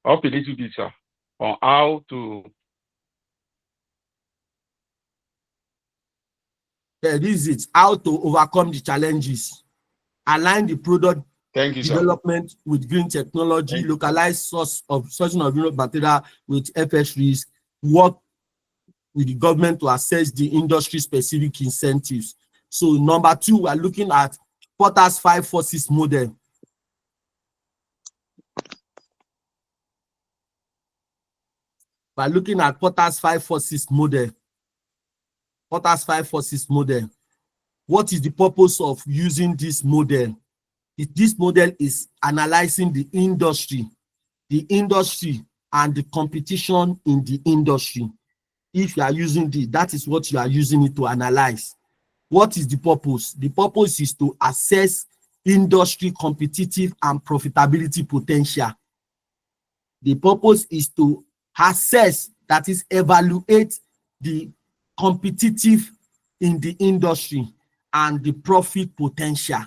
Up a little bit, sir. On how to. Yeah, this is it. How to overcome the challenges. Align the product development with green technology. Localize sourcing of raw material with FS risk. Work with the government to assess the industry-specific incentives. So number two, we are looking at Porter's 5 forces model. By looking at Porter's 5 forces model. Porter's 5 forces model. What is the purpose of using this model? This model is analyzing the industry and the competition in the industry. If you are using this, that is what you are using it to analyze. What is the purpose? The purpose is to assess industry competitive and profitability potential. The purpose is to assess, that is, evaluate the competitive in the industry and the profit potential.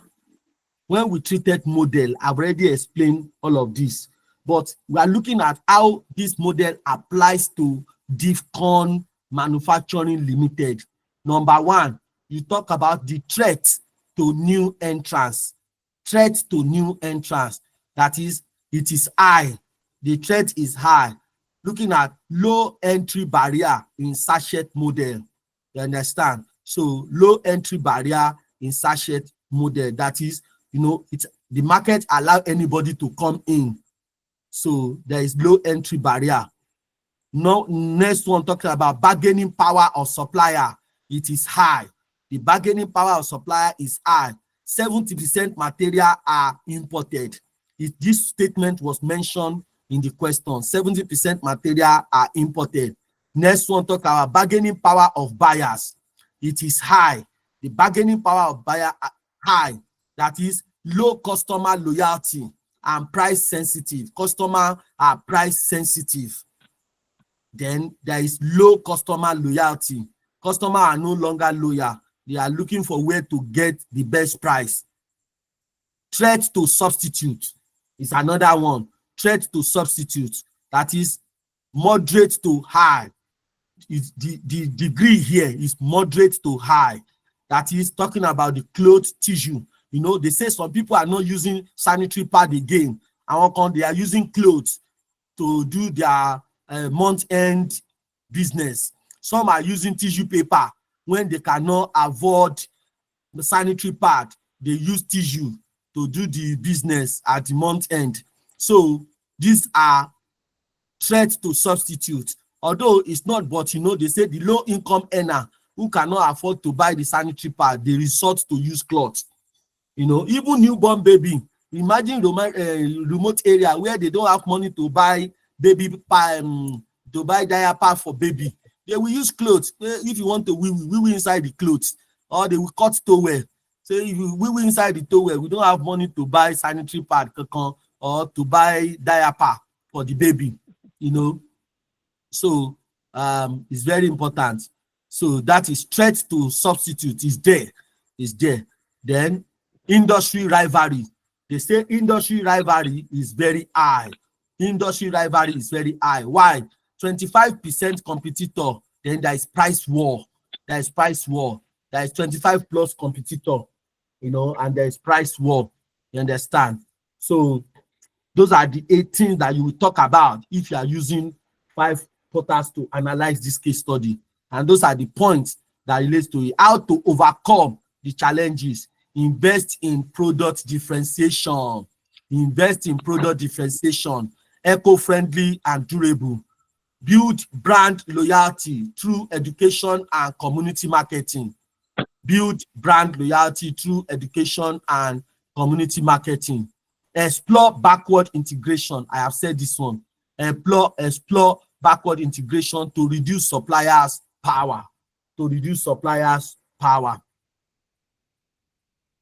When we treated model, I've already explained all of this, but we are looking at how this model applies to DIFCON Manufacturing Limited. Number one, you talk about the threat to new entrants. Threat to new entrants, that is, it is high. The threat is high. Looking at low entry barrier in sachet model. You understand? So low entry barrier in sachet model, that is, the market allow anybody to come in. So there is low entry barrier. No, next one talking about bargaining power of supplier. It is high. The bargaining power of supplier is high. 70% material are imported. This statement was mentioned in the question. 70% material are imported. Next one talk about bargaining power of buyers. It is high. The bargaining power of buyer are high. That is low customer loyalty and price sensitive. Customer are price sensitive. Then there is low customer loyalty. Customers are no longer loyal. They are looking for where to get the best price. Threat to substitute is another one. Threat to substitute, that is moderate to high. The degree here is moderate to high. That is talking about the cloth tissue. You know, they say some people are not using sanitary pad again. And they are using clothes to do their month-end business. Some are using tissue paper when they cannot afford the sanitary pad. They use tissue to do the business at the month end. So these are threats to substitute. Although it's not, but you know, they say the low income earner who cannot afford to buy the sanitary pad, they resort to use cloth. You know, even newborn baby. Imagine remote area where they don't have money to buy baby to buy diaper for baby. They will use clothes. If you want to wee inside the clothes, or they will cut towel. So if you wee inside the towel, we don't have money to buy sanitary pad or to buy diaper for the baby. You know, so it's very important. So that is threat to substitute is there. Is there. Then industry rivalry. They say industry rivalry is very high. Industry rivalry is very high. Why? 25% competitor. Then there is price war. There is price war. There is 25 plus competitor. You know, and there is price war. You understand? So those are the 8 things that you will talk about if you are using 5 portals to analyze this case study. And those are the points that relates to it. How to overcome the challenges. Invest in product differentiation. Invest in product differentiation. Eco-friendly and durable. Build brand loyalty through education and community marketing. Build brand loyalty through education and community marketing. Explore backward integration. I have said this one. Explore backward integration to reduce suppliers' power. To reduce suppliers' power.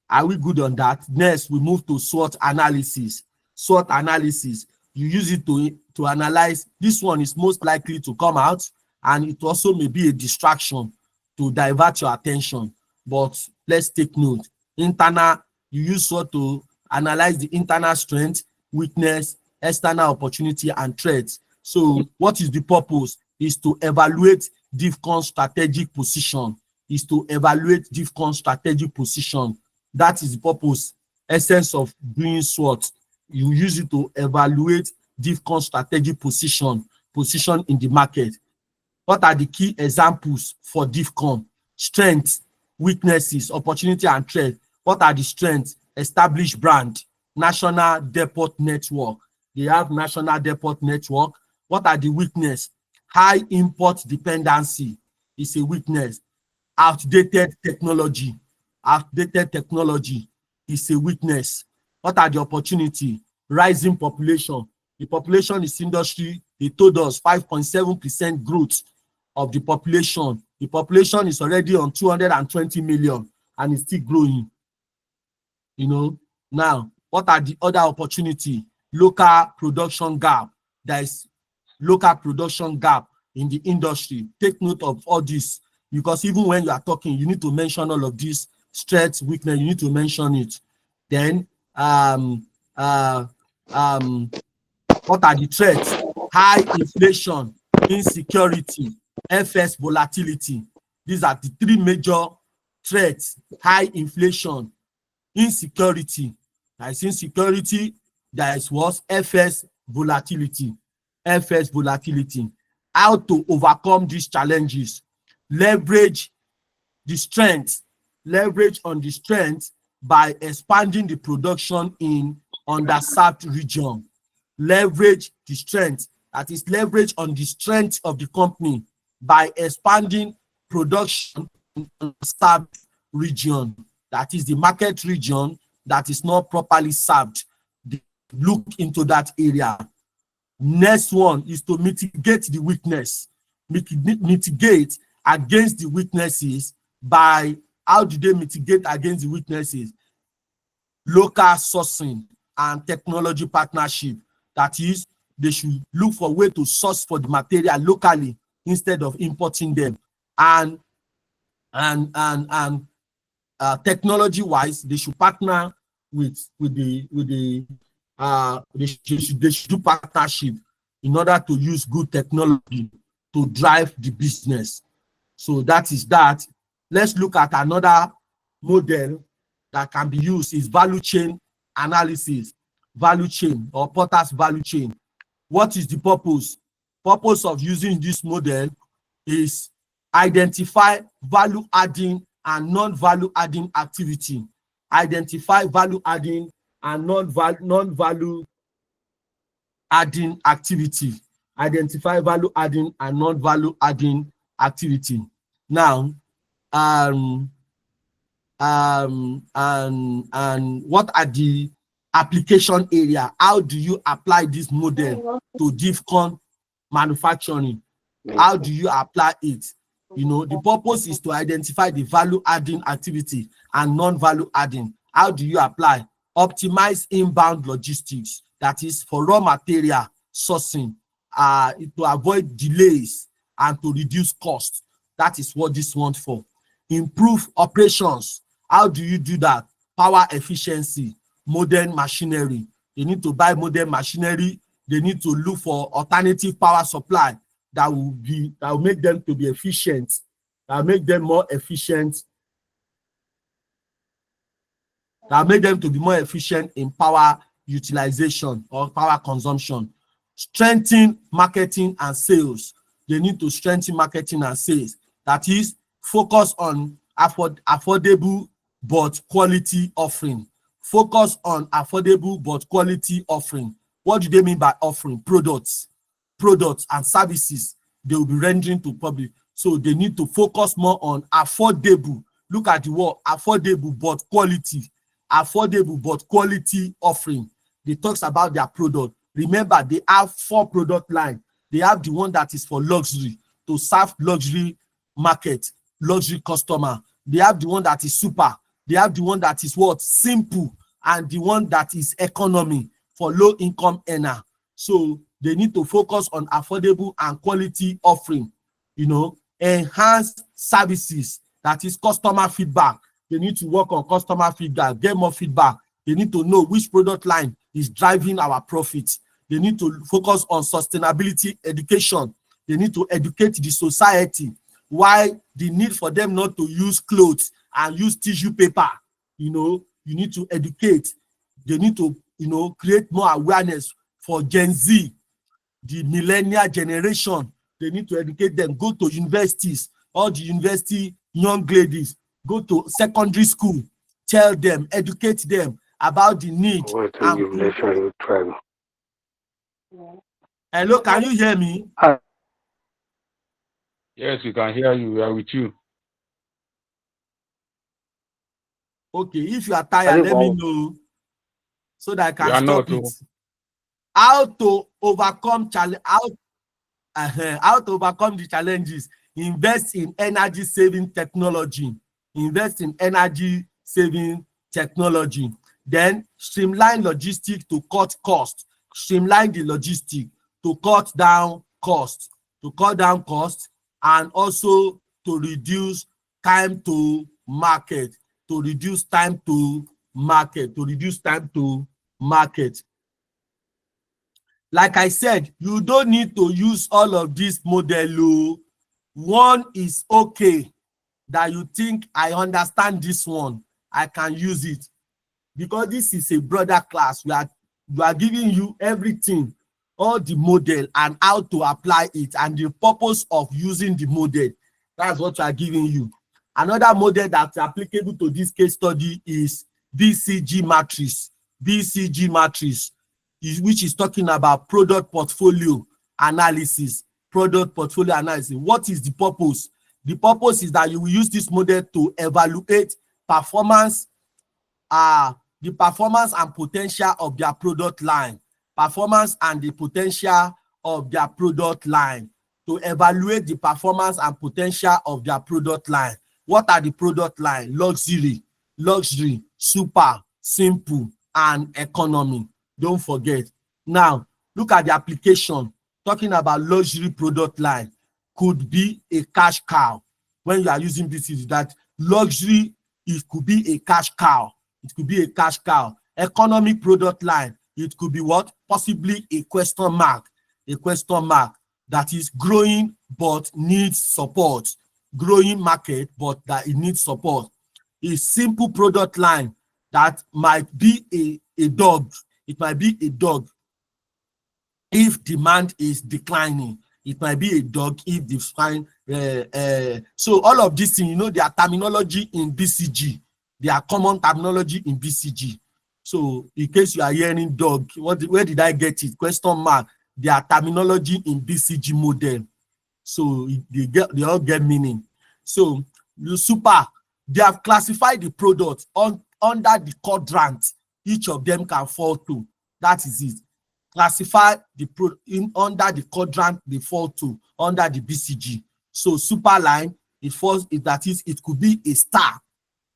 Are we good on that? Next, we move to SWOT analysis. SWOT analysis, you use it to analyze. This one is most likely to come out, and it also may be a distraction to divert your attention. But let's take note. Internal, you use SWOT to analyze the internal strength, weakness, external opportunity, and threats. So what is the purpose? Is to evaluate DIFCON strategic position. Is to evaluate DIFCON strategic position. That is the purpose, essence of doing SWOT. You use it to evaluate DIFCON strategic position in the market. What are the key examples for DIFCON? Strengths, weaknesses, opportunity, and threat. What are the strengths? Established brand, national depot network. They have national depot network. What are the weakness? High import dependency is a weakness. Outdated technology. Outdated technology is a weakness. What are the opportunity? Rising population. The population is industry. They told us 5.7% growth of the population. The population is already on 220 million and it's still growing. You know, now, what are the other opportunity? Local production gap. There is local production gap in the industry. Take note of all this, because even when you are talking, you need to mention all of these strengths, weakness, you need to mention it. Then, what are the threats? High inflation, insecurity, FX volatility. These are the 3 major threats. High inflation, insecurity. There is insecurity. There is what? FX volatility. FX volatility. How to overcome these challenges? Leverage the strength. Leverage on the strength by expanding the production in underserved region. Leverage the strength that is leverage on the strength of the company by expanding production in unserved region, that is the market region that is not properly served. They look into that area. Next one is to mitigate the weakness. Mitigate against the weaknesses by, how do they mitigate against the weaknesses? Local sourcing and technology partnership. That is, they should look for a way to source for the material locally instead of importing them. And technology wise, they should partner with they should do partnership in order to use good technology to drive the business. So that is that. Let's look at another model that can be used, is value chain analysis. Value chain, or Porter's value chain. What is the purpose? Purpose of using this model is identify value adding and non-value adding activity. Identify value adding and non-value adding activity. Identify value adding and non-value adding activity. Now, and what are the application area? How do you apply this model to DIFCON manufacturing? How do you apply it? You know, the purpose is to identify the value adding activity and non-value adding. How do you apply? Optimize inbound logistics, that is for raw material sourcing, to avoid delays and to reduce costs. That is what this one for. Improve operations. How do you do that? Power efficiency, modern machinery. They need to buy modern machinery. They need to look for alternative power supply that will make them to be efficient, that will make them more efficient, that will make them to be more efficient in power utilization or power consumption. Strengthen marketing and sales. They need to strengthen marketing and sales. That is, focus on affordable but quality offering. Focus on affordable but quality offering. What do they mean by offering? Products and services they will be rendering to public. So they need to focus more on affordable. Look at the word affordable but quality. Affordable but quality offering. They talks about their product. Remember, they have 4 product lines. They have the one that is for luxury, to serve luxury market, luxury customer. They have the one that is super. They have the one that is what? Simple. And the one that is economy, for low income earner. So they need to focus on affordable and quality offering. You know, enhance services, that is customer feedback. They need to work on customer feedback, get more feedback. They need to know which product line is driving our profits. They need to focus on sustainability education. They need to educate the society why the need for them not to use clothes and use tissue paper. You know, you need to educate. They need to, you know, create more awareness for Gen Z, the millennial generation. They need to educate them. Go to universities, all the university young ladies, go to secondary school, tell them, educate them about the need. Hello, can you hear me? Yes, we can hear you. We are with you. Okay, if you are tired, let me know so that I can stop it. How to overcome how to overcome the challenges. Invest in energy saving technology. Invest in energy saving technology. Then streamline logistics to cut costs. Streamline the logistics to cut down costs. And also to reduce time to market. Like I said, you don't need to use all of this model. One is okay, that you think I understand this one, I can use it. Because this is a broader class, we are giving you everything, all the model and how to apply it and the purpose of using the model. That's what we are giving you. Another model that's applicable to this case study is BCG matrix. BCG matrix, which is talking about product portfolio analysis. Product portfolio analysis. What is the purpose? The purpose is that you will use this model to evaluate performance, the performance and potential of their product line. Performance and the potential of their product line. To evaluate the performance and potential of their product line. What are the product line? Luxury, super, simple, and economy. Don't forget. Now, look at the application. Talking about luxury product line could be a cash cow. When you are using this, is that luxury, it could be a cash cow. It could be a cash cow. Economic product line, it could be what? Possibly a question mark. A question mark that is growing but needs support. Growing market, but that it needs support. A simple product line that might be a dog. It might be a dog if demand is declining. It might be a dog if the fine. So all of these things, you know, they are terminology in BCG. They are common terminology in BCG. So in case you are hearing dog, where did I get it? Question mark. They are terminology in BCG model. So they all get meaning. So the super, they have classified the product under the quadrant each of them can fall to. That is it. Classify the under the quadrant they fall to under the BCG. So super line, it falls, that is, it could be a star.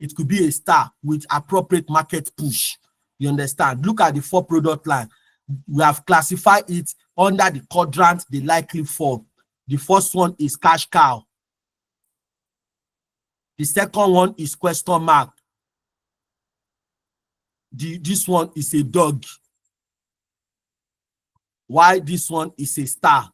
It could be a star with appropriate market push. You understand? Look at the 4 product line. We have classified it under the quadrant they likely fall. The first one is cash cow. The second one is question mark. This one is a dog. Why this one is a star?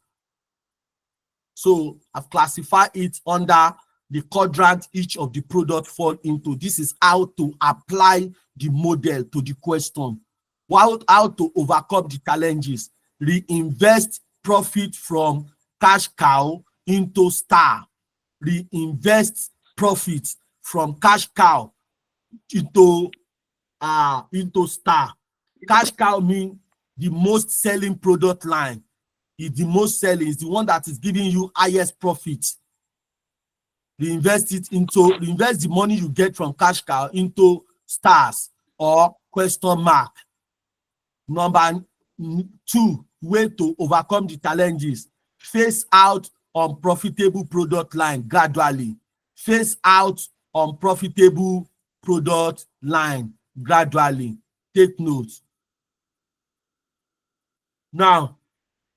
So I've classified it under the quadrant each of the product fall into. This is how to apply the model to the question. How to overcome the challenges. Reinvest profit from cash cow into star. Reinvest profit from cash cow into star. Cash cow means the most selling product line. Is the most selling, is the one that is giving you highest profit. Reinvest the money you get from cash cow into stars or question mark. Number 2, way to overcome the challenges. Phase out unprofitable product line gradually. Phase out unprofitable product line gradually. Take note. Now,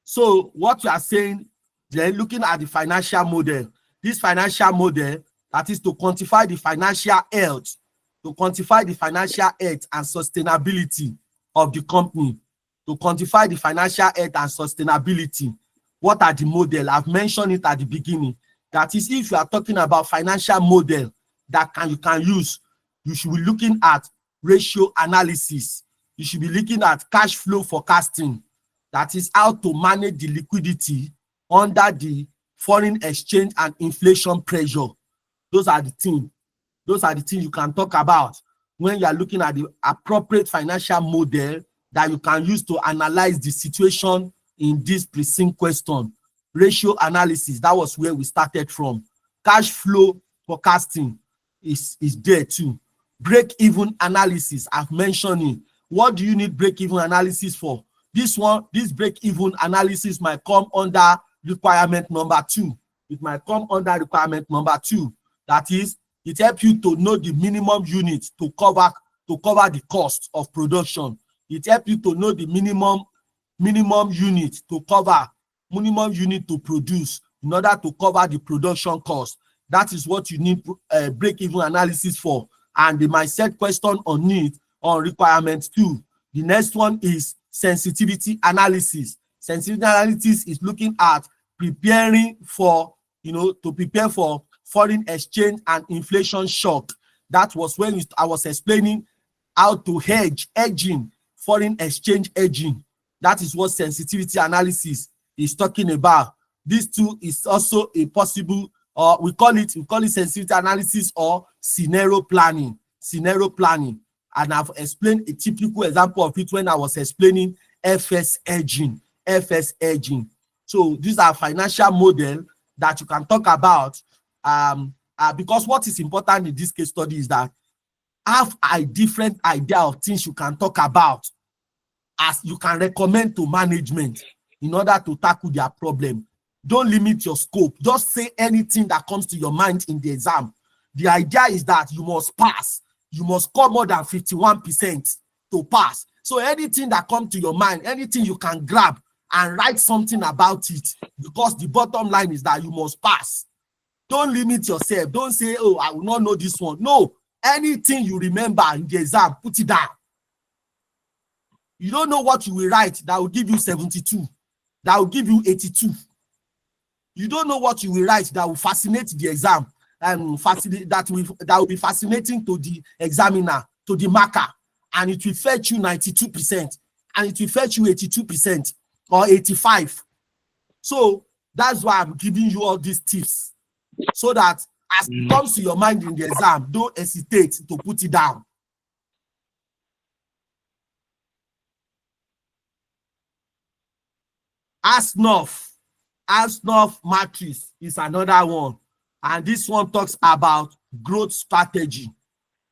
so what you are saying, then looking at the financial model, this financial model, that is to quantify the financial health, and sustainability of the company. To quantify the financial health and sustainability. What are the model? I've mentioned it at the beginning. That is, if you are talking about financial model that you can use, you should be looking at ratio analysis. You should be looking at cash flow forecasting. That is how to manage the liquidity under the foreign exchange and inflation pressure. Those are the things. Those are the things you can talk about when you are looking at the appropriate financial model that you can use to analyze the situation in this preceding question. Ratio analysis, that was where we started from. Cash flow forecasting is there too. Break-even analysis, I've mentioned it. What do you need break-even analysis for? This break-even analysis might come under requirement number 2. It might come under requirement number 2. That is, it helps you to know the minimum unit to cover the cost of production. It helps you to know the minimum unit to cover, minimum unit to produce in order to cover the production cost. That is what you need break-even analysis for. And they might set question on it on requirement 2. The next one is sensitivity analysis. Sensitivity analysis is looking at preparing for, to prepare for foreign exchange and inflation shock. That was when I was explaining how to hedging, foreign exchange hedging. That is what sensitivity analysis is talking about. This too is also a possible, we call it sensitivity analysis or scenario planning. Scenario planning. And I've explained a typical example of it when I was explaining FS hedging. FS hedging. So these are financial model that you can talk about, because what is important in this case study is that have a different idea of things you can talk about as you can recommend to management in order to tackle their problem. Don't limit your scope. Just say anything that comes to your mind in the exam. The idea is that you must pass. You must score more than 51% to pass. So anything that comes to your mind, anything you can grab and write something about it, because the bottom line is that you must pass. Don't limit yourself. Don't say, oh, I will not know this one. No, anything you remember in the exam, put it down. You don't know what you will write that will give you 72, that will give you 82. You don't know what you will write that will fascinate the exam and that will be fascinating to the examiner, to the marker, and it will fetch you 92%, and it will fetch you 82% or 85. So that's why I'm giving you all these tips, so that as it comes to your mind in the exam, don't hesitate to put it down. ASNOF matrix is another one, and this one talks about growth strategy.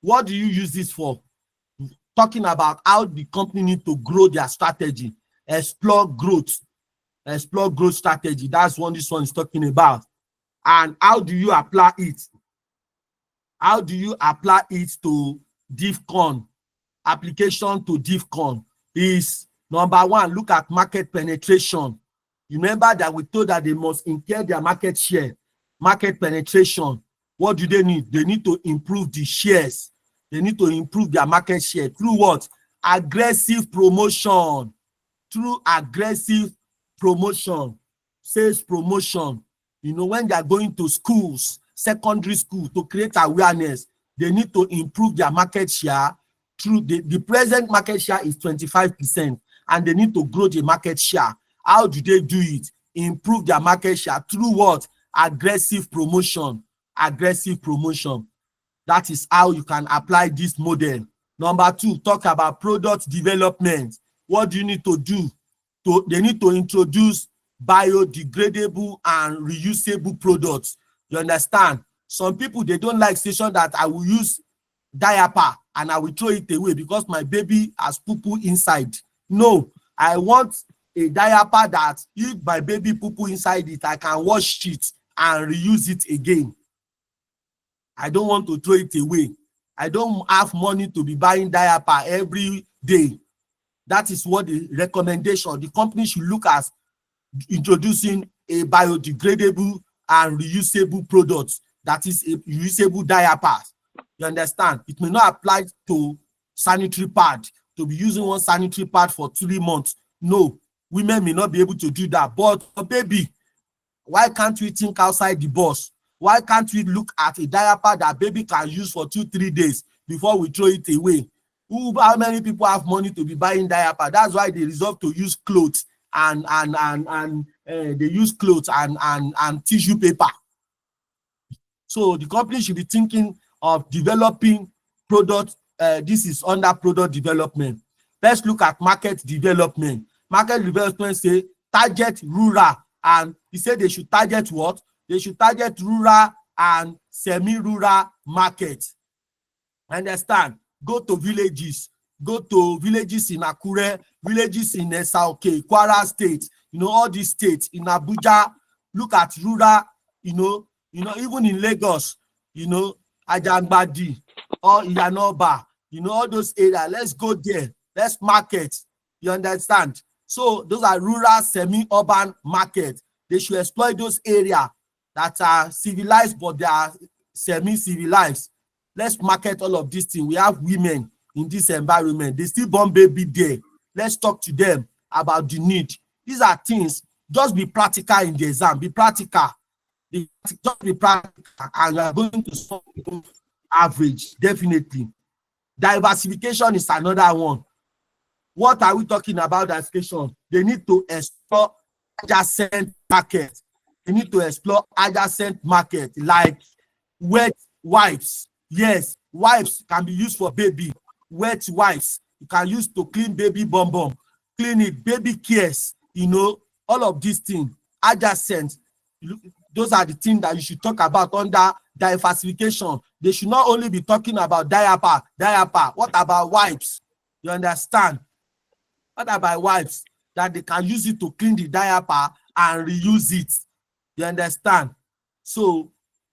What do you use this for? Talking about how the company need to grow their strategy, explore growth strategy. That's what this one is talking about. And how do you apply it? How do you apply it to DIFCON? Application to DIFCON is number one, look at market penetration. Remember that we told that they must increase their market share, market penetration. What do they need? They need to improve the shares. They need to improve their market share through what? Aggressive promotion. Through aggressive promotion, sales promotion. You know, when they are going to schools, secondary school, to create awareness, they need to improve their market share. Through the present market share is 25%, and they need to grow the market share. How do they do it? Improve their market share through what? Aggressive promotion. Aggressive promotion. That is how you can apply this model. Number two, talk about product development. What do you need to do? They need to introduce biodegradable and reusable products. You understand? Some people, they don't like station that I will use diaper and I will throw it away because my baby has poo-poo inside. No, I want a diaper that if my baby poo-poo inside it, I can wash it and reuse it again. I don't want to throw it away. I don't have money to be buying diaper every day. That is what the recommendation, the company should look at, introducing a biodegradable and reusable product, that is a reusable diaper. You understand? It may not apply to sanitary pad, to be using one sanitary pad for 3 months. No, women may not be able to do that. But for baby, why can't we think outside the box? Why can't we look at a diaper that baby can use for 2-3 days before we throw it away? How many people have money to be buying diaper? That's why they resolve to use clothes and they use clothes and tissue paper. So the company should be thinking of developing product. This is under product development. Let's look at market development. Market development say target rural, and he said they should target what? They should target rural and semi-rural market. Understand? Go to villages in Akure, villages in Esauke, Kwara State, you know, all these states, in Abuja. Look at rural, you know, even in Lagos, you know, Ajangbadi or Iyanoba, you know, all those areas. Let's go there. Let's market. You understand? So those are rural, semi-urban market. They should exploit those areas that are civilized, but they are semi-civilized. Let's market all of these things. We have women in this environment. They still born baby there. Let's talk to them about the need. These are things. Just be practical in the exam. Be practical. Just be practical, and you are going to solve average, definitely. Diversification is another one. What are we talking about? Diversification. They need to explore adjacent market. They need to explore adjacent market, like wet wipes. Yes, wipes can be used for baby. Wet wipes you can use to clean baby bum bum, clean it, baby cares, you know, all of these things. adjacent. Those are the things that you should talk about under diversification. They should not only be talking about diaper. What about wipes? You understand? What about wipes? That they can use it to clean the diaper and reuse it. You understand? So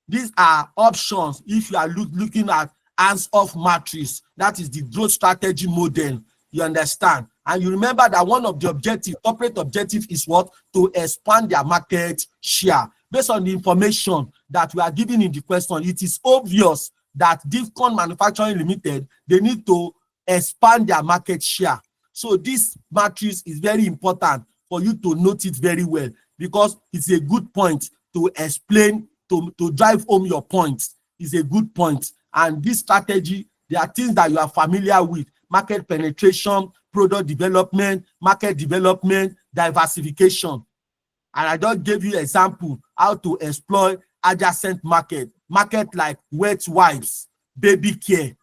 these are options if you are looking at hands-off matrix. That is the growth strategy model. You understand? And you remember that one of the objectives, corporate objective, is what? To expand their market share. Based on the information that we are giving in the question, it is obvious that Diffcon Manufacturing Limited, they need to expand their market share. So this matrix is very important for you to note it very well, because it's a good point to explain, to drive home your points. It's a good point. And this strategy, there are things that you are familiar with: market penetration, product development, market development, diversification. And I just gave you example how to exploit adjacent market like wet wipes, baby care.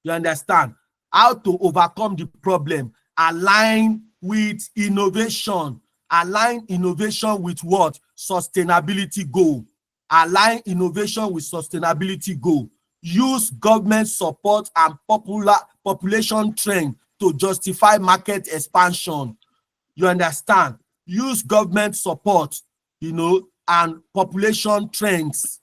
You understand? How to overcome the problem, align with innovation. Align innovation with what? Sustainability goal. Align innovation with sustainability goal. Use government support and population trend to justify market expansion. You understand? Use government support, and population trends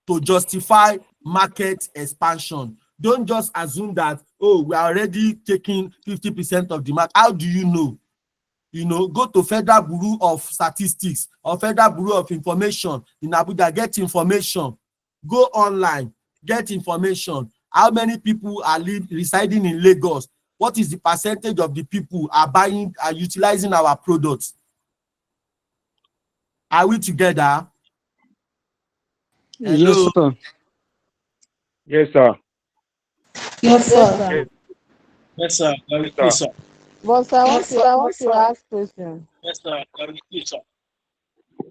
to justify market expansion. Don't just assume that, oh, we are already taking 50% of the market. How do you know? Go to Federal Bureau of Statistics or Federal Bureau of Information in Abuja, get information. Go online, get information. How many people are residing in Lagos? What is the percentage of the people are utilizing our products? Are we together? Yes, sir. Yes, sir. Yes, sir. Yes, sir. Yes, sir. But I want to ask question. Yes, sir. Yes, sir.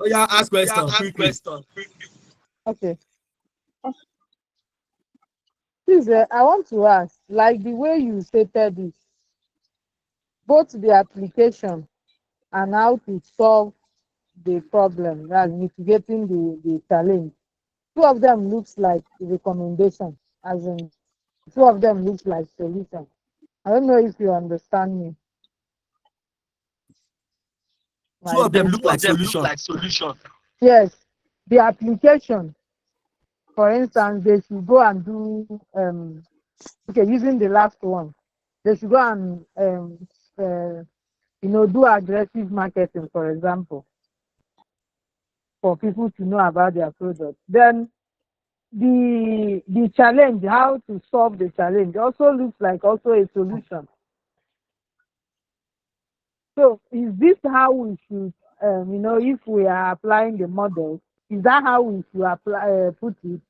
Oh yeah, ask question quickly. Okay. Please, I want to ask, like the way you stated it, both the application and how to solve the problem, that's mitigating the challenge. Two of them looks like recommendation, as in two of them looks like solution. I don't know if you understand me. Two of them look like solution. Yes, the application, for instance, they should go and do okay, using the last one, they should go and do aggressive marketing, for example, for people to know about their product. Then the challenge, how to solve the challenge, also looks like also a solution. So is this how we should, if we are applying the model, is that how we should apply, put it?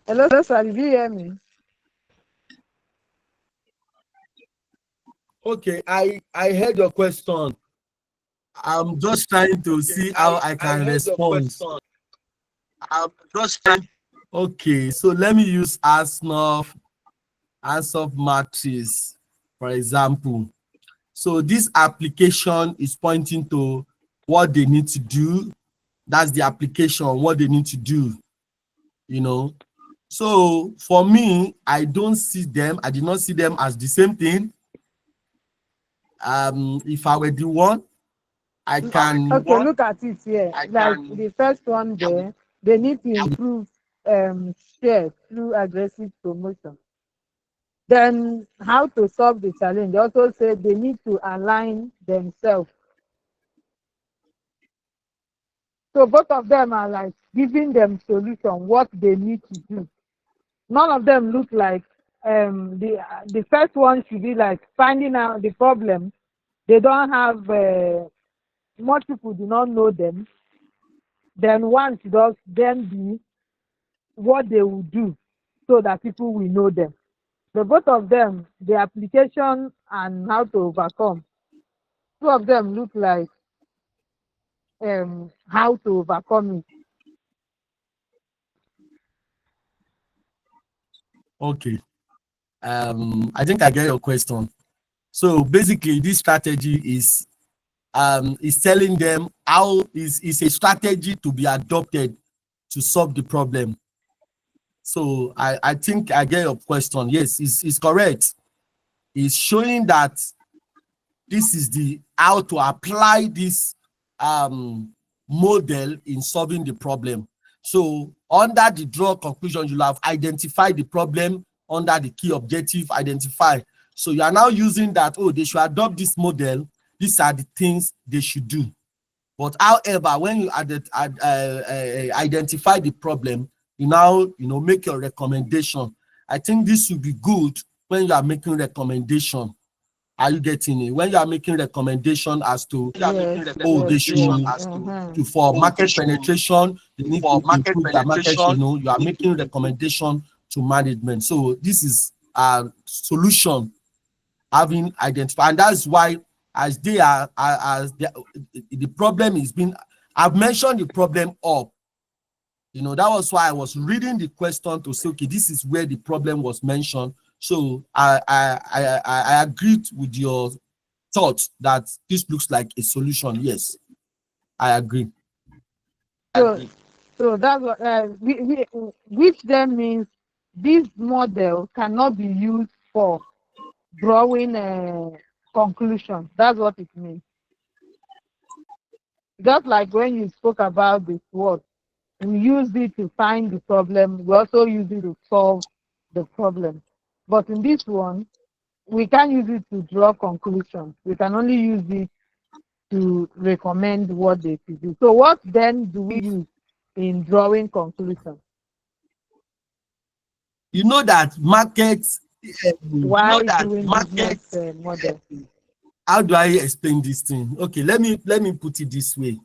Hello, sir, did you hear me? Okay, I heard your question. I'm just trying to see how I can respond. I'm just trying. Okay, so let me use ASNOF matrix, for example. So this application is pointing to what they need to do. That's the application, what they need to do, So for me, I did not see them as the same thing. If I were the one, I can. Okay, look at it here. The first one there, they need to improve share through aggressive promotion. Then how to solve the challenge? They also say they need to align themselves. So both of them are like giving them solution, what they need to do. None of them look like the first one should be like finding out the problem. They don't have much people do not know them. Then one should also then be what they will do so that people will know them. But both of them, the application and how to overcome, two of them look like how to overcome it. Okay. I think I get your question. So basically, this strategy is telling them how is a strategy to be adopted to solve the problem. So I think I get your question. Yes, it's correct. It's showing that this is the how to apply this model in solving the problem. So under the draw conclusion, you'll have identified the problem under the key objective, identify. So you are now using that, oh, they should adopt this model. These are the things they should do. But however, when you identify the problem, you now make your recommendation. I think this will be good when you are making recommendation. Are you getting it? When you are making recommendation as to they should for market penetration, they need to improve their market share. You are making recommendation to management. So this is a solution having identified, and that's why as they are the problem is being, I've mentioned the problem up. That was why I was reading the question to say, okay, this is where the problem was mentioned. So I agreed with your thought that this looks like a solution. Yes, I agree. So that's what which then means this model cannot be used for drawing a conclusion. That's what it means. Just like when you spoke about the SWOT, we use it to find the problem. We also use it to solve the problem. But in this one, we can't use it to draw conclusions. We can only use it to recommend what they should do. So what then do we use in drawing conclusions? You know that markets. Why doing business model? How do I explain this thing? Okay, let me put it this way.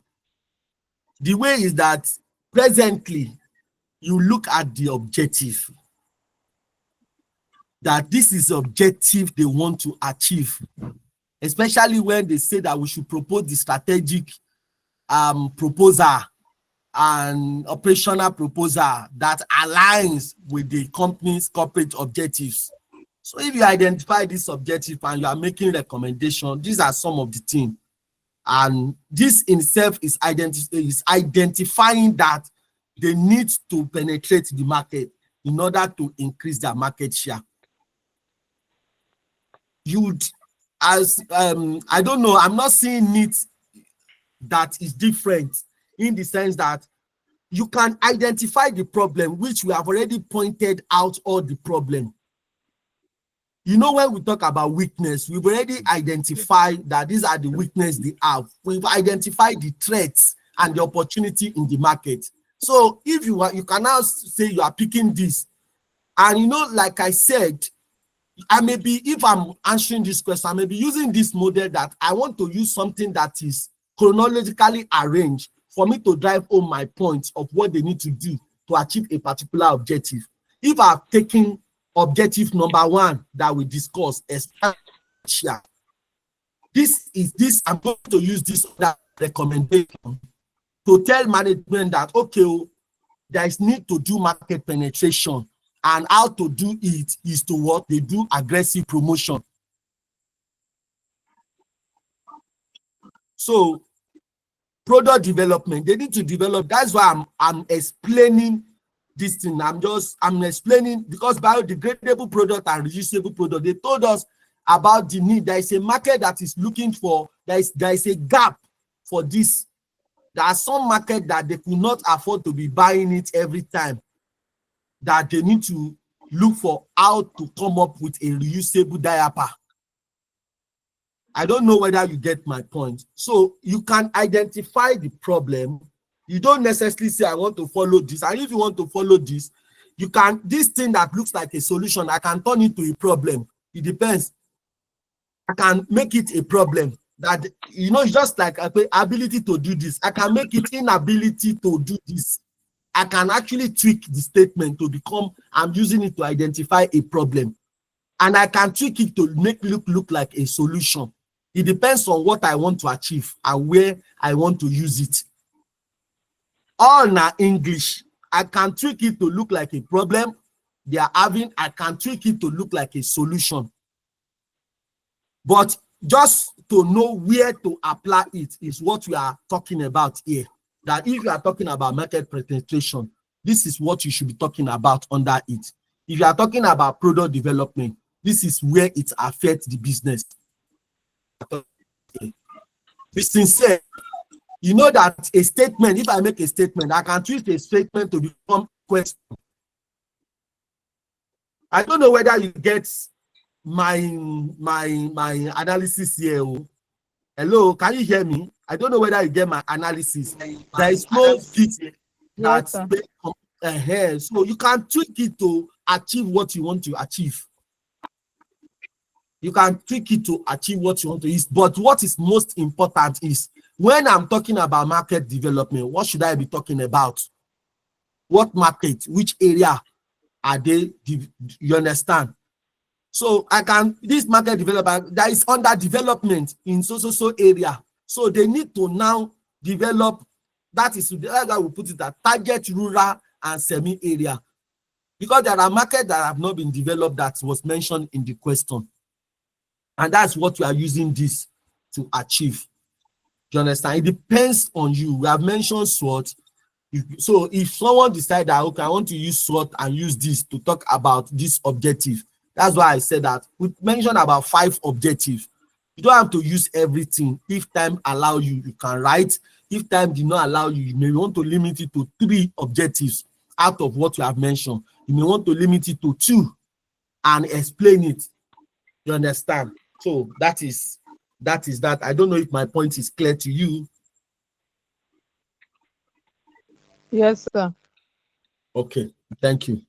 The way is that presently you look at the objective, that this is the objective they want to achieve, especially when they say that we should propose the strategic proposal and operational proposal that aligns with the company's corporate objectives. So if you identify this objective and you are making recommendations, these are some of the things. And this in itself is identifying that they need to penetrate the market in order to increase their market share. I don't know, I'm not seeing it that is different in the sense that you can identify the problem, which we have already pointed out all the problem. When we talk about weakness, we've already identified that these are the weaknesses they have. We've identified the threats and the opportunity in the market. So if you can now say you are picking this, and like I said, if I'm answering this question, I may be using this model that I want to use something that is chronologically arranged for me to drive home my point of what they need to do to achieve a particular objective. If I've taken objective number 1 that we discussed, I'm going to use this recommendation to tell management that, okay, there is need to do market penetration, and how to do it is to what they do aggressive promotion. So product development, they need to develop. That's why I'm explaining this thing. I'm explaining because biodegradable product and reusable product, they told us about the need. There is a market that is looking for, there is a gap for this. There are some market that they could not afford to be buying it every time, that they need to look for how to come up with a reusable diaper. I don't know whether you get my point. So you can identify the problem. You don't necessarily say, I want to follow this. And if you want to follow this, you can, this thing that looks like a solution, I can turn it to a problem. It depends. I can make it a problem that, it's just like ability to do this. I can make it inability to do this. I can actually tweak the statement to become, I'm using it to identify a problem. And I can tweak it to make it look like a solution. It depends on what I want to achieve and where I want to use it. All na English. I can tweak it to look like a problem they are having. I can tweak it to look like a solution. But just to know where to apply it is what we are talking about here. That if you are talking about market penetration, this is what you should be talking about under it. If you are talking about product development, this is where it affects the business. Be sincere. You know that a statement, if I make a statement, I can twist a statement to become question. I don't know whether you get my analysis here. Hello, can you hear me? I don't know whether you get my analysis. There is no fit that's so you can tweak it to achieve what you want to achieve. You can tweak it to achieve what you want to use. But what is most important is when I'm talking about market development, what should I be talking about? What market, which area are they? You understand? So I can, this market development that is under development in so area. So they need to now develop, that is the I will put it that target rural and semi area. Because there are markets that have not been developed that was mentioned in the question. And that's what we are using this to achieve. Do you understand? It depends on you. We have mentioned SWOT. So if someone decides that, okay, I want to use SWOT and use this to talk about this objective, that's why I said that. We mentioned about 5 objectives. You don't have to use everything. If time allow you, you can write. If time did not allow you, you may want to limit it to 3 objectives out of what you have mentioned. You may want to limit it to 2 and explain it. You understand? So that is that. I don't know if my point is clear to you. Yes, sir. Okay, thank you.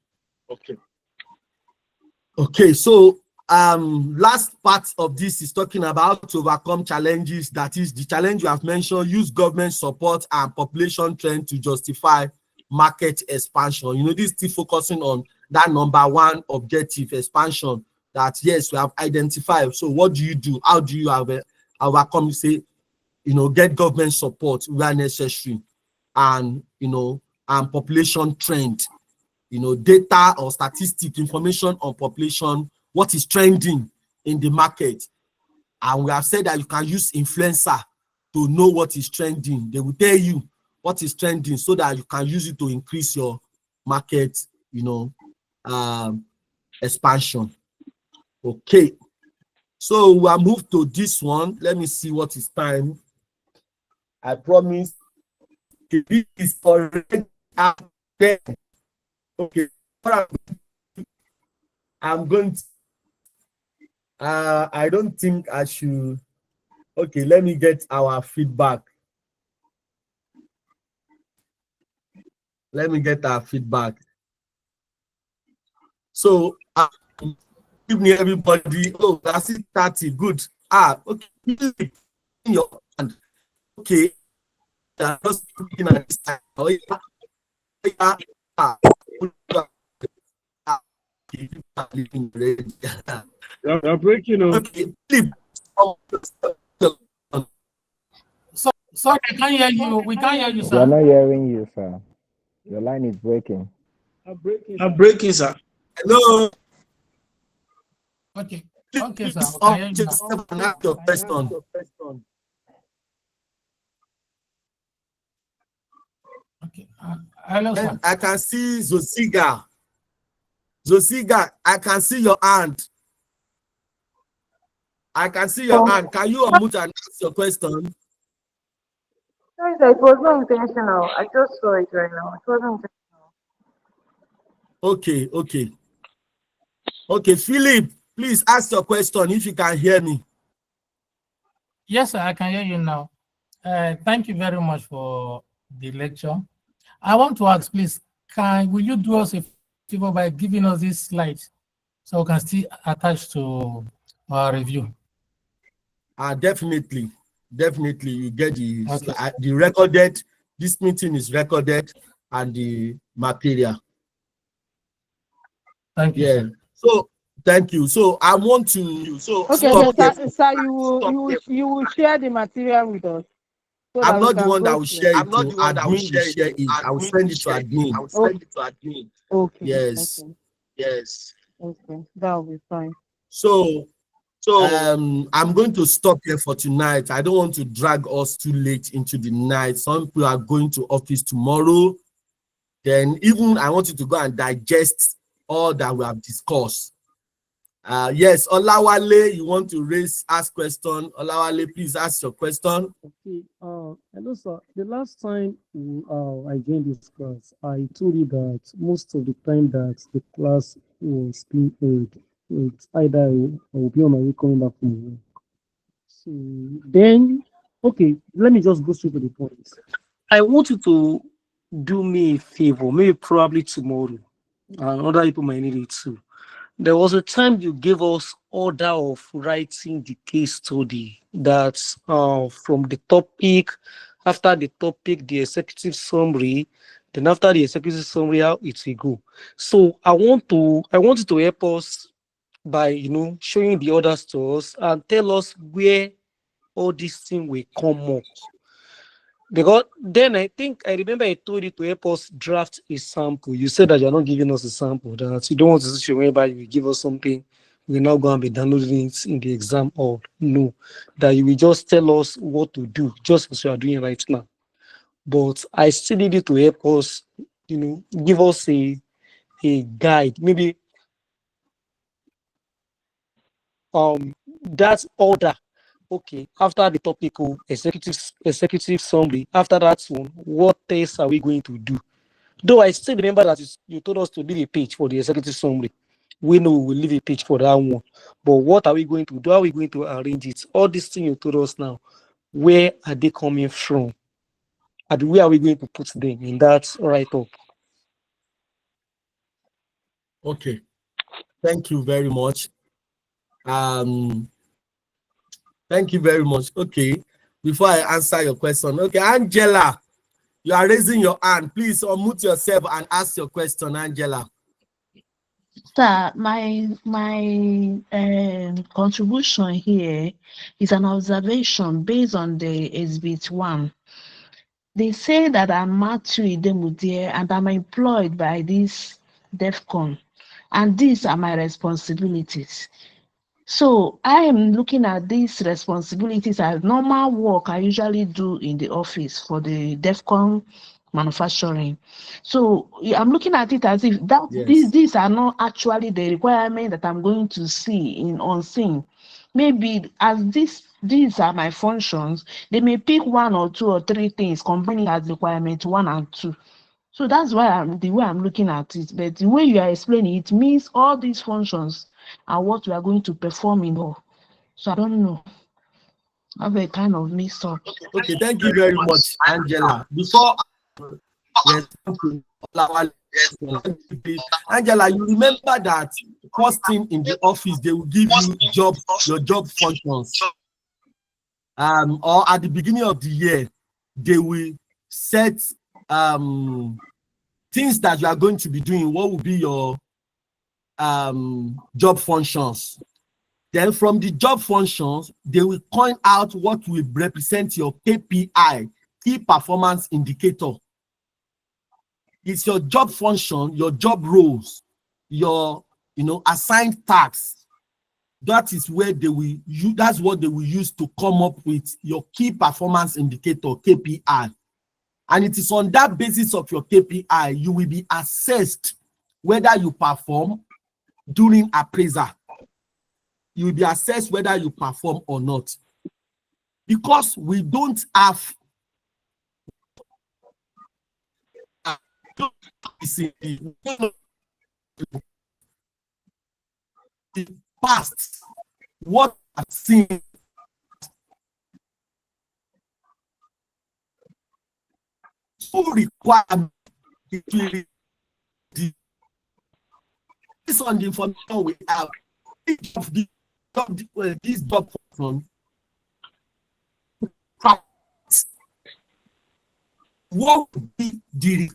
Okay, so last part of this is talking about to overcome challenges. That is the challenge you have mentioned, use government support and population trend to justify market expansion. You know, this is still focusing on that number 1 objective, expansion, that yes, we have identified. So what do you do? How do you have overcome? You say, you know, get government support where necessary, and you know, and population trend, you know, data or statistic information on population, what is trending in the market. And we have said that you can use influencer to know what is trending. They will tell you what is trending so that you can use it to increase your market, you know, expansion. Okay, so we'll move to this one. Let me see what is time. I promise this is already out there. Okay, I'm going to, I don't think I should. Okay, let me get our feedback. Let me get our feedback. So, give me everybody. Oh, that's it, 30. Good. Okay. In your hand. Okay. Just looking at this time. Oh, yeah. You're breaking up. Okay. Sorry, I can't hear you. We can't hear you, sir. We are not hearing you, sir. Your line is breaking. I'm breaking, sir. Hello. Okay. Okay, sir. I can hear you now. Your question. Okay. Hello, sir. I can see Zosiga. Zosiga, I can see your hand. I can see your hand. Can you unmute and ask your question? Sorry, sir, it was not intentional. I just saw it right now. It wasn't intentional. Okay, Philip, please ask your question if you can hear me. Yes, sir, I can hear you now. Thank you very much for the lecture. I want to ask, please, will you do us a favor by giving us these slides so we can still attach to our review? Definitely you get the recorded. This meeting is recorded and the material. Thank you. Yeah. So Thank you. So I want to Okay, stop here. sir, you will share the material with us so I'm that we not the can one that go will through. share it to admin. Will share it. I will send it to admin. Okay. Yes. Okay, that will be fine. So I'm going to stop here for tonight. I don't want to drag us too late into the night. Some people are going to office tomorrow. Then even I want you to go and digest all that we have discussed. Yes, Olawale, you want to ask question? Olawale, please ask your question. Okay. Hello, sir. The last time I joined this class, I told you that most of the time that the class was being held, it's either I will be on my way coming back from work. So then, okay, let me just go straight to the point. I want you to do me a favor, maybe probably tomorrow, and other people might need it too. There was a time you gave us order of writing the case study that's from the topic, after the topic, the executive summary, then after the executive summary, how it will go. So I want you to help us by showing the orders to us and tell us where all these things will come up. Because then I remember I told you to help us draft a sample. You said that you're not giving us a sample, that you don't want to see whereby you give us something, we're not going to be downloading it in the exam hall. No, that you will just tell us what to do, just as you are doing right now. But I still need you to help us, give us a guide, maybe that order. Okay, after the topical executive summary, after that one, what tests are we going to do? Though I still remember that you told us to leave a page for the executive summary. We know we will leave a page for that one. But what are we going to do? How are we going to arrange it? All these things you told us now, where are they coming from? And where are we going to put them in that write-up? Okay. Thank you very much. Thank you very much. Okay. Before I answer your question, okay, Angela, you are raising your hand. Please unmute yourself and ask your question, Angela. Sir, my contribution here is an observation based on the exhibit 1. They say that I'm Matthew Idemudia and I'm employed by this DEFCON, and these are my responsibilities. So I am looking at these responsibilities as normal work I usually do in the office for the DEFCON manufacturing. So I'm looking at it as if that these are not actually the requirement that I'm going to see in unseen. Maybe as these are my functions, they may pick 1 or 2 or 3 things, combining as requirement 1 and 2. So that's why the way I'm looking at it. But the way you are explaining it means all these functions are what we are going to perform in all. So I don't know. I have a kind of mix up. Okay, thank you very much, Angela. Before Angela, you remember that first thing in the office, they will give you your job functions. Or at the beginning of the year, they will set things that you are going to be doing. What will be your job functions? Then from the job functions, they will coin out what will represent your KPI, key performance indicator. It's your job function, your job roles, your assigned tasks. That is where they will use, that's what they will use to come up with your key performance indicator, KPI. And it is on that basis of your KPI, you will be assessed whether you perform during appraisal. You will be assessed whether you perform or not. Because we don't have the past, what I've seen so requirement based on the information we have, each of this job function what would be the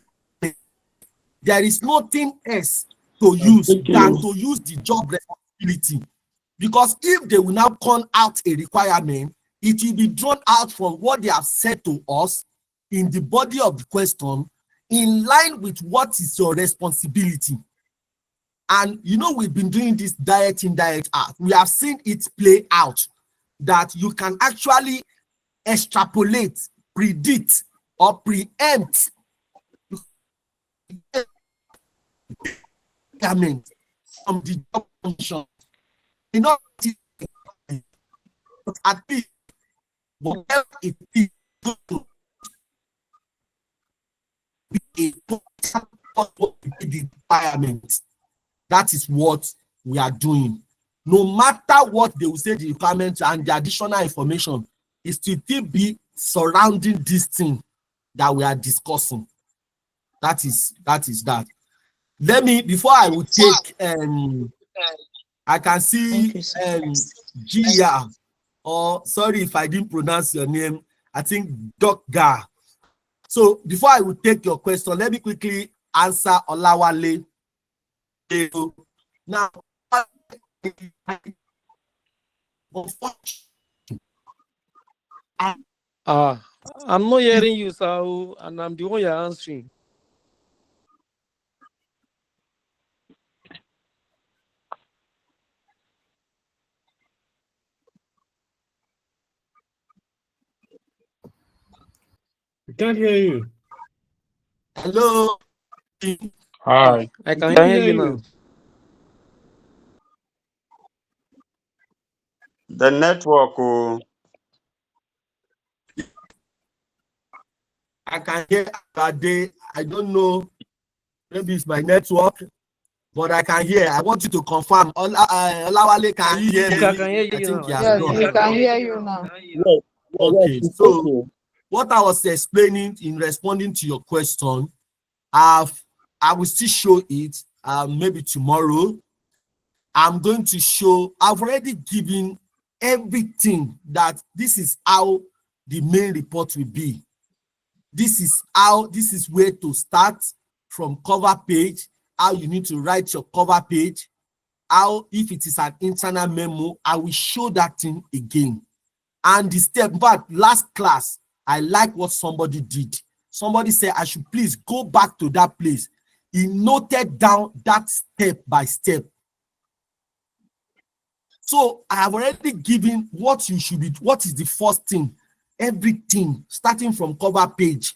there is nothing else to use than to use the job responsibility. Because if they will now call out a requirement, it will be drawn out from what they have said to us in the body of the question, in line with what is your responsibility. And you know, we've been doing this diet in, diet out. We have seen it play out, that you can actually extrapolate, predict, or preempt from the job function. You know, at least whatever it is, the requirement. That is what we are doing. No matter what they will say, the requirements and the additional information is to still be surrounding this thing that we are discussing. That is that. Let me, before I will take I can see Gia, or sorry if I didn't pronounce your name, I think Dr. So before I will take your question, let me quickly answer Olawale. Now, I'm not hearing you, sir, and I'm the one you're answering. I can't hear you. Hello. Hi. I can hear you now. The network. I can hear that day. I don't know. Maybe it's my network, but I can hear. I want you to confirm. Olawale, can you hear me? I can hear you now. Yes, we can hear you now. Okay, so what I was explaining in responding to your question, I will still show it maybe tomorrow. I'm going to show, I've already given everything that this is how the main report will be. This is where to start from cover page, how you need to write your cover page, how if it is an internal memo, I will show that thing again. And the step, but last class, I like what somebody did. Somebody said I should please go back to that place. He noted down that step by step. So I have already given what you should be, what is the first thing, everything, starting from cover page.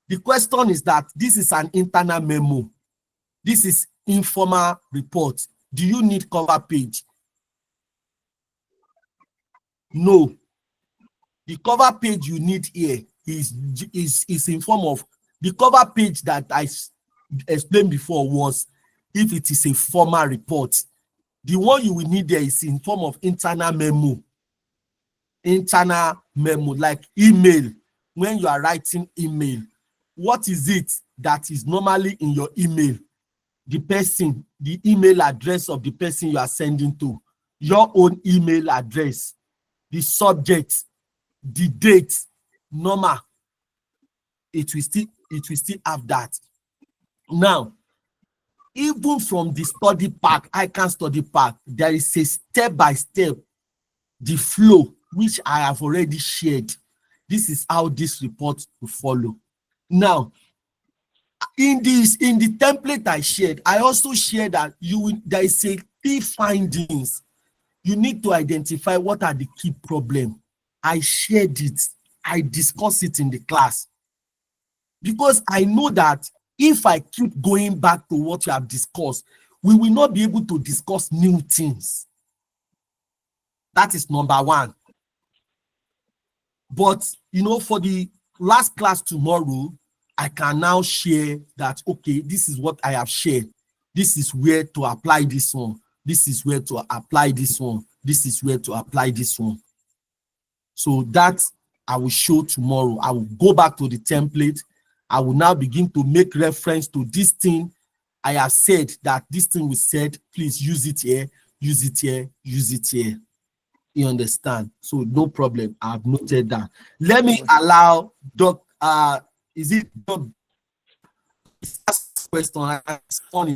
The question is that this is an internal memo. This is informal report. Do you need cover page? No. The cover page you need here is in form of the cover page that I explained before was if it is a formal report. The one you will need there is in form of internal memo. Internal memo, like email. When you are writing email, what is it that is normally in your email? The person, the email address of the person you are sending to, your own email address, the subject, the date, normal. It will still have that. Now, even from the study pack, ICAN study pack, there is a step-by-step, the flow, which I have already shared. This is how this report will follow. Now, in the template I shared, I also shared that there is a key findings. You need to identify what are the key problems. I shared it. I discussed it in the class. Because I know that if I keep going back to what you have discussed, we will not be able to discuss new things. That is number one. But, you know, for the last class tomorrow, I can now share that, okay, this is what I have shared. This is where to apply this one. This is where to apply this one. This is where to apply this one. So that I will show tomorrow. I will go back to the template. I will now begin to make reference to this thing. I have said that this thing we said, please use it here, use it here, use it here. You understand? So no problem. I've noted that. Let me allow Doc. Is it Doc? Question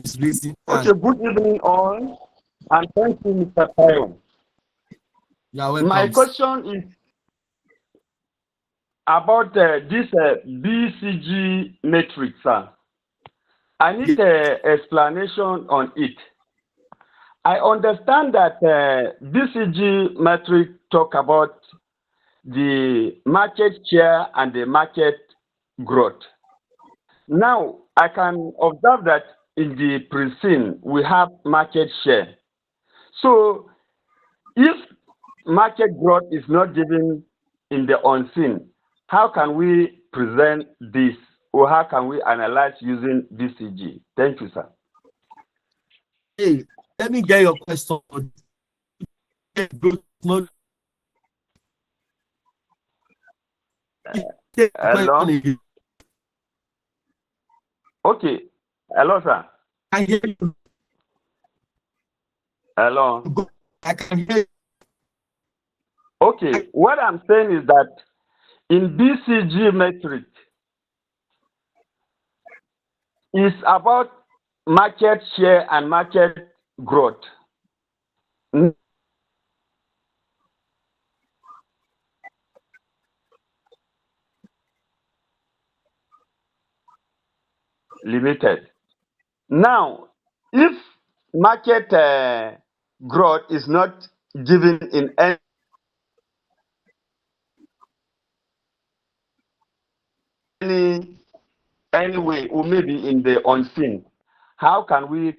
is raising. Okay, good evening all. And thank you, Mr. Tayo. You're welcome. My question is about this BCG matrix, sir. I need explanation on it. I understand that BCG matrix talk about the market share and the market growth. Now, I can observe that in the pre-scene, we have market share. So, if market growth is not given in the unseen, how can we present this, or how can we analyze using BCG? Thank you, sir. Hey, let me get your question. Hello? Okay. Hello, sir. I hear you. Hello? I can hear you. Okay. What I'm saying is that in BCG metric, it's about market share and market growth. Limited. Now, if market growth is not given in any way, or maybe in the unseen, how can we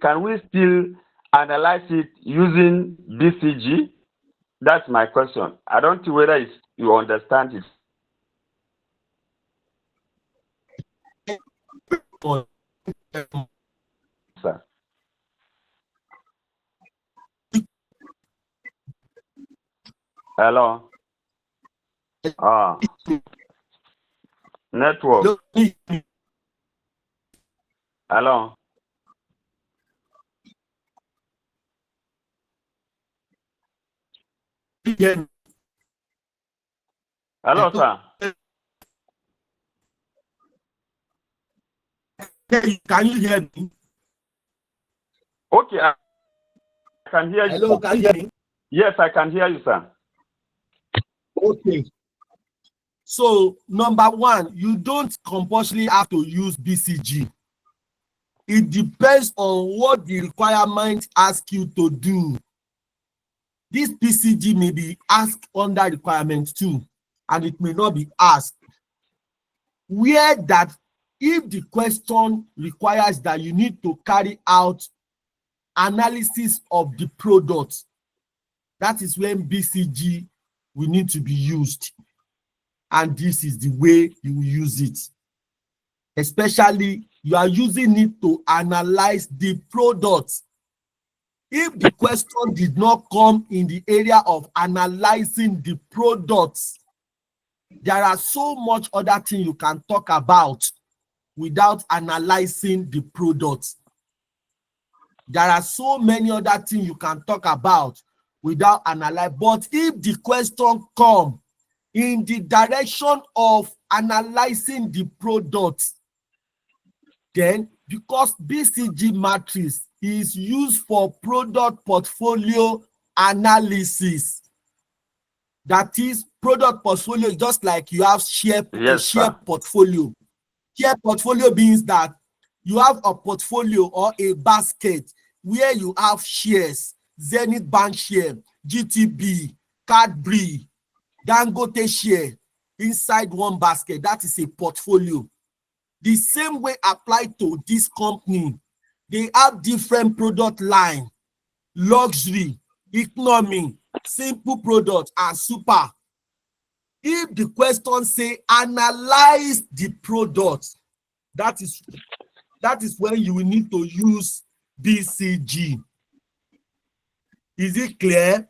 still analyze it using BCG? That's my question. I don't know whether you understand it. Sir. Hello. Network. Hello. Hello, sir. Can you hear me? Okay, I can hear you. Hello, can you hear me? Yes, I can hear you, sir. Okay. So, number one, you don't compulsorily have to use BCG. It depends on what the requirement asks you to do. This BCG may be asked under requirement too, and it may not be asked. Where that if the question requires that you need to carry out analysis of the product, that is when BCG will need to be used. And this is the way you will use it. Especially, you are using it to analyze the product. If the question did not come in the area of analyzing the products, there are so much other things you can talk about without analyzing the products. There are so many other things you can talk about without analyzing. But if the question comes in the direction of analyzing the product, then because BCG matrix is used for product portfolio analysis, that is, product portfolio is just like you have share portfolio. Share portfolio means that you have a portfolio or a basket where you have shares, Zenith Bank share, GTB, Cadbury, Dangote share inside one basket. That is a portfolio. The same way applied to this company. They have different product line, luxury, economy, simple product, and super. If the question say analyze the product, that is when you will need to use BCG. Is it clear?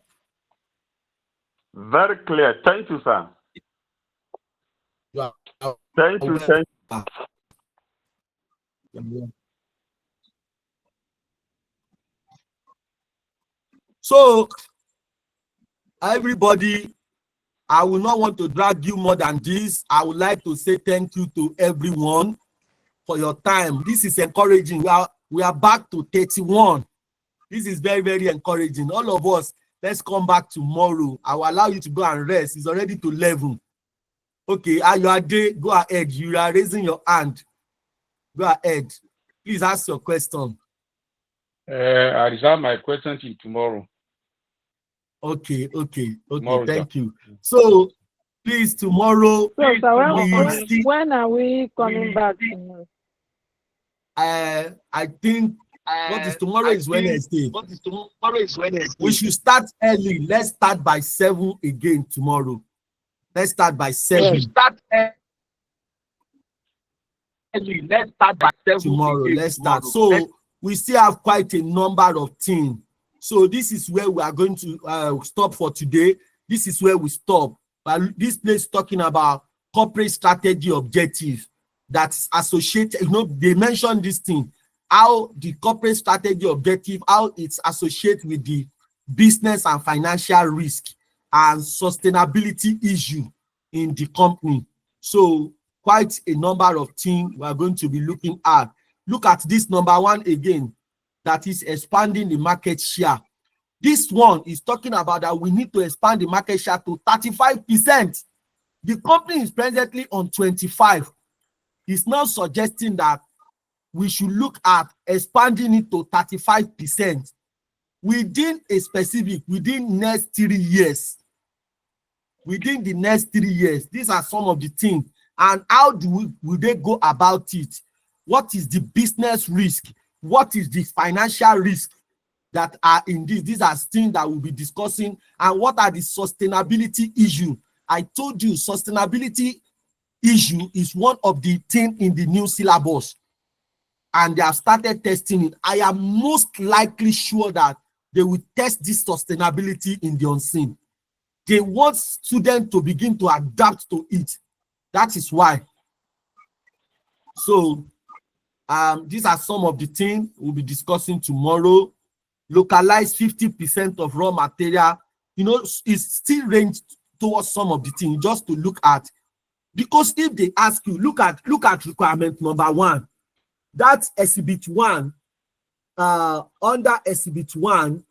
Very clear. Thank you, sir. Thank you. Thank you. So, everybody, I will not want to drag you more than this. I would like to say thank you to everyone for your time. This is encouraging. We are back to 31. This is very, very encouraging. All of us, let's come back tomorrow. I will allow you to go and rest. It's already to 11. Okay, Ayoade, go ahead. You are raising your hand. Go ahead. Please ask your question. I reserve my question till tomorrow. Okay. Tomorrow, Thank sir. you. So, please, tomorrow. So, sir, we when are we coming back tomorrow? I think what is tomorrow is Wednesday. We should start early. Let's start by 7 again tomorrow. Let's start by 7. Let's start by 7 tomorrow. again Let's start. tomorrow. So we still have quite a number of things. So this is where we are going to stop for today. This is where we stop. But this place is talking about corporate strategy objective that's associated. You know, they mentioned this thing, how the corporate strategy objective, how it's associated with the business and financial risk and sustainability issue in the company. So quite a number of things we are going to be looking at. Look at this number 1 again, that is expanding the market share. This one is talking about that we need to expand the market share to 35%. The company is presently on 25. It's now suggesting that we should look at expanding it to 35% within a specific, within next 3 years. Within the next 3 years, these are some of the things. And how will they go about it? What is the business risk? What is the financial risk that are in this? These are things that we'll be discussing. And what are the sustainability issues? I told you sustainability issue is one of the things in the new syllabus. And they have started testing it. I am most likely sure that they will test this sustainability in the unseen. They want students to begin to adapt to it. That is why. So these are some of the things we'll be discussing tomorrow. Localize 50% of raw material. You know, it's still ranged towards some of the things just to look at. Because if they ask you, look at requirement number 1. That's exhibit 1. Under exhibit 1,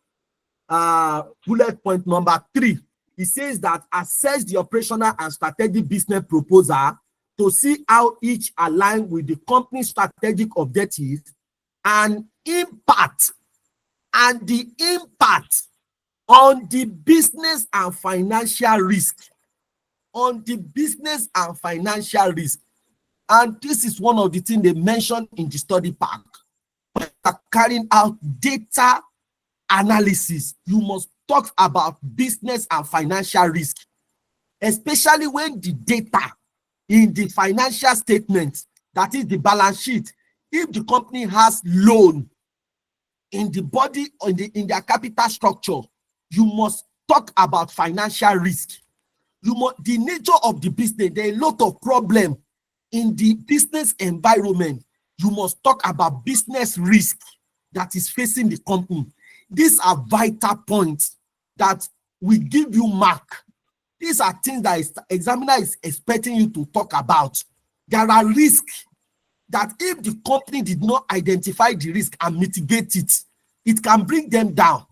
bullet point number 3. It says that assess the operational and strategic business proposal to see how each align with the company's strategic objectives and impact, and the impact on the business and financial risk. On the business and financial risk. And this is one of the things they mentioned in the study pack. Carrying out data analysis, you must talk about business and financial risk, especially when the data in the financial statement, that is the balance sheet, if the company has loan in the body or in their capital structure, you must talk about financial risk. The nature of the business, there are a lot of problems in the business environment. You must talk about business risk that is facing the company. These are vital points that will give you mark. These are things that the examiner is expecting you to talk about. There are risks that if the company did not identify the risk and mitigate it, it can bring them down.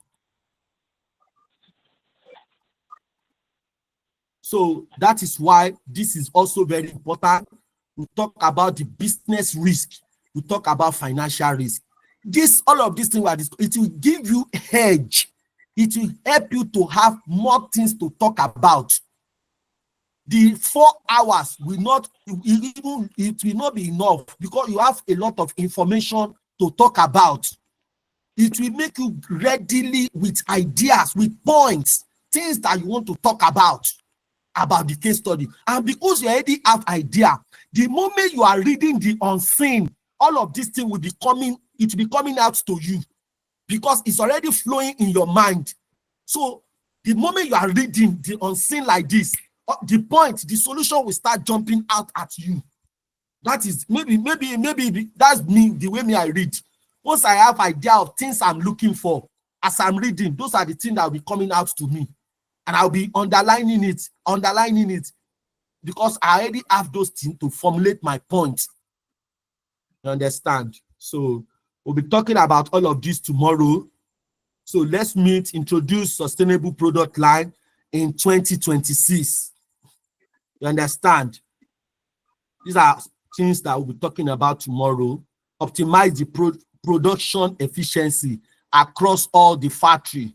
So that is why this is also very important. We talk about the business risk. We talk about financial risk. All of these things, it will give you hedge. It will help you to have more things to talk about. The 4 hours will not be enough because you have a lot of information to talk about. It will make you readily with ideas, with points, things that you want to talk about the case study. And because you already have idea, the moment you are reading the unseen, all of these things will be coming out to you because it's already flowing in your mind. So the moment you are reading the unseen like this, the solution will start jumping out at you. That is maybe that's me, the way I read. Once I have idea of things I'm looking for, as I'm reading, those are the things that will be coming out to me. And I'll be underlining it because I already have those things to formulate my point. You understand? So we'll be talking about all of this tomorrow. So let's meet, introduce sustainable product line in 2026. You understand? These are things that we'll be talking about tomorrow. Optimize the production efficiency across all the factory.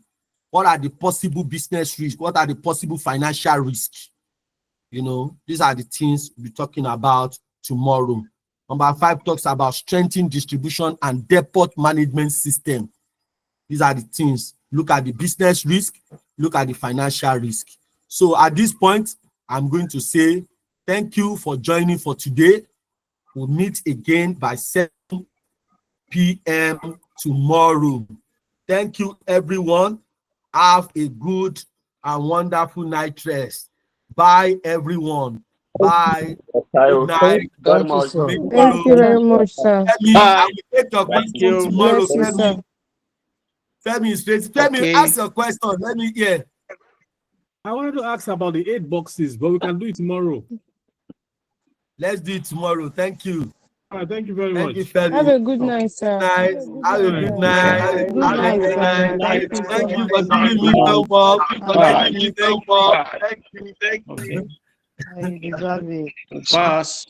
What are the possible business risks? What are the possible financial risks? You know, these are the things we'll be talking about tomorrow. Number 5 talks about strengthening distribution and depot management system. These are the things. Look at the business risk, look at the financial risk. So at this point, I'm going to say thank you for joining for today. We'll meet again by 7 p.m. tomorrow. Thank you, everyone. Have a good and wonderful night rest. Bye, everyone. Bye. Good night. Thank you very much. Thank you very much, sir. Femi, I will take your question tomorrow. Bless you, sir. Femi is straight. Femi, ask your question. Let me hear. I wanted to ask about the 8 boxes, but we can do it tomorrow. Let's do it tomorrow. Thank you. Thank you very much. Thank you, Femi. Have a good night, sir. Have a good night. Good night, sir. Thank you for giving me some work. Thank you. You deserve it. Pass.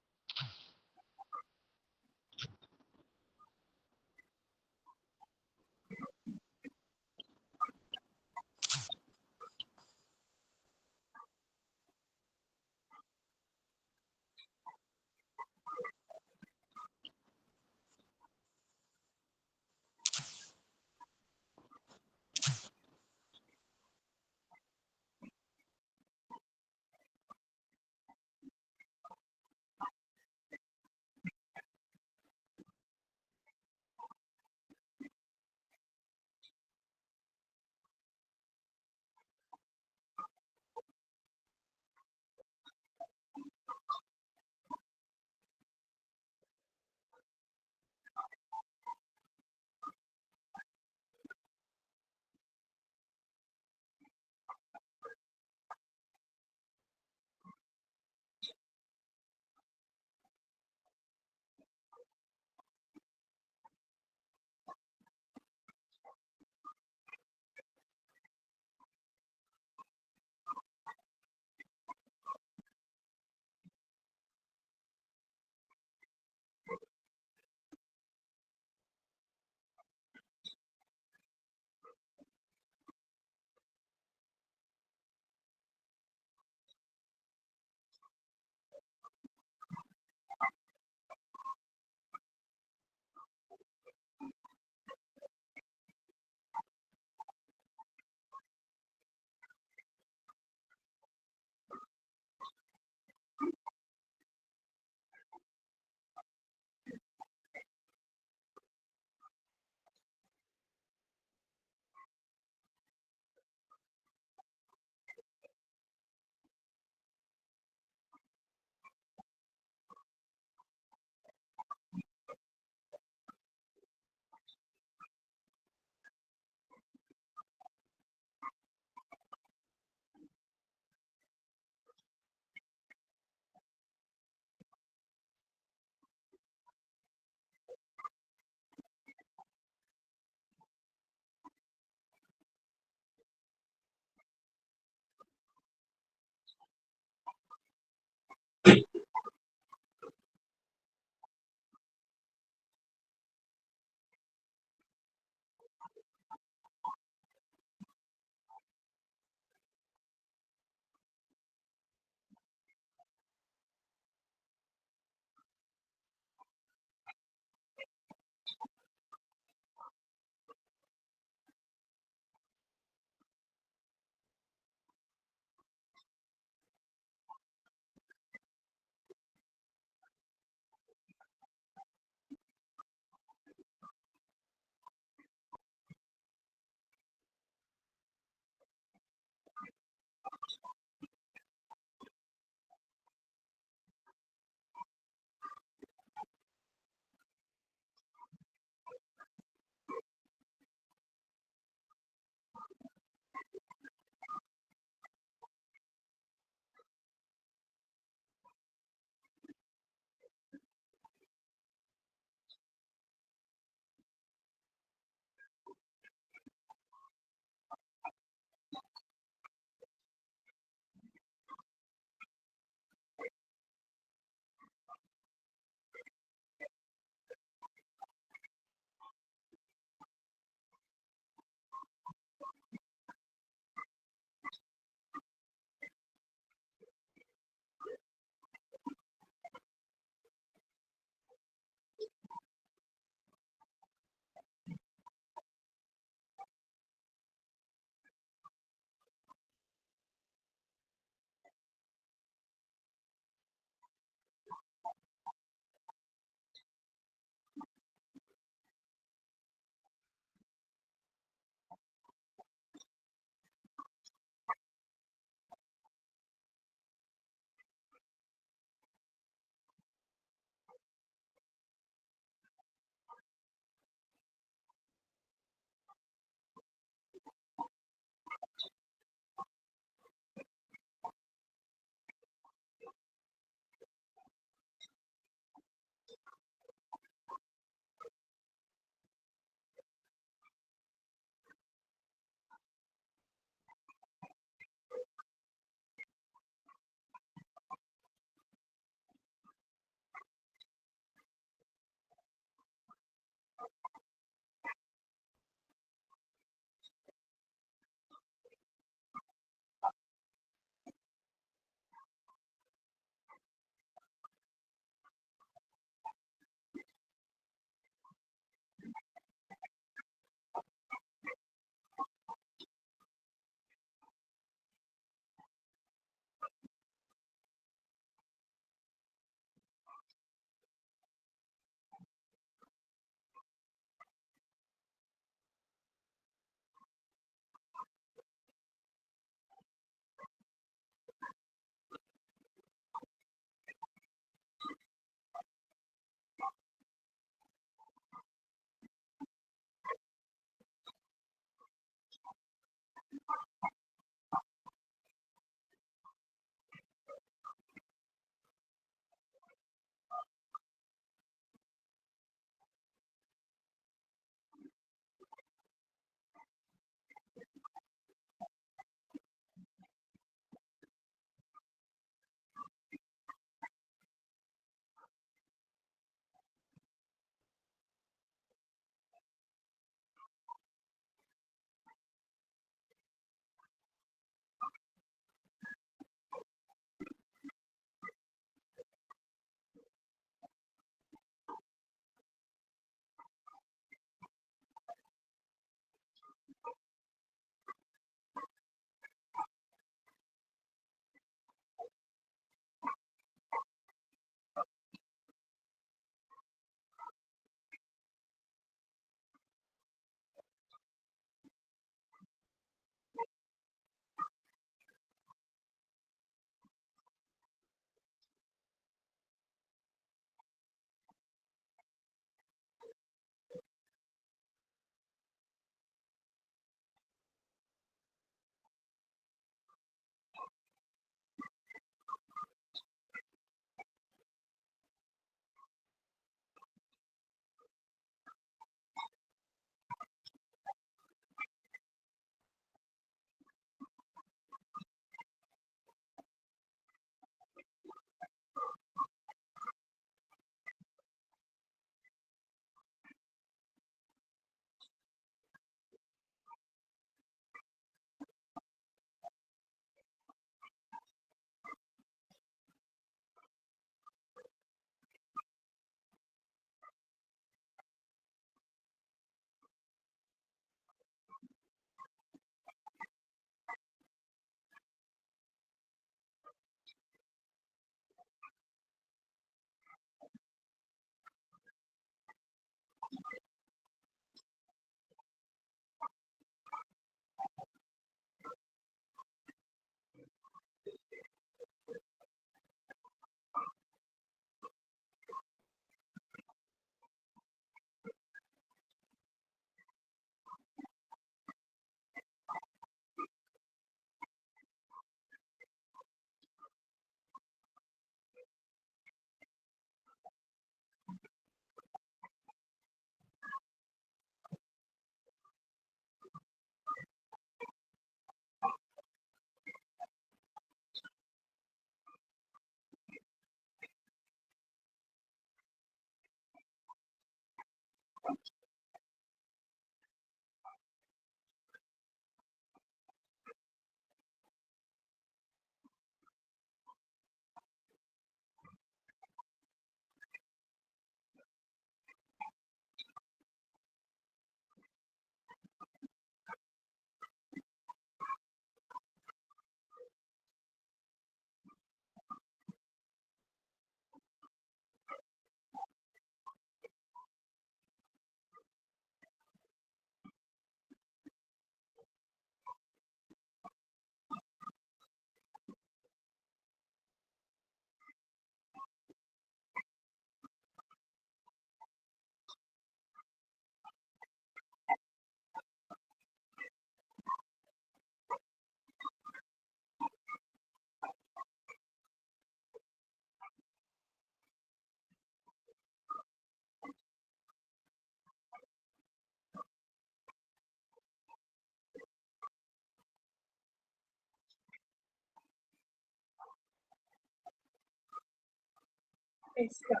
Esther,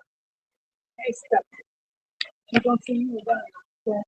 Esther, you continue with that. Yeah.